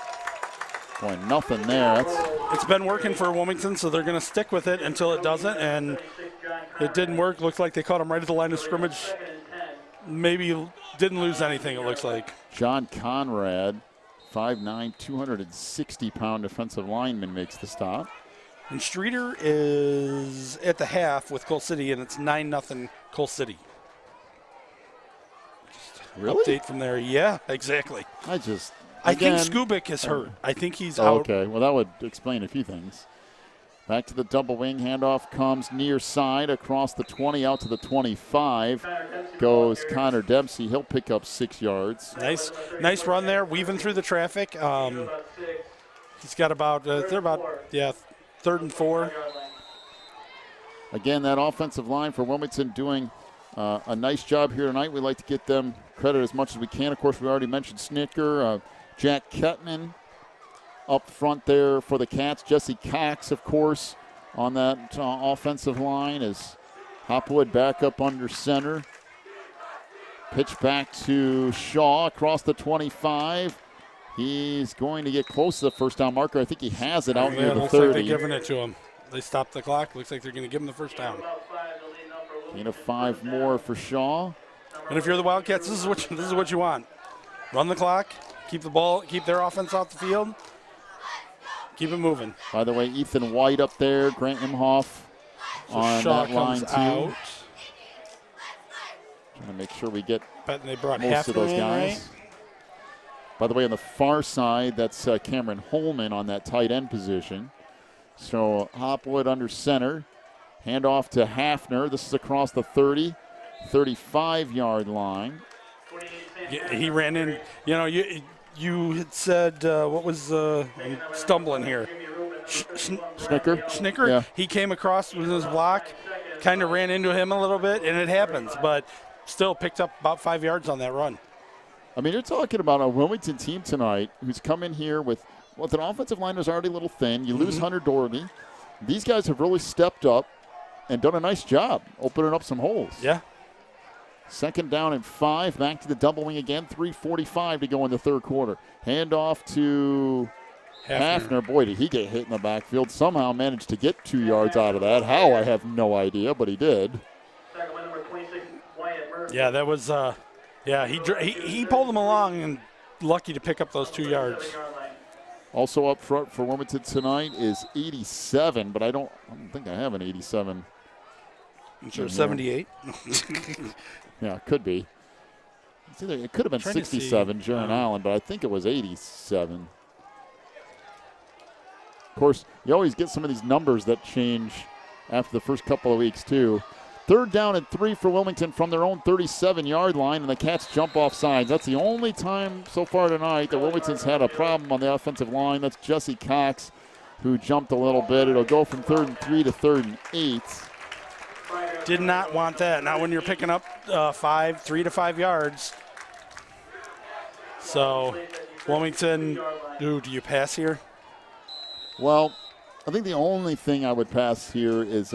Speaker 1: Boy, nothing there.
Speaker 2: It's been working for Wilmington, so they're going to stick with it until it doesn't. And it didn't work. Looks like they caught him right at the line of scrimmage. Maybe didn't lose anything, it looks like.
Speaker 1: John Conrad, 5'9", 260-pound defensive lineman, makes the stop.
Speaker 2: And Streeter is at the half with Coal City, and it's 9-0 Coal City.
Speaker 1: Really?
Speaker 2: Update from there. Yeah, exactly.
Speaker 1: I think
Speaker 2: Skubik is hurt. I think he's out.
Speaker 1: Okay, well, that would explain a few things. Back to the double wing. Handoff comes near side across the 20 out to the 25. Goes Connor Dempsey. He'll pick up 6 yards.
Speaker 2: Nice run there, weaving through the traffic. He's got about, 3rd and 4.
Speaker 1: Again, that offensive line for Wilmington doing a nice job here tonight. We like to get them credit as much as we can. Of course, we already mentioned Snicker, Jack Kettman. Up front there for the Cats, Jesse Cox, of course, on that offensive line as Hopwood back up under center. Pitch back to Shaw across the 25. He's going to get close to the 1st down marker. I think he has it out near the 30.
Speaker 2: Looks like they're giving it to him. They stopped the clock. Looks like they're going to give him the 1st down.
Speaker 1: Gain of 5 more for Shaw.
Speaker 2: And if you're the Wildcats, this is what you want. Run the clock, keep their offense off the field, keep it moving.
Speaker 1: By the way, Ethan White up there, Grant Imhoff
Speaker 2: So
Speaker 1: on
Speaker 2: Shaw
Speaker 1: that line
Speaker 2: comes
Speaker 1: too.
Speaker 2: out.
Speaker 1: Trying to make sure we get
Speaker 2: Bet they brought
Speaker 1: most of
Speaker 2: Hafner
Speaker 1: those
Speaker 2: in,
Speaker 1: guys.
Speaker 2: right?
Speaker 1: By the way, on the far side, that's Cameron Holman on that tight end position. So Hopwood under center. Hand off to Hafner. This is across the 30, 35-yard line.
Speaker 2: Yeah, he ran in. You know, you had said, what was, I'm stumbling here.
Speaker 1: Snicker.
Speaker 2: Schnicker,
Speaker 1: Yeah.
Speaker 2: he came across with his block, kind of ran into him a little bit, and it happens, but still picked up about 5 yards on that run.
Speaker 1: I mean, you're talking about a Wilmington team tonight who's come in here with an offensive line was already a little thin. You lose Hunter Doherty. These guys have really stepped up and done a nice job opening up some holes.
Speaker 2: Yeah.
Speaker 1: 2nd down and 5. Back to the double wing again. 3:45 to go in the third quarter. Hand off to Hafner. Boy, did he get hit in the backfield. Somehow managed to get 2 yards out of that. How, I have no idea, but he did.
Speaker 2: Yeah, that was, he pulled them along and lucky to pick up those 2 yards.
Speaker 1: Also up front for Wilmington tonight is 87, but I don't think I have an 87.
Speaker 2: I'm sure 78.
Speaker 1: Yeah, it could be. It could have been
Speaker 2: Trying to
Speaker 1: 67,
Speaker 2: see.
Speaker 1: Jaron Allen, but I think it was 87. Of course, you always get some of these numbers that change after the first couple of weeks, too. 3rd down and 3 for Wilmington from their own 37-yard line, and the Cats jump off sides. That's the only time so far tonight that Wilmington's had a problem on the offensive line. That's Jesse Cox, who jumped a little bit. It'll go from 3rd and 3 to 3rd and 8.
Speaker 2: Did not want that. Not when you're picking up 3 to 5 yards. So, Wilmington, do you pass here?
Speaker 1: Well, I think the only thing I would pass here is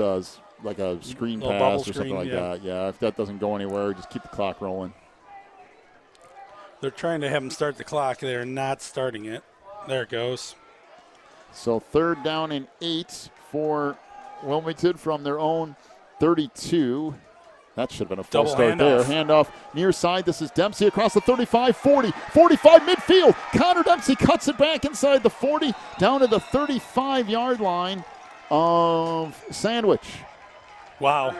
Speaker 1: like a screen
Speaker 2: Little
Speaker 1: pass
Speaker 2: bubble
Speaker 1: or something
Speaker 2: screen,
Speaker 1: like
Speaker 2: yeah.
Speaker 1: that. Yeah, if that doesn't go anywhere, just keep the clock rolling.
Speaker 2: They're trying to have them start the clock. They're not starting it. There it goes.
Speaker 1: So 3rd down and 8 for Wilmington from their own 32. That should have been a full
Speaker 2: Double
Speaker 1: start there.
Speaker 2: handoff.
Speaker 1: Handoff near side. This is Dempsey across the 35, 40, 45 midfield. Connor Dempsey cuts it back inside the 40, down to the 35-yard line of Sandwich.
Speaker 2: Wow.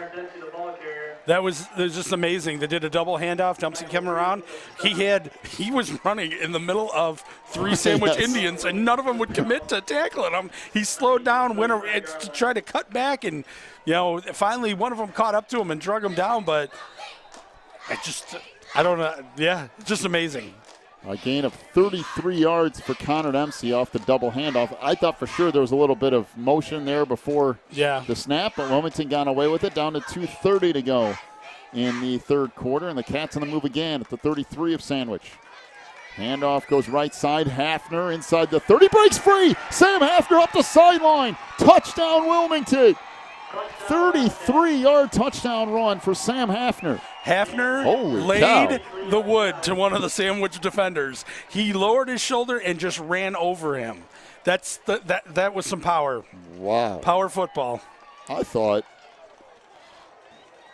Speaker 2: That was just amazing. They did a double handoff. Dempsey came around. He was running in the middle of 3 Sandwich
Speaker 1: Yes.
Speaker 2: Indians, and none of them would commit to tackling him. He slowed down, went to try to cut back, and finally one of them caught up to him and drug him down. But I don't know. Yeah, just amazing.
Speaker 1: A gain of 33 yards for Connor Dempsey off the double handoff. I thought for sure there was a little bit of motion there before the snap, but Wilmington got away with it. Down to 2:30 to go in the third quarter, and the Cats on the move again at the 33 of Sandwich. Handoff goes right side. Hafner inside the 30, breaks free. Sam Hafner up the sideline. Touchdown Wilmington. 33-yard touchdown run for Sam Hafner.
Speaker 2: Hafner
Speaker 1: Holy
Speaker 2: laid
Speaker 1: cow.
Speaker 2: the wood to one of the Sandwich defenders. He lowered his shoulder and just ran over him. That was some power.
Speaker 1: Wow.
Speaker 2: Power football.
Speaker 1: I thought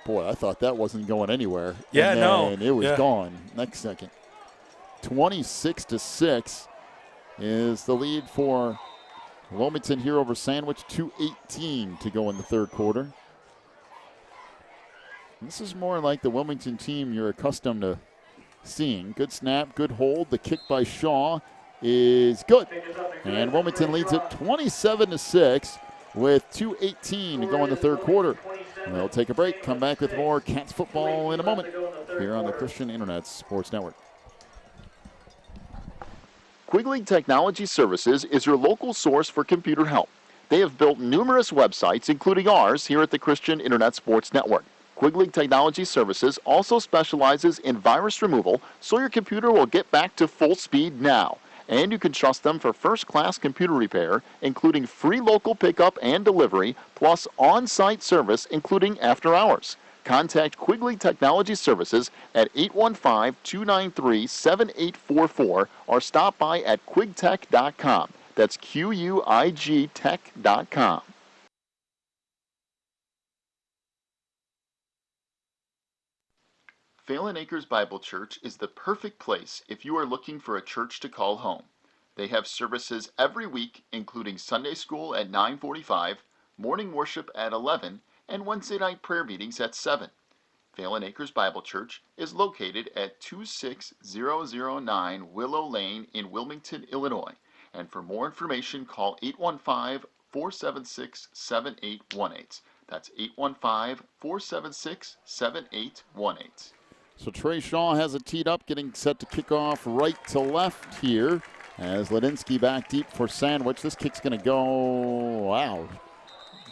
Speaker 1: that wasn't going anywhere.
Speaker 2: Yeah,
Speaker 1: and
Speaker 2: no.
Speaker 1: then it was
Speaker 2: Yeah.
Speaker 1: gone next second. 26-6 is the lead for Wilmington here over Sandwich. 2:18 to go in the third quarter. This is more like the Wilmington team you're accustomed to seeing. Good snap, good hold. The kick by Shaw is good. And Wilmington leads it 27-6 with 2:18 to go in the third quarter. We'll take a break, come back with more Cats football in a moment here on the Christian Internet Sports Network.
Speaker 4: Quigley Technology Services is your local source for computer help. They have built numerous websites, including ours, here at the Christian Internet Sports Network. Quigley Technology Services also specializes in virus removal, so your computer will get back to full speed now. And you can trust them for first-class computer repair, including free local pickup and delivery, plus on-site service, including after hours. Contact Quigley Technology Services at 815-293-7844 or stop by at quigtech.com. That's QUIG tech.com. Phelan Acres Bible Church is the perfect place if you are looking for a church to call home. They have services every week, including Sunday school at 9:45, morning worship at 11, and Wednesday night prayer meetings at 7. Phelan Acres Bible Church is located at 26009 Willow Lane in Wilmington, Illinois. And for more information, call 815-476-7818. That's 815-476-7818.
Speaker 1: So Trey Shaw has it teed up, getting set to kick off right to left here. As Ladinsky back deep for Sandwich. This kick's going to go, wow,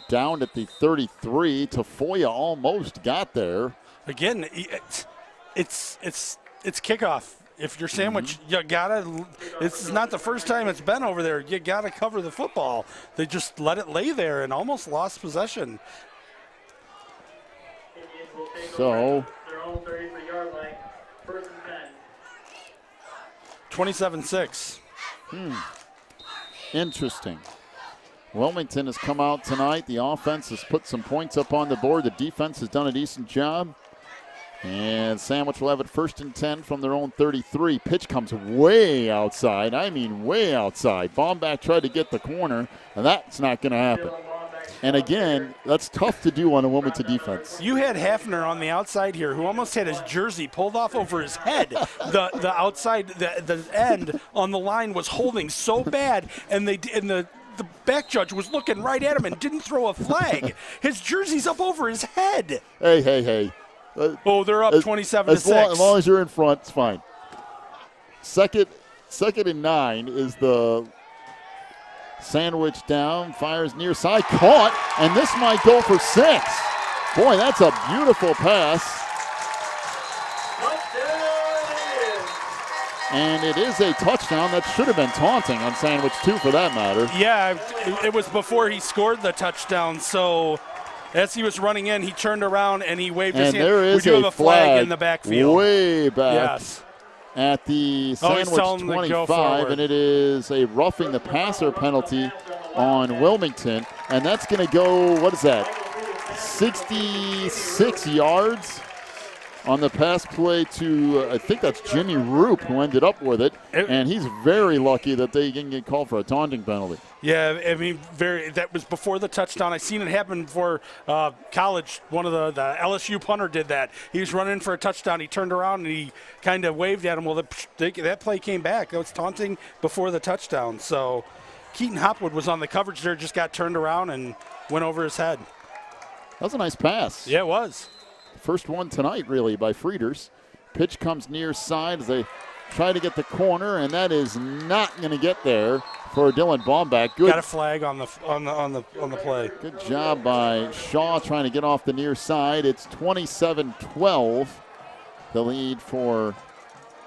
Speaker 1: down at the 33. Tafoya almost got there.
Speaker 2: Again, it's kickoff. If you're Sandwich, you gotta. This is not the first time it's been over there. You gotta cover the football. They just let it lay there and almost lost possession.
Speaker 1: So
Speaker 5: their own 33-yard line, first and 10.
Speaker 2: 27-6.
Speaker 1: Interesting. Wilmington has come out tonight. The offense has put some points up on the board. The defense has done a decent job. And Sandwich will have it first and 10 from their own 33. Pitch comes way outside. I mean way outside. Baumback tried to get the corner, and that's not going to happen. And again, that's tough to do on a Wilmington defense.
Speaker 2: You had Hafner on the outside here who almost had his jersey pulled off over his head. The outside, the end on the line was holding so bad, and the back judge was looking right at him and didn't throw a flag. His jersey's up over his head.
Speaker 1: Hey.
Speaker 2: They're up 27-6.
Speaker 1: As long as you're in front, it's fine. Second and 9 is the Sandwich down, fires near side, caught, and this might go for 6. Boy, that's a beautiful pass. And it is a touchdown. That should have been taunting on Sandwich, too, for that matter.
Speaker 2: Yeah, it was before he scored the touchdown, so as he was running in, he turned around and he waved his hand.
Speaker 1: There is
Speaker 2: we do have a flag in the backfield.
Speaker 1: Way back.
Speaker 2: Yes.
Speaker 1: At the Sandwich 25, and it is a roughing the passer penalty on Wilmington, and that's going to go, what is that, 66 yards on the pass play to, I think that's Jimmy Roop who ended up with it, and he's very lucky that they didn't get called for a taunting penalty.
Speaker 2: Yeah, I mean, that was before the touchdown. I seen it happen before college. One of the LSU punter did that. He was running for a touchdown. He turned around and he kind of waved at him. Well, that play came back. That was taunting before the touchdown. So Keaton Hopwood was on the coverage there, just got turned around and went over his head.
Speaker 1: That was a nice pass.
Speaker 2: Yeah, it was.
Speaker 1: First one tonight, really, by Frieders. Pitch comes near side as they try to get the corner, and that is not going to get there for Dylan Baumback. Good.
Speaker 2: Got a flag on the play.
Speaker 1: Good job by Shaw trying to get off the near side. It's 27-12, the lead for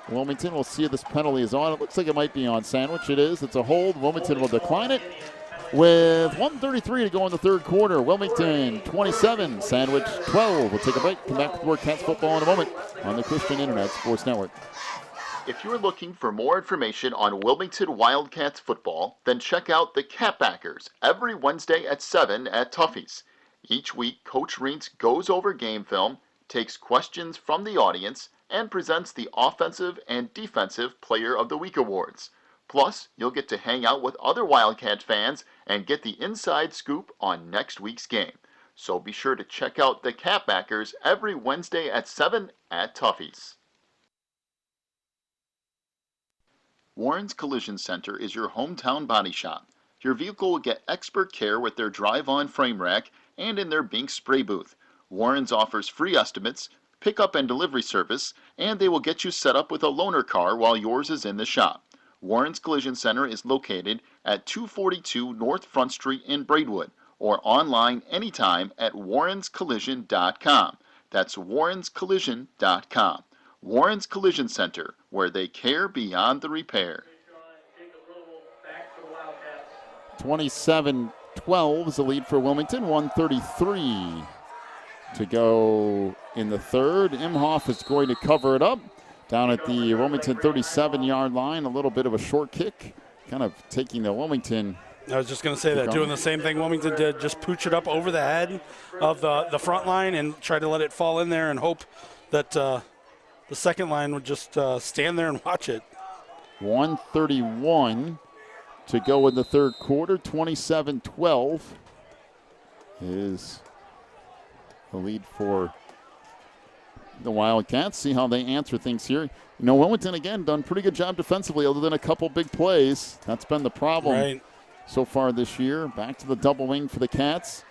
Speaker 1: Wilmington. We'll see if this penalty is on. It looks like it might be on Sandwich. It is. It's a hold. Wilmington will decline it. With 1:33 to go in the third quarter, Wilmington 27, Sandwich 12. We'll take a break. Come back with more Cats football in a moment on the Christian Internet Sports Network.
Speaker 4: If you're looking for more information on Wilmington Wildcats football, then check out the Catbackers every Wednesday at 7 at Tuffy's. Each week, Coach Reentz goes over game film, takes questions from the audience, and presents the Offensive and Defensive Player of the Week awards. Plus, you'll get to hang out with other Wildcat fans and get the inside scoop on next week's game. So be sure to check out the Catbackers every Wednesday at 7 at Tuffy's. Warren's Collision Center is your hometown body shop. Your vehicle will get expert care with their drive-on frame rack and in their Bink spray booth. Warren's offers free estimates, pickup and delivery service, and they will get you set up with a loaner car while yours is in the shop. Warren's Collision Center is located at 242 North Front Street in Braidwood, or online anytime at warrenscollision.com. That's warrenscollision.com. Warren's Collision Center, where they care beyond the repair.
Speaker 1: 27-12 is the lead for Wilmington. 1:33 to go in the third. Imhoff is going to cover it up down at the Wilmington 37-yard line. A little bit of a short kick, kind of taking the Wilmington.
Speaker 2: I was just going to say that, doing the same thing Wilmington did, just pooch it up over the head of the front line and try to let it fall in there and hope that the second line would just stand there and watch it.
Speaker 1: 1:31 to go in the third quarter. 27-12 is the lead for the Wildcats. See how they answer things here. You know, Wilmington, again, done pretty good job defensively other than a couple big plays. That's been the problem so far this year. Back to the double wing for the Cats.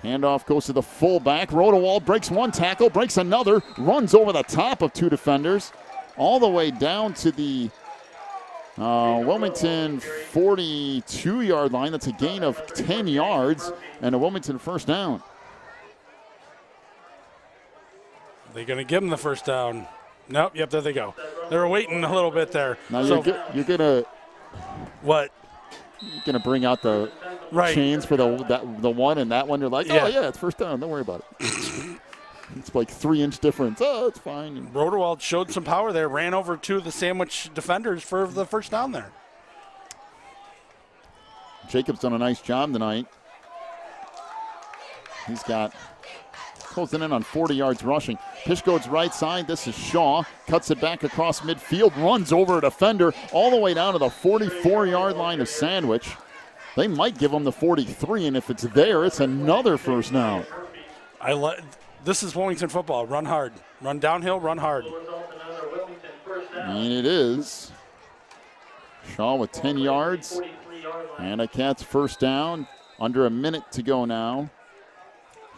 Speaker 1: Handoff goes to the fullback. Rodewald breaks one tackle, breaks another, runs over the top of two defenders, all the way down to the Wilmington 42-yard line. That's a gain of 10 yards and a Wilmington first down.
Speaker 2: They're going to give them the first down. Nope, yep, there they go. They were waiting a little bit there.
Speaker 1: Now you're going to
Speaker 2: what?
Speaker 1: You're going to bring out the chains for the one and that one. You're like, oh, yeah, it's first down. Don't worry about it. It's like 3-inch difference. Oh, it's fine.
Speaker 2: Rodewald showed some power there, ran over two of the sandwich defenders for the first down there.
Speaker 1: Jacob's done a nice job tonight. He's got closing in on 40 yards rushing. Pitch goes right side. This is Shaw. Cuts it back across midfield. Runs over a defender all the way down to the 44-yard line of Sandwich. They might give him the 43, and if it's there, it's another first down.
Speaker 2: This is Wilmington football. Run hard. Run downhill, run hard.
Speaker 1: And it is. Shaw with 10 yards. And a Cats first down. Under a minute to go now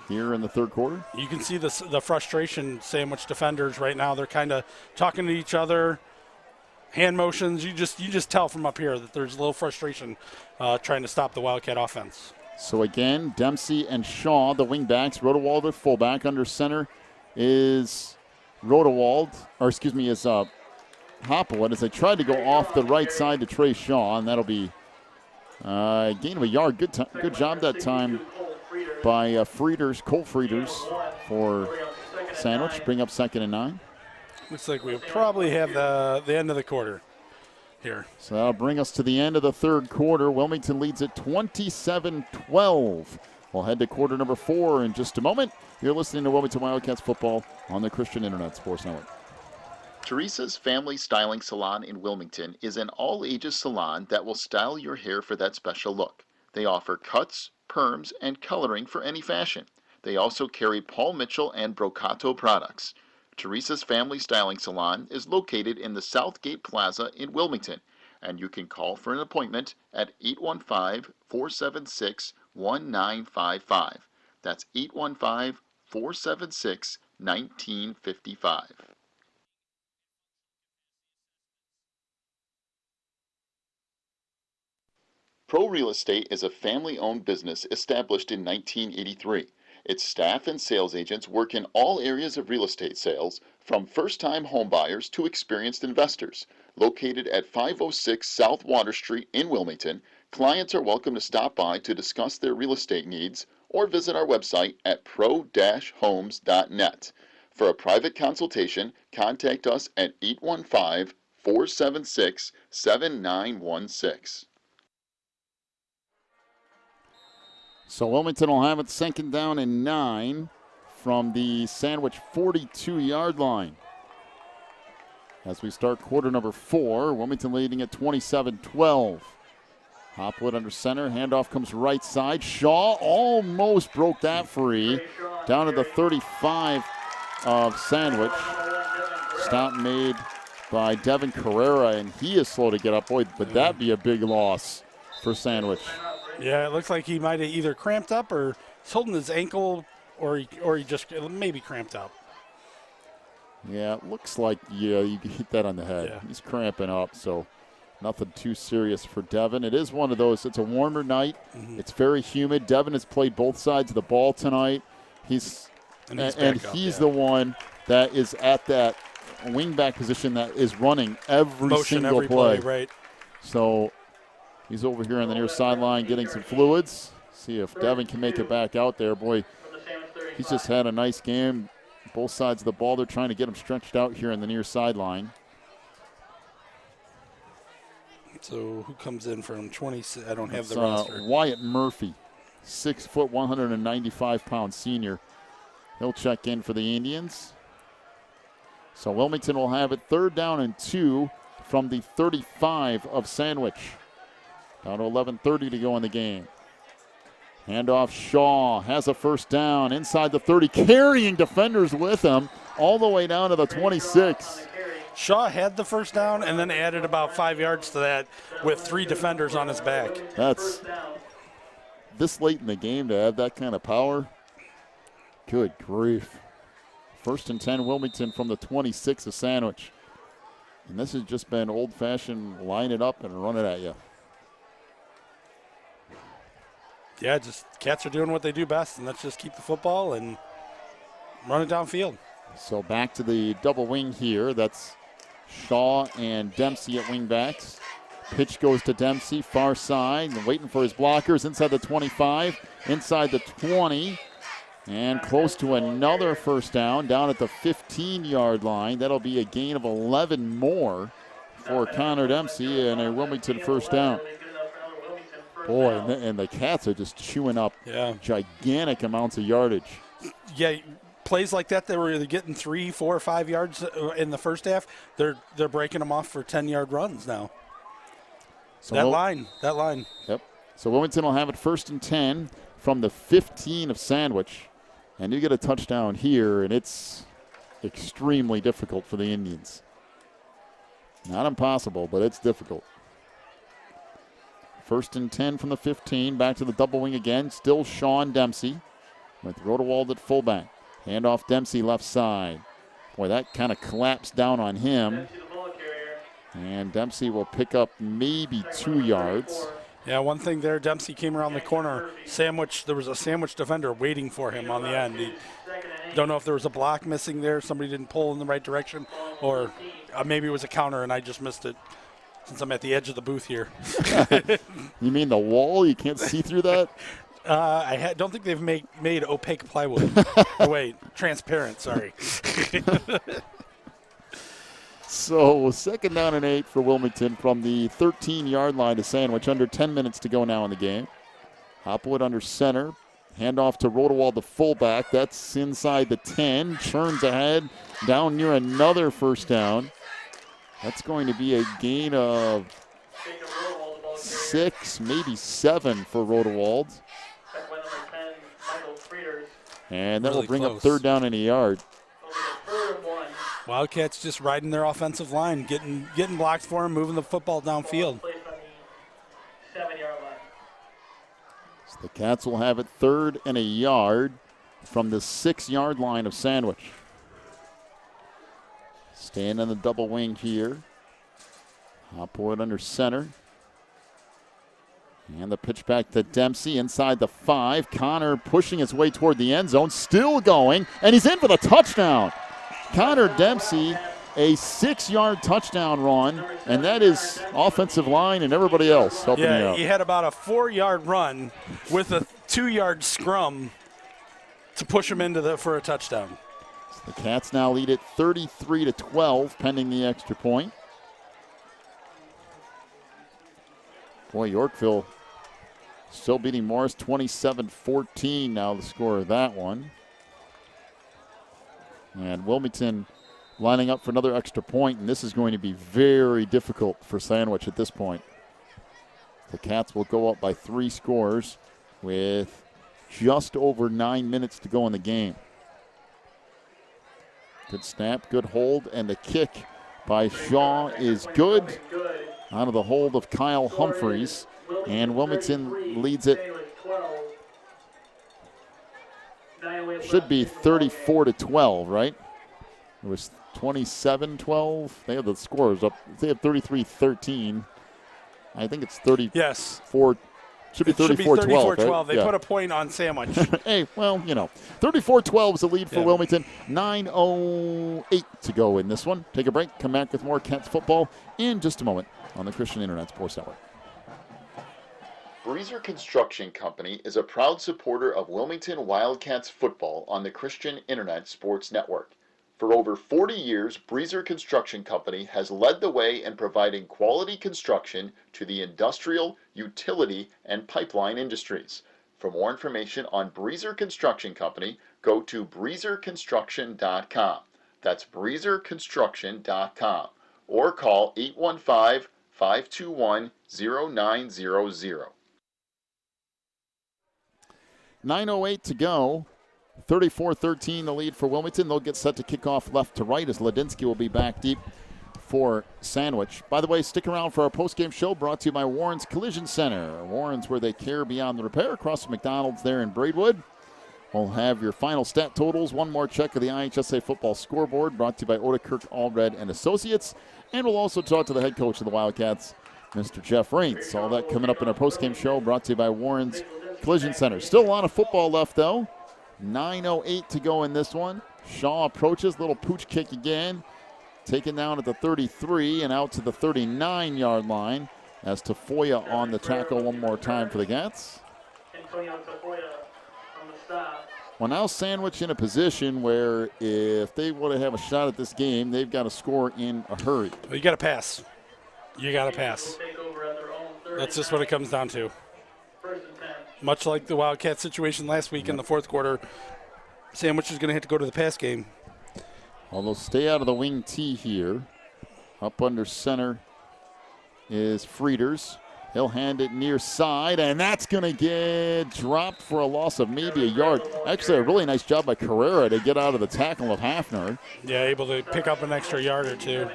Speaker 1: here in the third quarter.
Speaker 2: You can see the frustration sandwich defenders right now. They're kind of talking to each other. Hand motions. You just tell from up here that there's a little frustration trying to stop the Wildcat offense.
Speaker 1: So again, Dempsey and Shaw, the wingbacks. Rodewald at fullback. Under center is Hopwood as they tried to go off the right side to Trey Shaw, and that'll be a gain of a yard. Good job that time by Cole Frieders for Sandwich. Bring up 2nd and 9.
Speaker 2: Looks like we'll probably have the end of the quarter here.
Speaker 1: So that'll bring us to the end of the third quarter. Wilmington leads at 27-12. We'll head to quarter number 4 in just a moment. You're listening to Wilmington Wildcats football on the Christian Internet Sports Network.
Speaker 4: Teresa's Family Styling Salon in Wilmington is an all-ages salon that will style your hair for that special look. They offer cuts, perms, and coloring for any fashion. They also carry Paul Mitchell and Brocato products. Teresa's Family Styling Salon is located in the Southgate Plaza in Wilmington, and you can call for an appointment at 815-476-1955. That's 815-476-1955. Pro Real Estate is a family-owned business established in 1983. Its staff and sales agents work in all areas of real estate sales, from first-time homebuyers to experienced investors. Located at 506 South Water Street in Wilmington, clients are welcome to stop by to discuss their real estate needs or visit our website at pro-homes.net. For a private consultation, contact us at 815-476-7916.
Speaker 1: So Wilmington will have it 2nd down and 9 from the Sandwich 42-yard line. As we start quarter number 4, Wilmington leading at 27-12. Hopwood under center. Handoff comes right side. Shaw almost broke that free. Down to the 35 of Sandwich. Stop made by Devin Carrera, and he is slow to get up. Boy, would that be a big loss for Sandwich.
Speaker 2: Yeah, it looks like he might have either cramped up or he's holding his ankle, or he just maybe cramped up.
Speaker 1: Yeah, it looks like you can hit that on the head.
Speaker 2: Yeah.
Speaker 1: He's cramping up, so nothing too serious for Devin. It is one of those. It's a warmer night. Mm-hmm. It's very humid. Devin has played both sides of the ball tonight. He's the one that is at that wingback position that is running every play.
Speaker 2: Right.
Speaker 1: So he's over here on the near sideline getting some fluids. See if Devin can make it back out there. Boy, he's just had a nice game. Both sides of the ball, they're trying to get him stretched out here on the near sideline.
Speaker 2: So who comes in from 20? I don't have the roster.
Speaker 1: Wyatt Murphy, 6 foot, 195-pound senior. He'll check in for the Indians. So Wilmington will have it 3rd down and 2 from the 35 of Sandwich. Down to 11:30 to go in the game. Handoff, Shaw has a 1st down inside the 30, carrying defenders with him all the way down to the 26.
Speaker 2: Shaw had the 1st down and then added about 5 yards to that with 3 defenders on his back.
Speaker 1: That's this late in the game to have that kind of power. Good grief. 1st and 10 Wilmington from the 26 of Sandwich. And this has just been old-fashioned line it up and run it at you.
Speaker 2: Yeah, just Cats are doing what they do best, and let's just keep the football and run it downfield.
Speaker 1: So back to the double wing here. That's Shaw and Dempsey at wingbacks. Pitch goes to Dempsey, far side, and waiting for his blockers inside the 25, inside the 20, and close to another 1st down at the 15-yard line. That'll be a gain of 11 more for Connor Dempsey and a Wilmington 1st down. Boy, and the Cats are just chewing up gigantic amounts of yardage.
Speaker 2: Yeah, plays like that, they were either getting 3, 4, 5 yards in the first half. They're breaking them off for 10-yard runs now. So that line.
Speaker 1: Yep. So Wilmington will have it 1st and 10 from the 15 of Sandwich. And you get a touchdown here, and it's extremely difficult for the Indians. Not impossible, but it's difficult. 1st and 10 from the 15. Back to the double wing again. Still Sean Dempsey with Rodewald at fullback. Handoff Dempsey left side. Boy, that kind of collapsed down on him. And Dempsey will pick up maybe 2 yards.
Speaker 2: Yeah, one thing there, Dempsey came around the corner. There was a Sandwich defender waiting for him on the end. Don't know if there was a block missing there, somebody didn't pull in the right direction, or maybe it was a counter and I just missed it since I'm at the edge of the booth here.
Speaker 1: You mean the wall? You can't see through that?
Speaker 2: I don't think they've made opaque plywood. Oh, wait, transparent, sorry.
Speaker 1: So 2nd down and 8 for Wilmington from the 13-yard line to Sandwich. Under 10 minutes to go now in the game. Hopwood under center. Handoff to Rodewald, the fullback. That's inside the 10. Churns ahead down near another 1st down. That's going to be a gain of 6, maybe 7 for Rodewald. And that will bring up 3rd down and a yard.
Speaker 2: Wildcats just riding their offensive line, getting blocks for him, moving the football downfield.
Speaker 1: So the Cats will have it 3rd and a yard from the 6-yard line of Sandwich. Staying in the double wing here. Hopwood under center. And the pitch back to Dempsey inside the 5. Connor pushing his way toward the end zone, still going, and he's in for the touchdown. Connor Dempsey, a 6-yard touchdown run, and that is offensive line and everybody else helping him out.
Speaker 2: He had about a 4-yard run with a 2-yard scrum to push him for a touchdown.
Speaker 1: So the Cats now lead it 33-12, pending the extra point. Boy, Yorkville still beating Morris 27-14 now, the score of that one. And Wilmington lining up for another extra point, and this is going to be very difficult for Sandwich at this point. The Cats will go up by 3 scores with just over 9 minutes to go in the game. Good snap, good hold, and the kick by Shaw is good. Out of the hold of Kyle Humphreys, and Wilmington leads it. Should be 34-12, right? It was 27-12. They have the scores up. They have 33-13. I think it's 34.
Speaker 2: Yes.
Speaker 1: Should be 34-12.
Speaker 2: 34-12.
Speaker 1: Right?
Speaker 2: They put a point on Sandwich.
Speaker 1: Hey, well, 34-12 is the lead for Wilmington. 9:08 to go in this one. Take a break. Come back with more Cats football in just a moment on the Christian Internet Sports Network.
Speaker 4: Breezer Construction Company is a proud supporter of Wilmington Wildcats football on the Christian Internet Sports Network. For over 40 years, Breezer Construction Company has led the way in providing quality construction to the industrial, utility, and pipeline industries. For more information on Breezer Construction Company, go to breezerconstruction.com. That's breezerconstruction.com or call 815-521-0900.
Speaker 1: 9:08 to go. 34-13 the lead for Wilmington. They'll get set to kick off left to right as Ladinsky will be back deep for Sandwich. By the way, stick around for our postgame show brought to you by Warren's Collision Center. Warren's, where they care beyond the repair, across from McDonald's there in Braidwood. We'll have your final stat totals, one more check of the IHSA football scoreboard brought to you by Odekirk Allred and Associates. And we'll also talk to the head coach of the Wildcats, Mr. Jeff Raines. All that coming up in our postgame show brought to you by Warren's Collision Center. Still a lot of football left, though. 9:08 to go in this one. Shaw approaches, little pooch kick again. Taken down at the 33 and out to the 39-yard line as Tafoya on the tackle one more time for the Cats. Well, now Sandwich in a position where if they want to have a shot at this game, they've got to score in a hurry.
Speaker 2: Well, you got to pass. You got to pass. That's just what it comes down to. Much like the Wildcat situation last week in the fourth quarter, Sandwich is going to have to go to the pass game.
Speaker 1: Well, they'll stay out of the wing T here. Up under center is Frieders. He'll hand it near side, and that's going to get dropped for a loss of maybe a yard. Actually, a really nice job by Carrera to get out of the tackle of Hafner.
Speaker 2: Yeah, able to pick up an extra yard or two.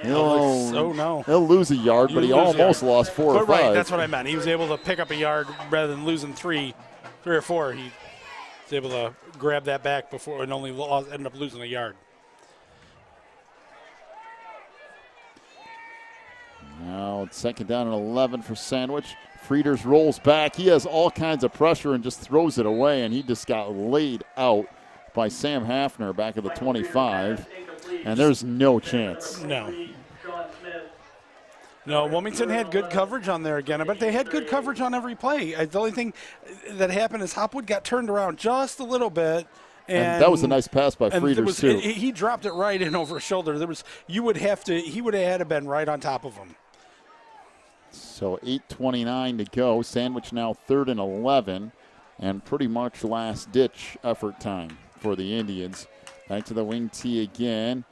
Speaker 1: No. He'll lose a yard, but he almost lost 4 or 5.
Speaker 2: Right, that's what I meant. He was able to pick up a yard rather than losing 3 or 4. He was able to grab that back before and only end up losing a yard.
Speaker 1: Now it's second down and 11 for Sandwich. Frieders rolls back. He has all kinds of pressure and just throws it away, and he just got laid out by Sam Hafner back at the 25. And there's no chance.
Speaker 2: No, Wilmington had good coverage on there again, but they had good coverage on every play. The only thing that happened is Hopwood got turned around just a little bit.
Speaker 1: And that was a nice pass by Frieders, too.
Speaker 2: He dropped it right in over his shoulder. He would have had to been right on top of him.
Speaker 1: So 8:29 to go. Sandwich now 3rd and 11, and pretty much last-ditch effort time for the Indians. Back to the wing T again.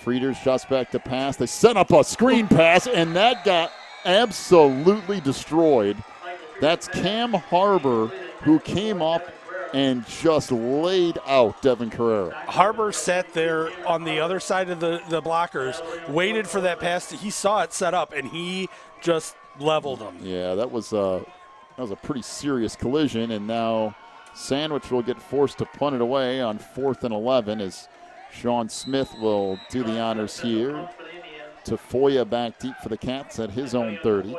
Speaker 1: Frieders shots back to pass. They set up a screen pass, and that got absolutely destroyed. That's Cam Harbor, who came up and just laid out Devin Carrera.
Speaker 2: Harbor sat there on the other side of the blockers, waited for that pass. He saw it set up, and he just leveled him.
Speaker 1: Yeah, that was a pretty serious collision, and now Sandwich will get forced to punt it away on 4th and 11 as Sean Smith will do the honors here. Tafoya back deep for the Cats at his own 30.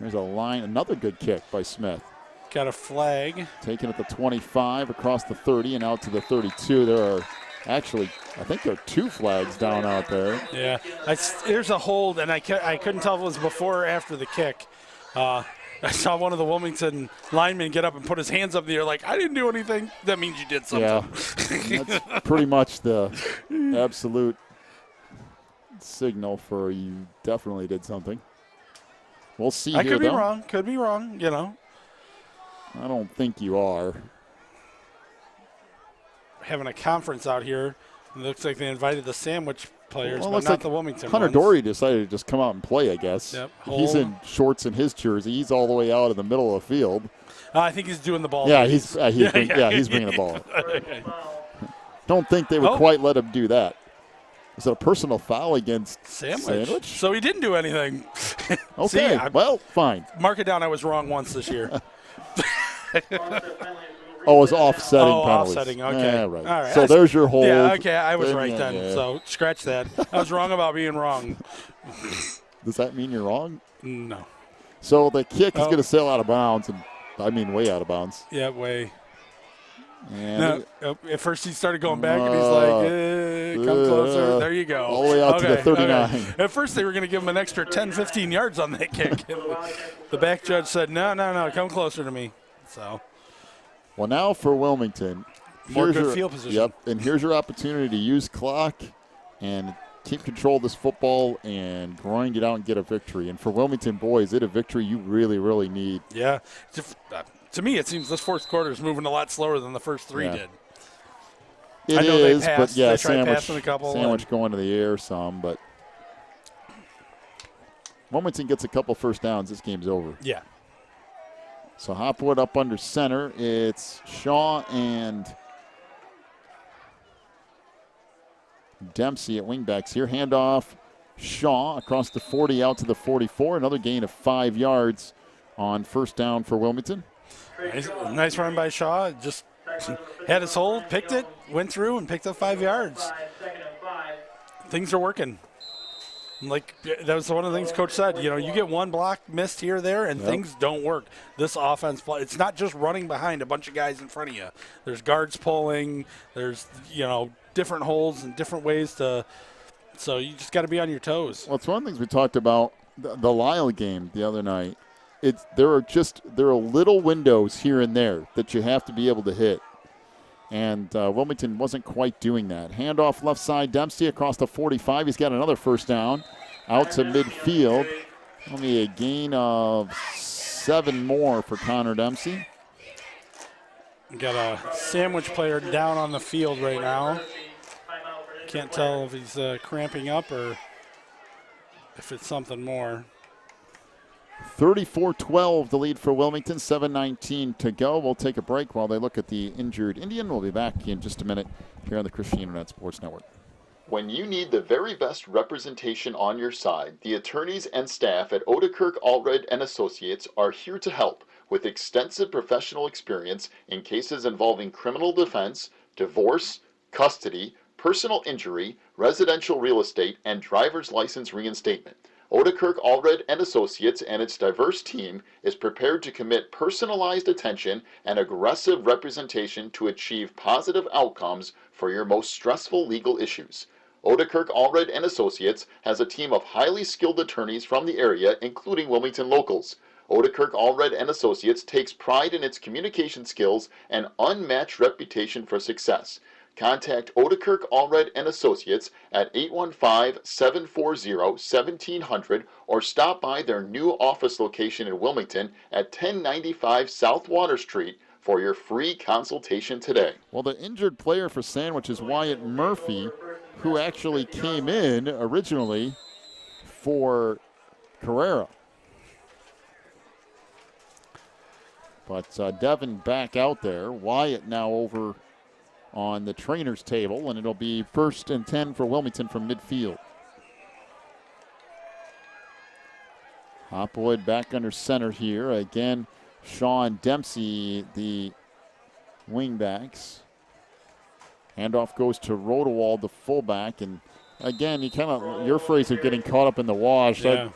Speaker 1: There's another good kick by Smith.
Speaker 2: Got a flag.
Speaker 1: Taken at the 25 across the 30 and out to the 32. There are actually, I think there are 2 flags down out there.
Speaker 2: Yeah, there's a hold, and I couldn't tell if it was before or after the kick. I saw one of the Wilmington linemen get up and put his hands up in the air like, I didn't do anything. That means you did something.
Speaker 1: Yeah, that's pretty much the absolute signal for you definitely did something. We'll see here,
Speaker 2: I could
Speaker 1: though.
Speaker 2: Could be wrong, you know.
Speaker 1: I don't think you are.
Speaker 2: Having a conference out here. It looks like they invited the Sandwich players,
Speaker 1: well,
Speaker 2: but not
Speaker 1: like
Speaker 2: the Wilmington
Speaker 1: Hunter
Speaker 2: ones.
Speaker 1: Dory decided to just come out and play, I guess.
Speaker 2: Yep.
Speaker 1: He's in shorts in his jersey. He's all the way out in the middle of the field.
Speaker 2: I think he's doing the ball.
Speaker 1: Yeah, he's bringing the ball. Don't think they would quite let him do that. Is it a personal foul against Sandwich?
Speaker 2: So he didn't do anything.
Speaker 1: Okay, well, fine.
Speaker 2: Mark it down. I was wrong once this year.
Speaker 1: Oh, it's offsetting penalties.
Speaker 2: Offsetting, okay.
Speaker 1: Right.
Speaker 2: All right.
Speaker 1: So there's your hold.
Speaker 2: Yeah, okay, I was right then.
Speaker 1: Yeah.
Speaker 2: So scratch that. I was wrong about being wrong.
Speaker 1: Does that mean you're wrong?
Speaker 2: No.
Speaker 1: So the kick is going to sail out of bounds, and I mean way out of bounds.
Speaker 2: Yeah, way.
Speaker 1: And
Speaker 2: at first he started going back, and he's like, come closer. There you go.
Speaker 1: All the way out to the 39.
Speaker 2: Okay. At first they were going to give him an extra 10, 15 yards on that kick. The back judge said, no, come closer to me. So.
Speaker 1: Well, now for Wilmington.
Speaker 2: More good field position.
Speaker 1: Yep, and here's your opportunity to use clock and keep control of this football and grind it out and get a victory. And for Wilmington boys, it's a victory you really, really need.
Speaker 2: Yeah. To me, it seems this fourth quarter is moving a lot slower than the first 3 did.
Speaker 1: It
Speaker 2: I know they
Speaker 1: is,
Speaker 2: passed.
Speaker 1: but yeah,
Speaker 2: They tried passing a couple.
Speaker 1: Sandwich going to the air some, but Wilmington gets a couple first downs, this game's over.
Speaker 2: Yeah.
Speaker 1: So Hopwood up under center. It's Shaw and Dempsey at wingbacks here. Handoff, Shaw across the 40 out to the 44. Another gain of 5 yards on first down for Wilmington.
Speaker 2: Nice run by Shaw. Just had his hole, picked it, went through, and picked up 5 yards. Things are working. Like, that was one of the things Coach said. You know, you get one block missed here or there, and things don't work. This offense, it's not just running behind a bunch of guys in front of you. There's guards pulling. There's, different holes and different ways to – so you just got to be on your toes.
Speaker 1: Well, it's one of the things we talked about the Lyle game the other night. There are little windows here and there that you have to be able to hit. And Wilmington wasn't quite doing that. Handoff left side, Dempsey across the 45. He's got another first down out to midfield. Only a gain of 7 more for Connor Dempsey.
Speaker 2: Got a sandwich player down on the field right now. Can't tell if he's cramping up or if it's something more.
Speaker 1: 34-12 the lead for Wilmington, 7:19 to go. We'll take a break while they look at the injured Indian. We'll be back in just a minute here on the Christian Internet Sports Network.
Speaker 4: When you need the very best representation on your side, the attorneys and staff at Odekirk Allred and Associates are here to help with extensive professional experience in cases involving criminal defense, divorce, custody, personal injury, residential real estate, and driver's license reinstatement. Odekirk Allred and Associates and its diverse team is prepared to commit personalized attention and aggressive representation to achieve positive outcomes for your most stressful legal issues. Odekirk Allred and Associates has a team of highly skilled attorneys from the area, including Wilmington locals. Odekirk Allred and Associates takes pride in its communication skills and unmatched reputation for success. Contact Odekirk Allred and Associates at 815-740-1700 or stop by their new office location in Wilmington at 1095 South Water Street for your free consultation today.
Speaker 1: Well, the injured player for Sandwich is Wyatt Murphy, who actually came in originally for Carrera. But Devin back out there. Wyatt now over on the trainer's table, and it'll be 1st and 10 for Wilmington from midfield. Hopwood back under center here. Again, Sean Dempsey, the wingbacks. Handoff goes to Rodewald, the fullback, and again, your phrase of getting caught up in the wash.
Speaker 2: Yeah.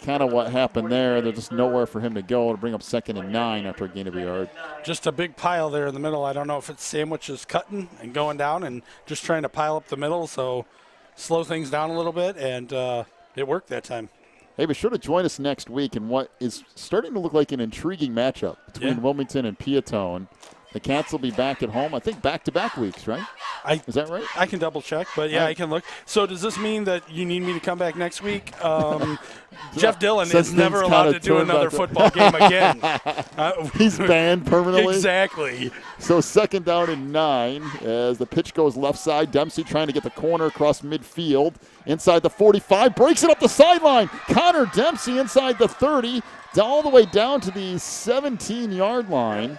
Speaker 1: Kind of what happened there. There's just nowhere for him to go to bring up 2nd and 9 after a gain of a yard.
Speaker 2: Just a big pile there in the middle. I don't know if it's Sandwiches cutting and going down and just trying to pile up the middle, so slow things down a little bit, and it worked that time.
Speaker 1: Hey, be sure to join us next week in what is starting to look like an intriguing matchup between Wilmington and Piatone. The Cats will be back at home, I think, back-to-back weeks, right? Is that right?
Speaker 2: I can double-check, but, yeah, I can look. So does this mean that you need me to come back next week? Jeff Dillon is never allowed to do another football game again.
Speaker 1: He's banned permanently?
Speaker 2: Exactly.
Speaker 1: So 2nd down and 9 as the pitch goes left side. Dempsey trying to get the corner across midfield. Inside the 45, breaks it up the sideline. Connor Dempsey inside the 30, all the way down to the 17-yard line.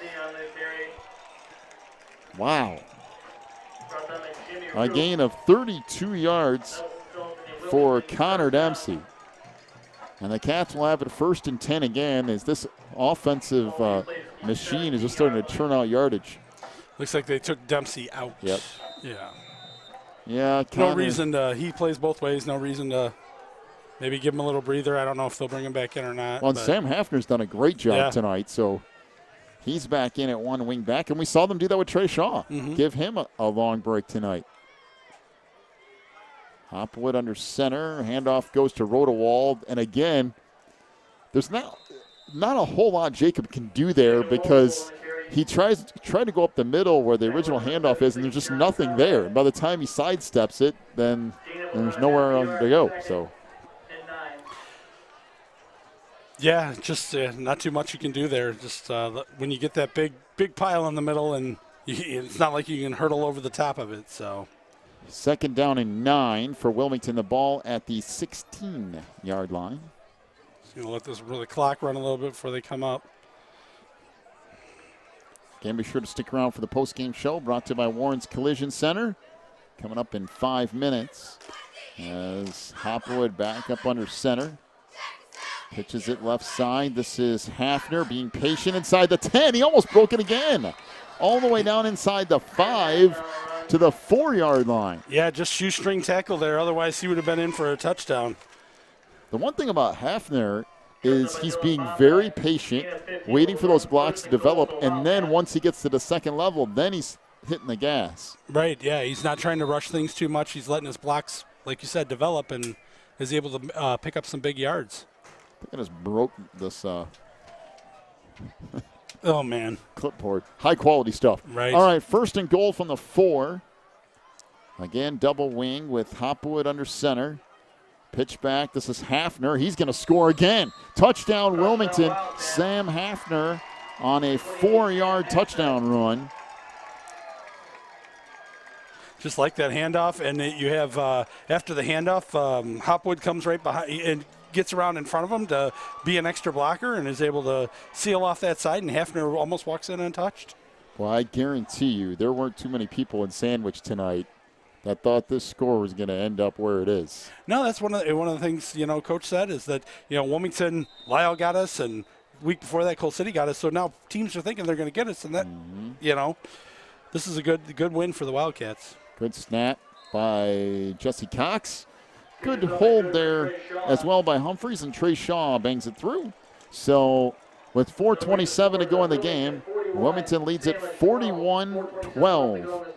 Speaker 1: Wow. A gain of 32 yards for Connor Dempsey. And the Cats will have it 1st and 10 again as this offensive machine is just starting to turn out yardage.
Speaker 2: Looks like they took Dempsey out.
Speaker 1: Yep.
Speaker 2: Yeah.
Speaker 1: Yeah,
Speaker 2: no reason to, he plays both ways, no reason to maybe give him a little breather. I don't know if they'll bring him back in or not.
Speaker 1: Well, and Sam Hafner's done a great job tonight, so he's back in at one wing back, and we saw them do that with Trey Shaw. Give him a long break tonight. Hopwood under center. Handoff goes to Rodewald. And again, there's not a whole lot Jacob can do there because he tried to go up the middle where the original handoff is, and there's just nothing there. And by the time he sidesteps it, then there's nowhere to go. So,
Speaker 2: yeah, just not too much you can do there. Just when you get that big pile in the middle and It's not like you can hurdle over the top of it. So
Speaker 1: 2nd down and 9 for Wilmington. The ball at the 16-yard line.
Speaker 2: just going to let the clock run a little bit before they come up.
Speaker 1: Again, be sure to stick around for the post-game show brought to you by Warren's Collision Center. Coming up in 5 minutes as Hopwood back up under center. Pitches it left side. This is Hafner being patient inside the 10. He almost broke it again. All the way down inside the 5 to the 4-yard line.
Speaker 2: Yeah, just shoestring tackle there. Otherwise, he would have been in for a touchdown.
Speaker 1: The one thing about Hafner is he's being very patient, waiting for those blocks to develop, and then once he gets to the second level, then he's hitting the gas.
Speaker 2: Right, yeah. He's not trying to rush things too much. He's letting his blocks, like you said, develop and is able to pick up some big yards.
Speaker 1: I think I just broke this
Speaker 2: Oh, man.
Speaker 1: clipboard. High-quality stuff.
Speaker 2: Right.
Speaker 1: All right, 1st and goal from the 4. Again, double wing with Hopwood under center. Pitch back. This is Hafner. He's going to score again. Touchdown, Wilmington. Sam Hafner on a 4-yard touchdown run.
Speaker 2: Just like that handoff, and you have after the handoff, Hopwood comes right behind and gets around in front of him to be an extra blocker and is able to seal off that side, and Hafner almost walks in untouched.
Speaker 1: Well, I guarantee you there weren't too many people in Sandwich tonight that thought this score was going to end up where it is.
Speaker 2: No, that's one of the things Coach said is that Wilmington, Lyle got us, and week before that, Coal City got us. So now teams are thinking they're going to get us, and that this is a good win for the Wildcats.
Speaker 1: Good snap by Jesse Cox. Good hold there as well by Humphreys, and Trey Shaw bangs it through. So with 4:27 to go in the game, Wilmington leads it 41-12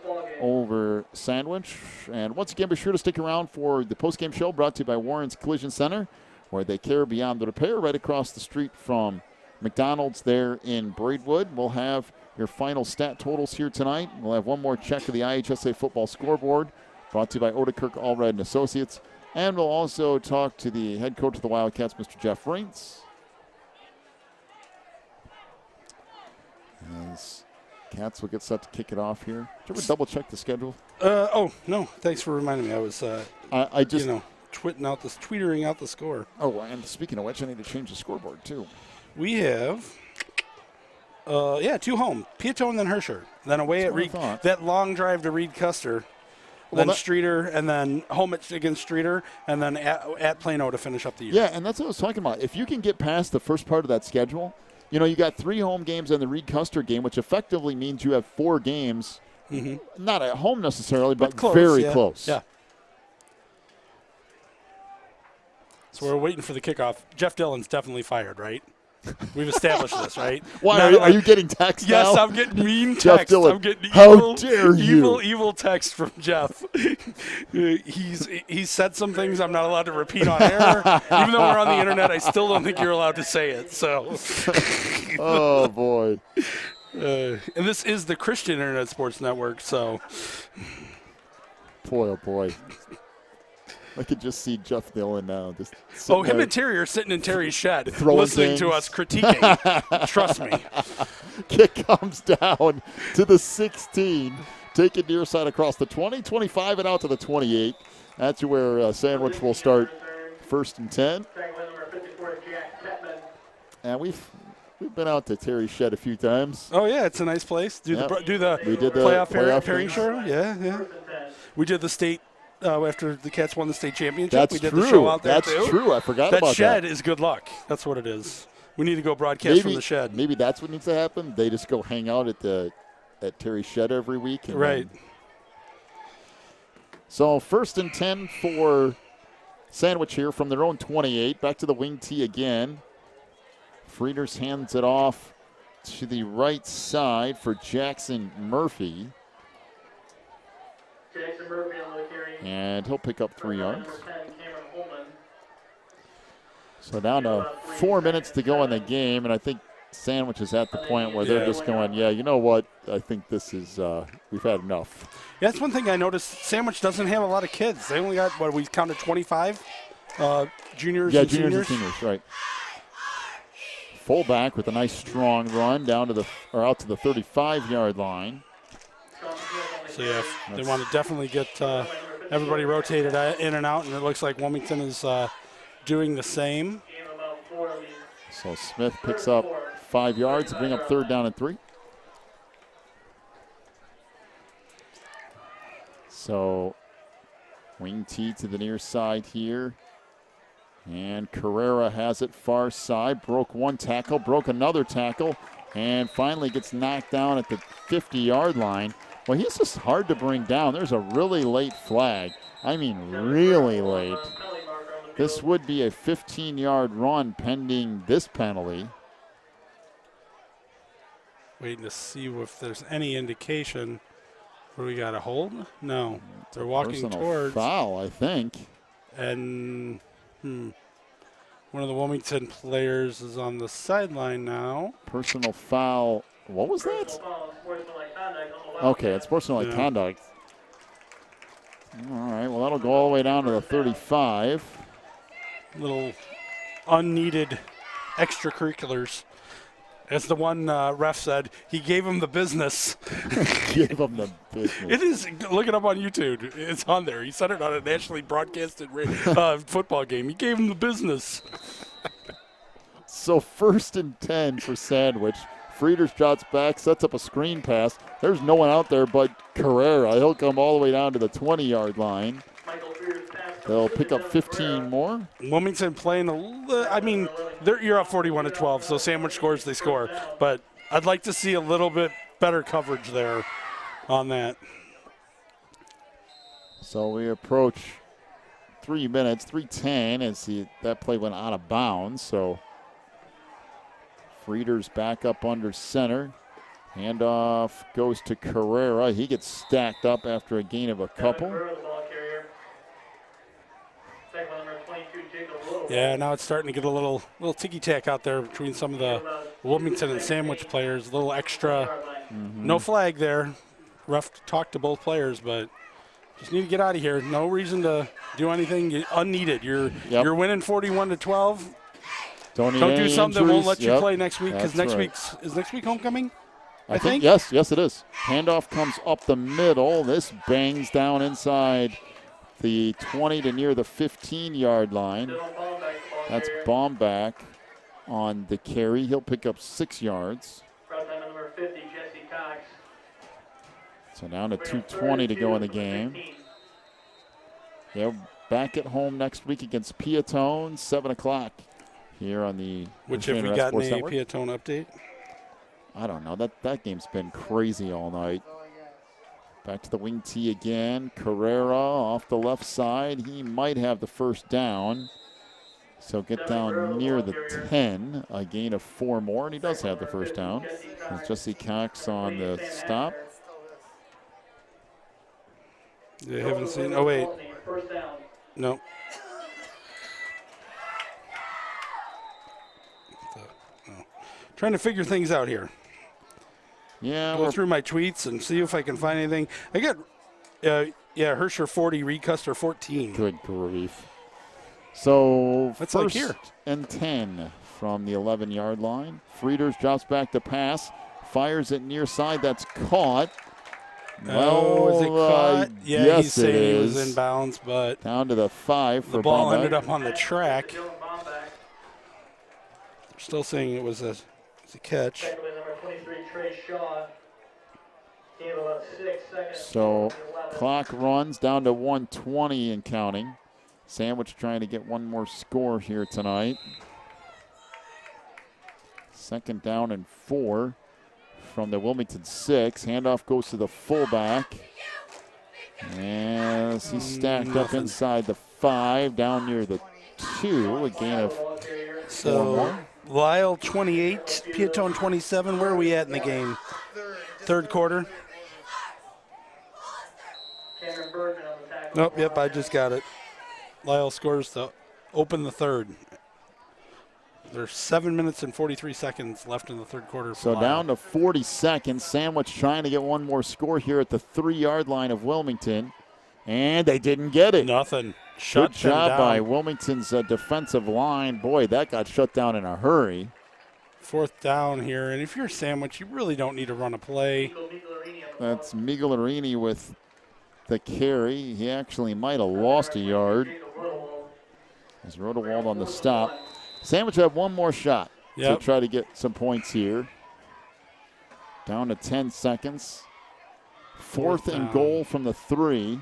Speaker 1: over Sandwich. And once again, be sure to stick around for the postgame show brought to you by Warren's Collision Center, where they care beyond the repair, right across the street from McDonald's there in Braidwood. We'll have your final stat totals here tonight. We'll have one more check of the IHSA football scoreboard brought to you by Odekirk Allred and Associates. And we'll also talk to the head coach of the Wildcats, Mr. Jeff Raines. As Cats will get set to kick it off here. Did you ever double check the schedule?
Speaker 2: Oh, no. Thanks for reminding me. I was,
Speaker 1: I just
Speaker 2: tweetering out the score.
Speaker 1: Oh, and speaking of which, I need to change the scoreboard, too.
Speaker 2: We have, 2 home. Piatone, then Herscher. Then away
Speaker 1: That's
Speaker 2: at
Speaker 1: what I
Speaker 2: Reed.
Speaker 1: thought.
Speaker 2: That long drive to Reed Custer. Then Streeter, and then home against Streeter, and then at Plano to finish up the year.
Speaker 1: Yeah, and that's what I was talking about. If you can get past the first part of that schedule, you got 3 home games and the Reed Custer game, which effectively means you have 4 games, not at home necessarily, but
Speaker 2: close,
Speaker 1: very
Speaker 2: yeah.
Speaker 1: close.
Speaker 2: Yeah. So we're waiting for the kickoff. Jeff Dillon's definitely fired, right? We've established this, right?
Speaker 1: Why
Speaker 2: Now,
Speaker 1: are you getting texts now?
Speaker 2: Yes, I'm getting mean
Speaker 1: Jeff
Speaker 2: text.
Speaker 1: Dillon,
Speaker 2: I'm getting
Speaker 1: how dare you?
Speaker 2: evil text from Jeff. He's said some things I'm not allowed to repeat on air. Even though we're on the internet, I still don't think you're allowed to say it. So.
Speaker 1: Oh boy.
Speaker 2: And this is the Christian Internet Sports Network, so.
Speaker 1: Boy, oh boy. I could just see Jeff Dillon now.
Speaker 2: Him and Terry are sitting in Terry's shed
Speaker 1: things.
Speaker 2: listening to us critiquing. Trust me.
Speaker 1: Kick comes down to the 16. Take it near side across the 20, 25, and out to the 28. That's where Sandwich will start 1st and 10. And we've been out to Terry's shed a few times.
Speaker 2: Oh, yeah, it's a nice place. We did the
Speaker 1: playoff
Speaker 2: pairing show. Yeah. We did the state. After the Cats won the state championship,
Speaker 1: That's
Speaker 2: we did
Speaker 1: true.
Speaker 2: the show out there
Speaker 1: That's
Speaker 2: too.
Speaker 1: true. I forgot about that.
Speaker 2: That shed is good luck. That's what it is. We need to go broadcast from the shed.
Speaker 1: Maybe that's what needs to happen. They just go hang out at Terry's shed every week.
Speaker 2: Right.
Speaker 1: So 1st and 10 for Sandwich here from their own 28. Back to the wing tee again. Frieders hands it off to the right side for Jackson Murphy.
Speaker 5: Jackson Murphy on the carry.
Speaker 1: And he'll pick up 3 yards.
Speaker 5: Number 10, Cameron Holman.
Speaker 1: So down to 4 minutes to go in the game, and I think Sandwich is at the point where they're just going, you know what? I think this is, we've had enough.
Speaker 2: Yeah, that's one thing I noticed. Sandwich doesn't have a lot of kids. They only got, we counted 25 juniors and seniors.
Speaker 1: And seniors, right. Fullback with a nice strong run out to the 35-yard line.
Speaker 2: So, yeah, they want to definitely get everybody rotated in and out, and it looks like Wilmington is doing the same.
Speaker 1: So Smith picks up 5 yards to bring up 3rd down and 3. So wing T to the near side here. And Carrera has it far side. Broke one tackle, broke another tackle, and finally gets knocked down at the 50-yard line. Well, he's just hard to bring down. There's a really late flag. I mean, really late. This would be a 15-yard run pending this penalty.
Speaker 2: Waiting to see if there's any indication. What do we got, a hold? No. They're walking
Speaker 1: Personal
Speaker 2: towards.
Speaker 1: foul, I think.
Speaker 2: And one of the Wilmington players is on the sideline now.
Speaker 1: Personal foul. What was that? Okay, it's personal conduct. All right, well, that'll go all the way down to the 35.
Speaker 2: Little unneeded extracurriculars. As the one ref said, he gave him the business.
Speaker 1: Give him the business.
Speaker 2: It is. Look it up on YouTube. It's on there. He said it on a nationally broadcasted football game. He gave him the business.
Speaker 1: So 1st and 10 for Sandwich. Frieders drops back, sets up a screen pass. There's no one out there but Carrera. He'll come all the way down to the 20-yard line. They'll pick up 15 more.
Speaker 2: Wilmington playing you're up 41-12, so Sandwich scores, they score. But I'd like to see a little bit better coverage there on that.
Speaker 1: So we approach 3 minutes, 3:10 as that play went out of bounds. So Frieders back up under center. Handoff goes to Carrera. He gets stacked up after a gain of a couple.
Speaker 2: Yeah, now it's starting to get a little ticky-tack out there between some of the Wilmington and Sandwich players. A little extra. No flag there. Ref talked to both players, but just need to get out of here. No reason to do anything unneeded. You're winning 41-12.
Speaker 1: Don't
Speaker 2: do something that won't let you play next week, because
Speaker 1: That's
Speaker 2: next week homecoming?
Speaker 1: I think yes, it is. Handoff comes up the middle. This bangs down inside the 20 to near the 15-yard line. That's Baumback on the carry. He'll pick up 6 yards. So down to 2:20 to go in the game. They're back at home next week against Piatone, 7 o'clock here on the
Speaker 2: Which have we gotten a Piatone update?
Speaker 1: I don't know. That game's been crazy all night. Back to the wing T again. Carrera off the left side. He might have the first down. So get down near the 10. A gain of 4 more, and he does have the first down. It's Jesse Cox on the stop.
Speaker 2: They haven't seen. Oh, wait. No. Trying to figure things out here.
Speaker 1: Yeah,
Speaker 2: go through my tweets and see if I can find anything. I got, Hersher 40, Reed Custer 14.
Speaker 1: Good grief. So
Speaker 2: that's
Speaker 1: first
Speaker 2: like here.
Speaker 1: and 10 from the 11-yard line. Frieders drops back to pass, fires it near side. That's caught.
Speaker 2: Well, is it caught? Yeah,
Speaker 1: yes,
Speaker 2: he's saying he was in bounds, but
Speaker 1: down to the 5 for
Speaker 2: the ball
Speaker 1: Baumback.
Speaker 2: ended up on the track. They're still saying it was a catch.
Speaker 1: So clock runs down to 1:20 and counting. Sandwich trying to get one more score here tonight. 2nd down and 4 from the Wilmington 6. Handoff goes to the fullback. As he's stacked up inside the 5, down near the 2. A gain of 4 more.
Speaker 2: Lyle 28, Piatone 27. Where are we at in the game? Third quarter. Nope, yep, I just got it. Lyle scores to open the third. There's 7 minutes and 43 seconds left in the third quarter.
Speaker 1: So
Speaker 2: Lyle.
Speaker 1: down to 40 seconds. Sandwich trying to get one more score here at the 3-yard line of Wilmington. And they didn't get it.
Speaker 2: Nothing.
Speaker 1: Good job by Wilmington's defensive line. Boy, that got shut down in a hurry.
Speaker 2: 4th down here. And if you're Sandwich, you really don't need to run a play.
Speaker 1: That's Migliarini with the carry. He actually might have lost a yard. As Rodewald on the stop. Sandwich have one more shot to try to get some points here. Down to 10 seconds. Fourth and goal from the 3.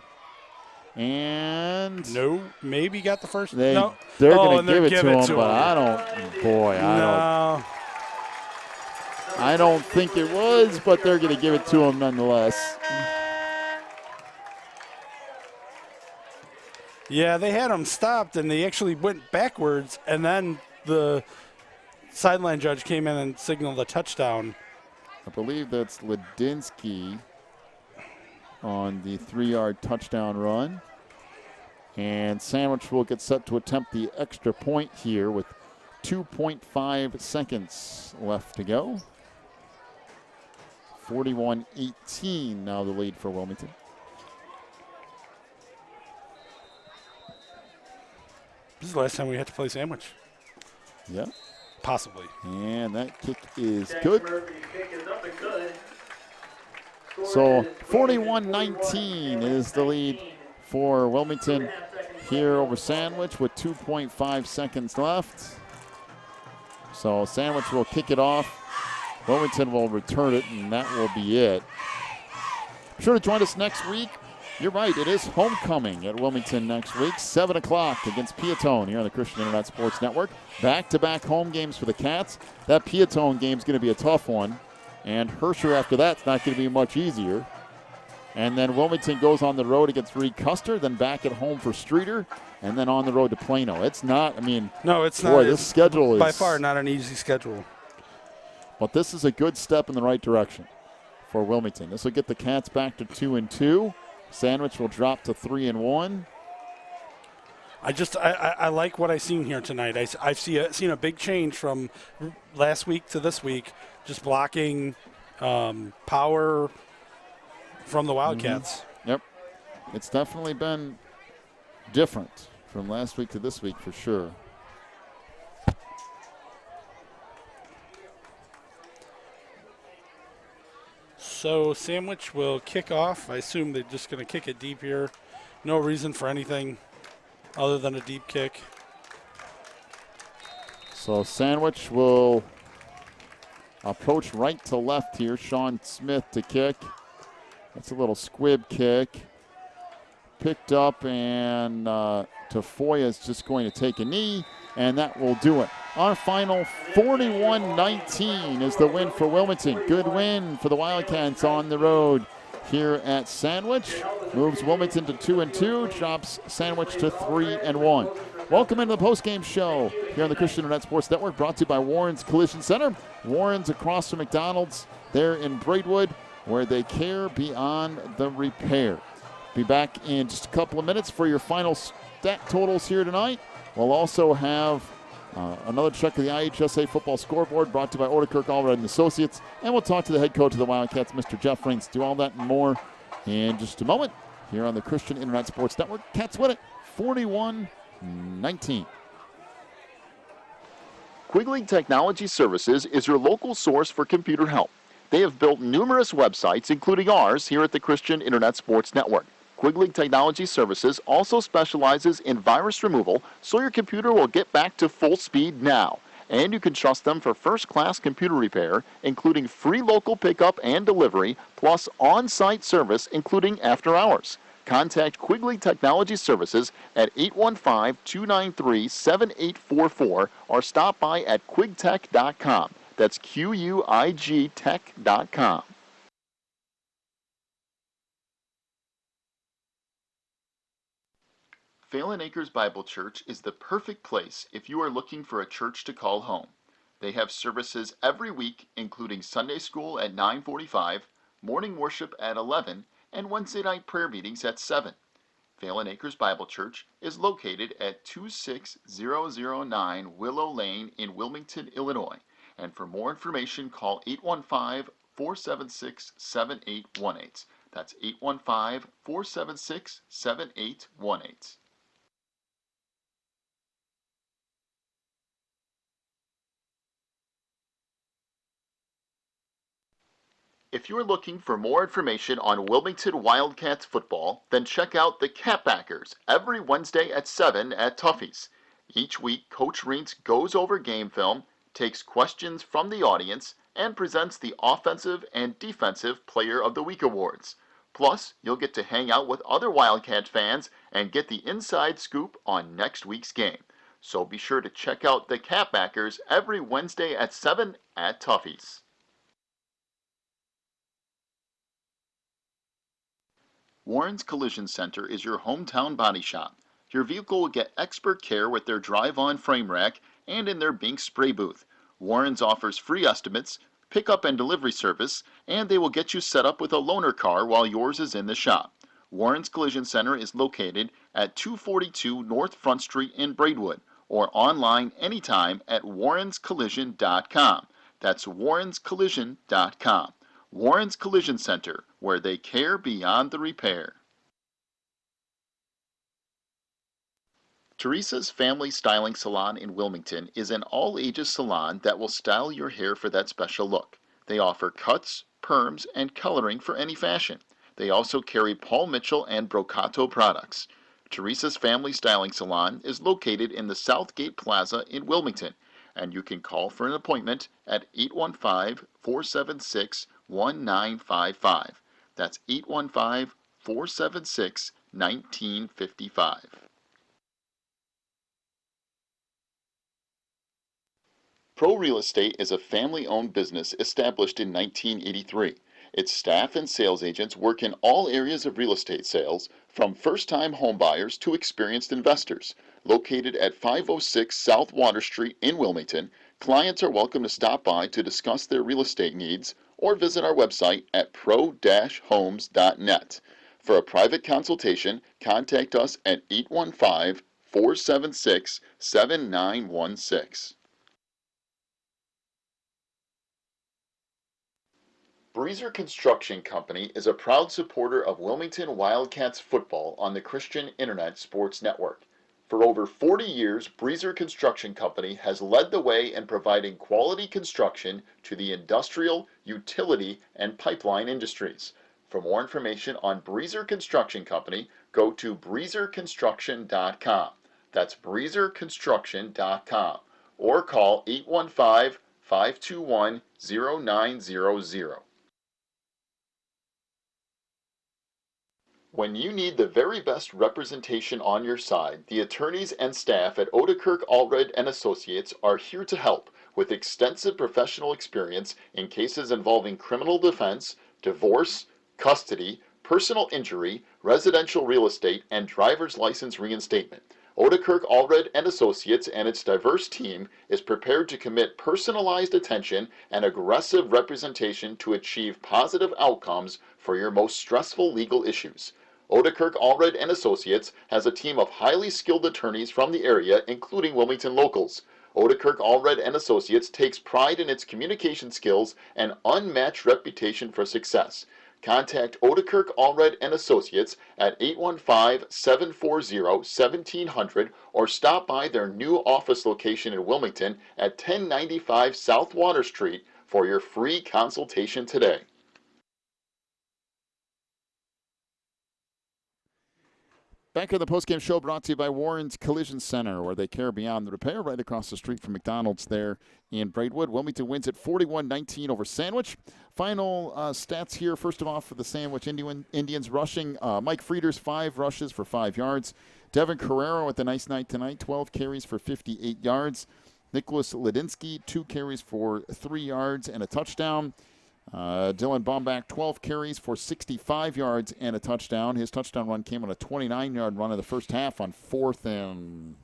Speaker 1: And
Speaker 2: no, maybe got the first.
Speaker 1: they're
Speaker 2: no.
Speaker 1: going to give it to him, but I don't think it was, but they're going to give it to him nonetheless.
Speaker 2: Yeah, they had him stopped, and they actually went backwards, and then the sideline judge came in and signaled a touchdown.
Speaker 1: I believe that's Ladinsky on the 3-yard touchdown run. And Sandwich will get set to attempt the extra point here with 2.5 seconds left to go. 41-18 now the lead for Wilmington.
Speaker 2: This is the last time we had to play Sandwich.
Speaker 1: Yeah.
Speaker 2: Possibly.
Speaker 1: And that kick is good. So 41-19 is the lead for Wilmington here over Sandwich with 2.5 seconds left. So Sandwich will kick it off. Wilmington will return it, and that will be it. Be sure to join us next week. You're right, it is homecoming at Wilmington next week, 7 o'clock against Piatone here on the Christian Internet Sports Network. Back-to-back home games for the Cats. That Piatone game is going to be a tough one, and Herscher after that's not going to be much easier. And then Wilmington goes on the road against Reed Custer, then back at home for Streeter, and then on the road to Plano. It's not,
Speaker 2: no, it's
Speaker 1: boy,
Speaker 2: not.
Speaker 1: This schedule is
Speaker 2: by far not an easy schedule.
Speaker 1: But this is a good step in the right direction for Wilmington. This will get the Cats back to 2-2. Sandwich will drop to 3-1.
Speaker 2: I like what I've seen here tonight. I've seen a big change from last week to this week, just blocking power from the Wildcats.
Speaker 1: Mm-hmm. Yep. It's definitely been different from last week to this week for sure.
Speaker 2: So Sandwich will kick off. I assume they're just going to kick it deep here. No reason for anything other than a deep kick.
Speaker 1: So Sandwich will approach right to left here. Sean Smith to kick. That's a little squib kick. Picked up, and Tafoya is just going to take a knee, and that will do it. Our final 41-19 is the win for Wilmington. Good win for the Wildcats on the road here at Sandwich. Moves Wilmington to 2-2, drops Sandwich to 3-1. Welcome into the postgame show here on the Christian Internet Sports Network, brought to you by Warren's Collision Center. Warren's across from McDonald's there in Braidwood, where they care beyond the repair. Be back in just a couple of minutes for your final stat totals here tonight. We'll also have another check of the IHSA football scoreboard brought to you by Ordekirk Allred and Associates. And we'll talk to the head coach of the Wildcats, Mr. Jeff Rings. Do all that and more in just a moment here on the Christian Internet Sports Network. Cats win it 41-19.
Speaker 4: Quigley Technology Services is your local source for computer help. They have built numerous websites, including ours, here at the Christian Internet Sports Network. Quigley Technology Services also specializes in virus removal, so your computer will get back to full speed now. And you can trust them for first-class computer repair, including free local pickup and delivery, plus on-site service, including after hours. Contact Quigley Technology Services at 815-293-7844 or stop by at quigtech.com. That's QUIG tech.com. Phelan Acres Bible Church is the perfect place if you are looking for a church to call home. They have services every week, including Sunday school at 9:45, morning worship at 11, and Wednesday night prayer meetings at 7. Phelan Acres Bible Church is located at 26009 Willow Lane in Wilmington, Illinois. And for more information, call 815-476-7818. That's 815-476-7818. If you're looking for more information on Wilmington Wildcats football, then check out the Catbackers every Wednesday at 7 at Tuffy's. Each week, Coach Reentz goes over game film, takes questions from the audience, and presents the Offensive and Defensive Player of the Week awards. Plus, you'll get to hang out with other Wildcat fans and get the inside scoop on next week's game. So be sure to check out the Catbackers every Wednesday at 7 at Tuffy's. Warren's Collision Center is your hometown body shop. Your vehicle will get expert care with their drive-on frame rack and in their Bink spray booth. Warren's offers free estimates, pickup and delivery service, and they will get you set up with a loaner car while yours is in the shop. Warren's Collision Center is located at 242 North Front Street in Braidwood, or online anytime at warrenscollision.com. That's warrenscollision.com. Warren's Collision Center, where they care beyond the repair. Teresa's Family Styling Salon in Wilmington is an all-ages salon that will style your hair for that special look. They offer cuts, perms, and coloring for any fashion. They also carry Paul Mitchell and Brocato products. Teresa's Family Styling Salon is located in the Southgate Plaza in Wilmington, and you can call for an appointment at 815-476-1955. That's 815-476-1955. Pro Real Estate is a family-owned business established in 1983. Its staff and sales agents work in all areas of real estate sales, from first-time homebuyers to experienced investors. Located at 506 South Water Street in Wilmington, clients are welcome to stop by to discuss their real estate needs or visit our website at pro-homes.net. For a private consultation, contact us at 815-476-7916. Breezer Construction Company is a proud supporter of Wilmington Wildcats football on the Christian Internet Sports Network. For over 40 years, Breezer Construction Company has led the way in providing quality construction to the industrial, utility, and pipeline industries. For more information on Breezer Construction Company, go to breezerconstruction.com. That's breezerconstruction.com. Or call 815-521-0900. When you need the very best representation on your side, the attorneys and staff at Odekirk Allred and Associates are here to help with extensive professional experience in cases involving criminal defense, divorce, custody, personal injury, residential real estate, and driver's license reinstatement. Odekirk Allred and Associates and its diverse team is prepared to commit personalized attention and aggressive representation to achieve positive outcomes for your most stressful legal issues. Odekirk Allred and Associates has a team of highly skilled attorneys from the area, including Wilmington locals. Odekirk Allred and Associates takes pride in its communication skills and unmatched reputation for success. Contact Odekirk Allred and Associates at 815-740-1700 or stop by their new office location in Wilmington at 1095 South Water Street for your free consultation today.
Speaker 1: Back in the postgame show brought to you by Warren's Collision Center, where they care beyond the repair, right across the street from McDonald's there in Braidwood. Wilmington wins at 41-19 over Sandwich. Final stats here, first of all, for the Sandwich Indians rushing. Mike Frieders, 5 rushes for 5 yards. Devin Carrero with a nice night tonight, 12 carries for 58 yards. Nicholas Ledinsky, 2 carries for 3 yards and a touchdown. Dylan Bombach, 12 carries for 65 yards and a touchdown. His touchdown run came on a 29-yard run in the first half on 4th and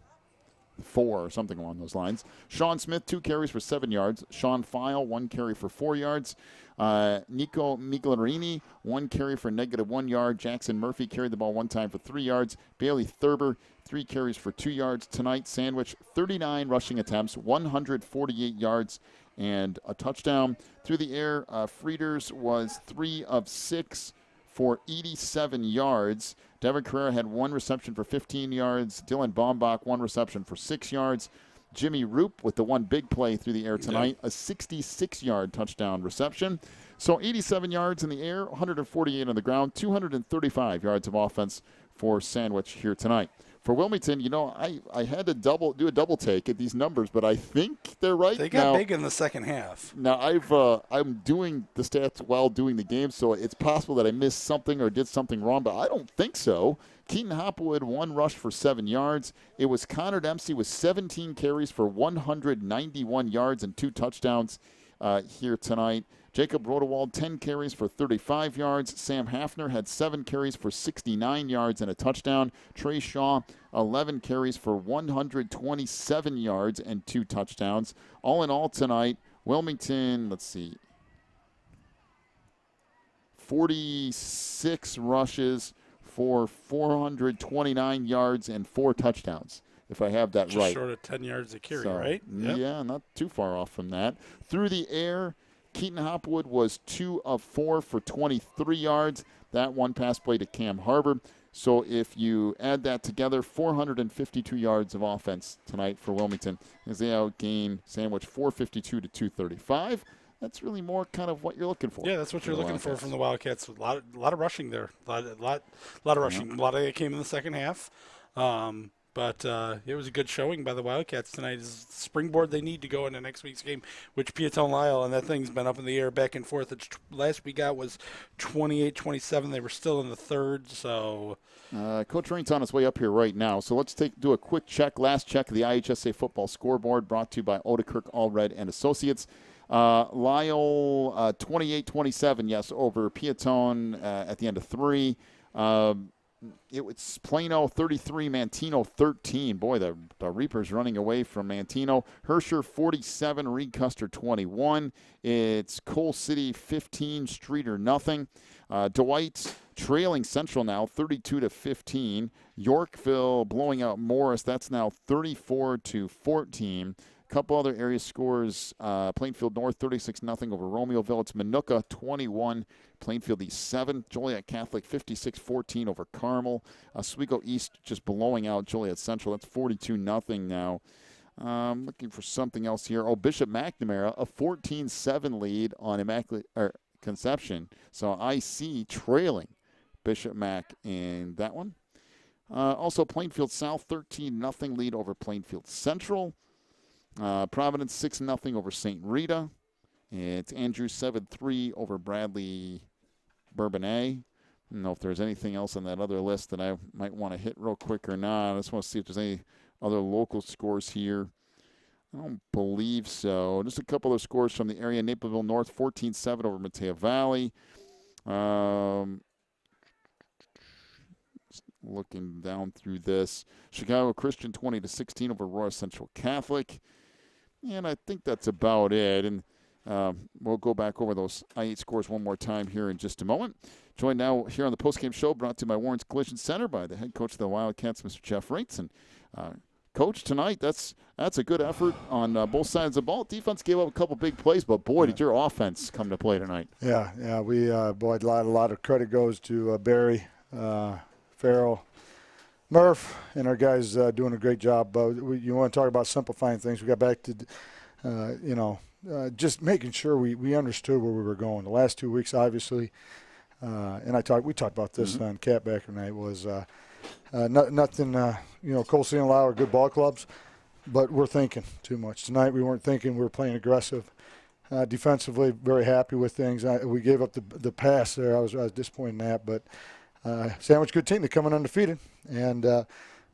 Speaker 1: 4 or something along those lines. Sean Smith, 2 carries for 7 yards. Sean File, 1 carry for 4 yards. Nico Miglarini, 1 carry for -1 yard. Jackson Murphy carried the ball 1 time for 3 yards. Bailey Thurber, 3 carries for 2 yards. Tonight, Sandwich, 39 rushing attempts, 148 yards, and a touchdown. Through the air, Frieders was 3 of 6 for 87 yards. Devin Carrera had 1 reception for 15 yards. Dylan Bombach, 1 reception for 6 yards. Jimmy Roop with the one big play through the air tonight, a 66-yard touchdown reception. So 87 yards in the air, 148 on the ground, 235 yards of offense for Sandwich here tonight. For Wilmington, I had to do a double take at these numbers, but I think they're right.
Speaker 2: They got big in the second half.
Speaker 1: Now I'm doing the stats while doing the game, so it's possible that I missed something or did something wrong, but I don't think so. Keaton Hopwood, 1 rush for 7 yards. It was Connor Dempsey with 17 carries for 191 yards and 2 touchdowns here tonight. Jacob Rodewald, 10 carries for 35 yards. Sam Hafner had 7 carries for 69 yards and a touchdown. Trey Shaw, 11 carries for 127 yards and 2 touchdowns. All in all tonight, Wilmington, 46 rushes for 429 yards and 4 touchdowns, if I have that right.
Speaker 2: Just short of 10 yards a carry, right? Yep.
Speaker 1: Yeah, not too far off from that. Through the air, Keaton Hopwood was 2 of 4 for 23 yards. That one pass play to Cam Harbor. So if you add that together, 452 yards of offense tonight for Wilmington as they outgain Sandwich 452 to 235. That's really more kind of what you're looking for.
Speaker 2: Yeah, that's what you're looking for from the Wildcats. A lot of rushing there. A lot of rushing. A lot of it came in the second half. But it was a good showing by the Wildcats tonight. It's the springboard they need to go into next week's game, which Peatone-Lisle, and that thing's been up in the air back and forth. Last we got was 28-27. They were still in the third. So
Speaker 1: Coach Rain's on his way up here right now. So let's do a quick check, last check of the IHSA football scoreboard brought to you by Odekirk Allred and Associates. Lisle 28-27, yes, over Peatone at the end of 3. It was Plano 33, Mantino 13. Boy, the Reapers running away from Mantino. Herscher 47, Reed Custer 21. It's Coal City 15, Streeter nothing. Dwight trailing Central now 32-15. Yorkville blowing out Morris. That's now 34-14. Couple other area scores. Plainfield North 36-0 over Romeoville. It's Minooka 21, Plainfield East 7. Joliet Catholic 56-14 over Carmel. Oswego East just blowing out Joliet Central. That's 42-0 now. Looking for something else here. Oh, Bishop McNamara, a 14-7 lead on Conception. So IC trailing Bishop Mac in that one. Also Plainfield South 13-0 lead over Plainfield Central. Providence 6-0 over St. Rita. It's Andrews 7-3 over Bradley Bourbonnais. I don't know if there's anything else on that other list that I might want to hit real quick or not. I just want to see if there's any other local scores here. I don't believe so. Just a couple of scores from the area. Naperville North 14-7 over Mateo Valley. Looking down through this. Chicago Christian 20-16 over Royal Central Catholic. And I think that's about it. And we'll go back over those I-8 scores one more time here in just a moment. Joined now here on the postgame show brought to you by Warren's Collision Center by the head coach of the Wildcats, Mr. Jeff Rainson. Coach, tonight that's a good effort on both sides of the ball. Defense gave up a couple big plays, but boy, did your offense come to play tonight.
Speaker 6: Yeah, we a lot of credit goes to Barry, Farrell, Murph, and our guys doing a great job. You want to talk about simplifying things. We got back to, just making sure we understood where we were going. The last 2 weeks, obviously, and we talked about this on Catbacker night, was nothing, Coal City and Lisle are good ball clubs, but we're thinking too much. Tonight we weren't thinking, we were playing aggressive. Defensively, very happy with things. We gave up the pass there. I was disappointed in that, but Sandwich, good team. They're coming undefeated, and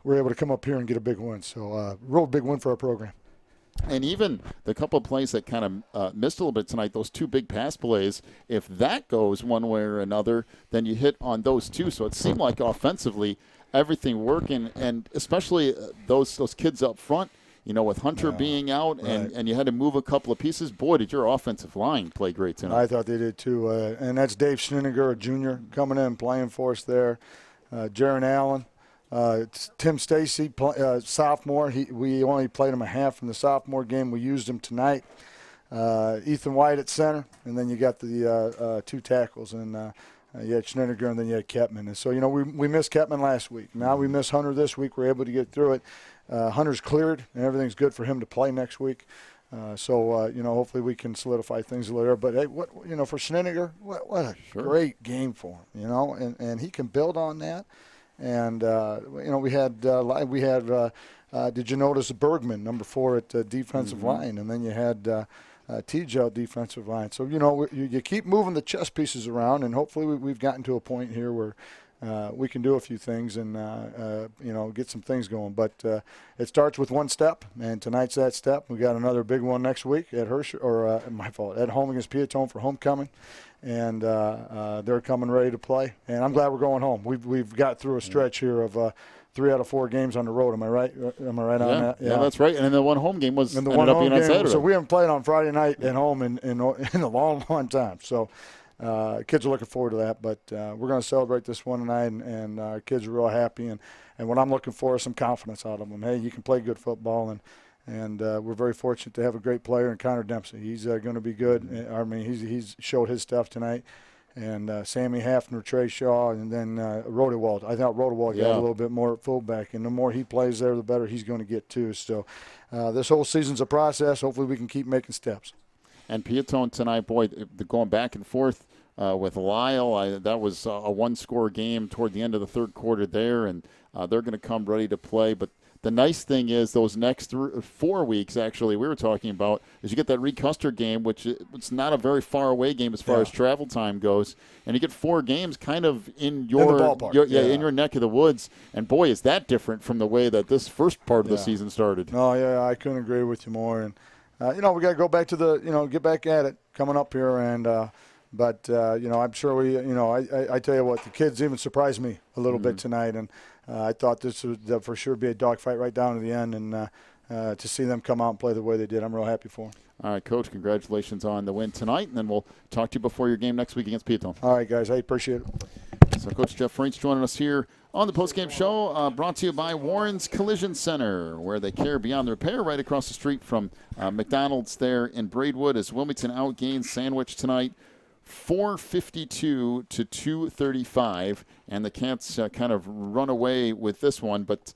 Speaker 6: we're able to come up here and get a big win. So real big win for our program.
Speaker 1: And even the couple of plays that kind of missed a little bit tonight, those 2 big pass plays, if that goes one way or another, then you hit on those 2. So it seemed like offensively everything working, and especially those kids up front, with Hunter being out and you had to move a couple of pieces. Boy, did your offensive line play great tonight.
Speaker 6: I thought they did too. And that's Dave Schneider, a junior, coming in and playing for us there. Jaron Allen. It's Tim Stacy, sophomore. We only played him a half from the sophomore game. We used him tonight. Ethan White at center, and then you got the 2 tackles, and you had Schneider, and then you had Kepman. And so, we missed Kepman last week. Now we miss Hunter this week. We're able to get through it. Hunter's cleared, and everything's good for him to play next week. Hopefully we can solidify things a little. But hey, for Schneider, what a great game for him, and he can build on that. And we had did you notice Bergman, number 4 at defensive line, and then you had T-Gel defensive line. So you keep moving the chess pieces around, and hopefully we've gotten to a point here where we can do a few things and get some things going. But it starts with one step, and tonight's that step. We got another big one next week at at home against Peatone for homecoming, and they're coming ready to play. And I'm glad we're going home. We've got through a stretch here of 3 out of 4 games on the road. Am I right? Am I right on that?
Speaker 1: Yeah, that's right. And then the one home game ended up being on Saturday.
Speaker 6: So we haven't played on Friday night at home in a long, long time. So kids are looking forward to that. But we're going to celebrate this one tonight, and our kids are real happy. And what I'm looking for is some confidence out of them. Hey, you can play good football, and we're very fortunate to have a great player in Connor Dempsey. He's going to be good. I mean, he's showed his stuff tonight. And Sammy Hafner, Trey Shaw, and then Rodewald. I thought Rodewald got a little bit more at fullback, and the more he plays there, the better he's going to get too. So this whole season's a process. Hopefully we can keep making steps.
Speaker 1: And Peatone tonight, boy, going back and forth with Lyle. That was a one-score game toward the end of the third quarter there, and they're going to come ready to play. But the nice thing is those next 4 weeks, actually, we were talking about, is you get that Reed Custer game, which it's not a very far away game as far as travel time goes, and you get 4 games kind of in your
Speaker 6: ballpark.
Speaker 1: In your neck of the woods. And boy, is that different from the way that this first part of the season started.
Speaker 6: No, I couldn't agree with you more. And we got to go back to get back at it coming up here. And I'm sure I tell you what, the kids even surprised me a little bit tonight, and I thought this would for sure be a dogfight right down to the end, and to see them come out and play the way they did, I'm real happy for them.
Speaker 1: All right, Coach, congratulations on the win tonight, and then we'll talk to you before your game next week against Peatone.
Speaker 6: All right, guys, I appreciate it.
Speaker 1: So Coach Jeff Freintz joining us here on the postgame show, brought to you by Warren's Collision Center, where they care beyond the repair, right across the street from McDonald's there in Braidwood, as Wilmington outgains Sandwich tonight. 452 to 235, and the Cats kind of run away with this one. But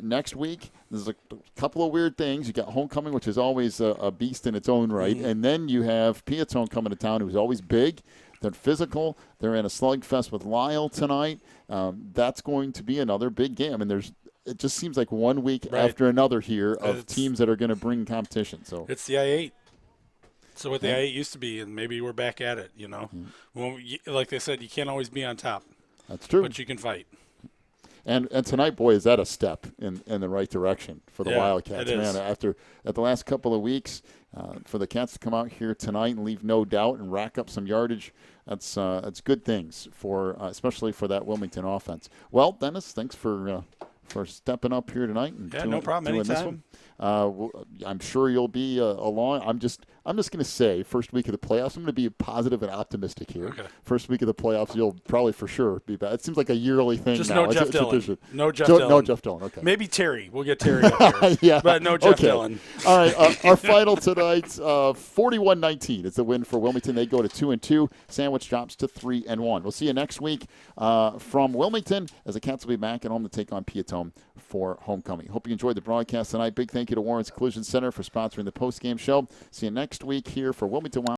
Speaker 1: next week, there's a couple of weird things. You got homecoming, which is always a beast in its own right, and then you have Peatone coming to town, who's always big. They're physical. They're in a slugfest with Lyle tonight. That's going to be another big game. I mean, it just seems like 1 week after another here of teams that are going to bring competition. So
Speaker 2: it's the I-8. So what the I-8 used to be, and maybe we're back at it, like they said, you can't always be on top.
Speaker 1: That's true.
Speaker 2: But you can fight.
Speaker 1: And tonight, boy, is that a step in the right direction for the Wildcats.
Speaker 2: It is.
Speaker 1: Man, at the last couple of weeks, for the Cats to come out here tonight and leave no doubt and rack up some yardage, that's good things for especially for that Wilmington offense. Well, Dennis, thanks for stepping up here tonight and
Speaker 2: no problem.
Speaker 1: doing this one. I'm sure you'll be along. I'm just going to say first week of the playoffs. I'm going to be positive and optimistic here.
Speaker 2: Okay.
Speaker 1: First week of the playoffs, you'll probably for sure be back. It seems like a yearly thing
Speaker 2: just
Speaker 1: now.
Speaker 2: No Jeff Dillon. No Jeff
Speaker 1: Dillon.
Speaker 2: Dillon.
Speaker 1: No Jeff Dillon. Okay.
Speaker 2: Maybe Terry. We'll get Terry up here.
Speaker 1: Yeah.
Speaker 2: But no Jeff Dillon.
Speaker 1: All right. Our final tonight, 41-19 is the win for Wilmington. They go to 2-2. Sandwich drops to 3-1. We'll see you next week from Wilmington as the Cats will be back at home to take on Peatone for homecoming. Hope you enjoyed the broadcast tonight. Big thank you to Warren's Collision Center for sponsoring the postgame show. See you next week here for Wilmington.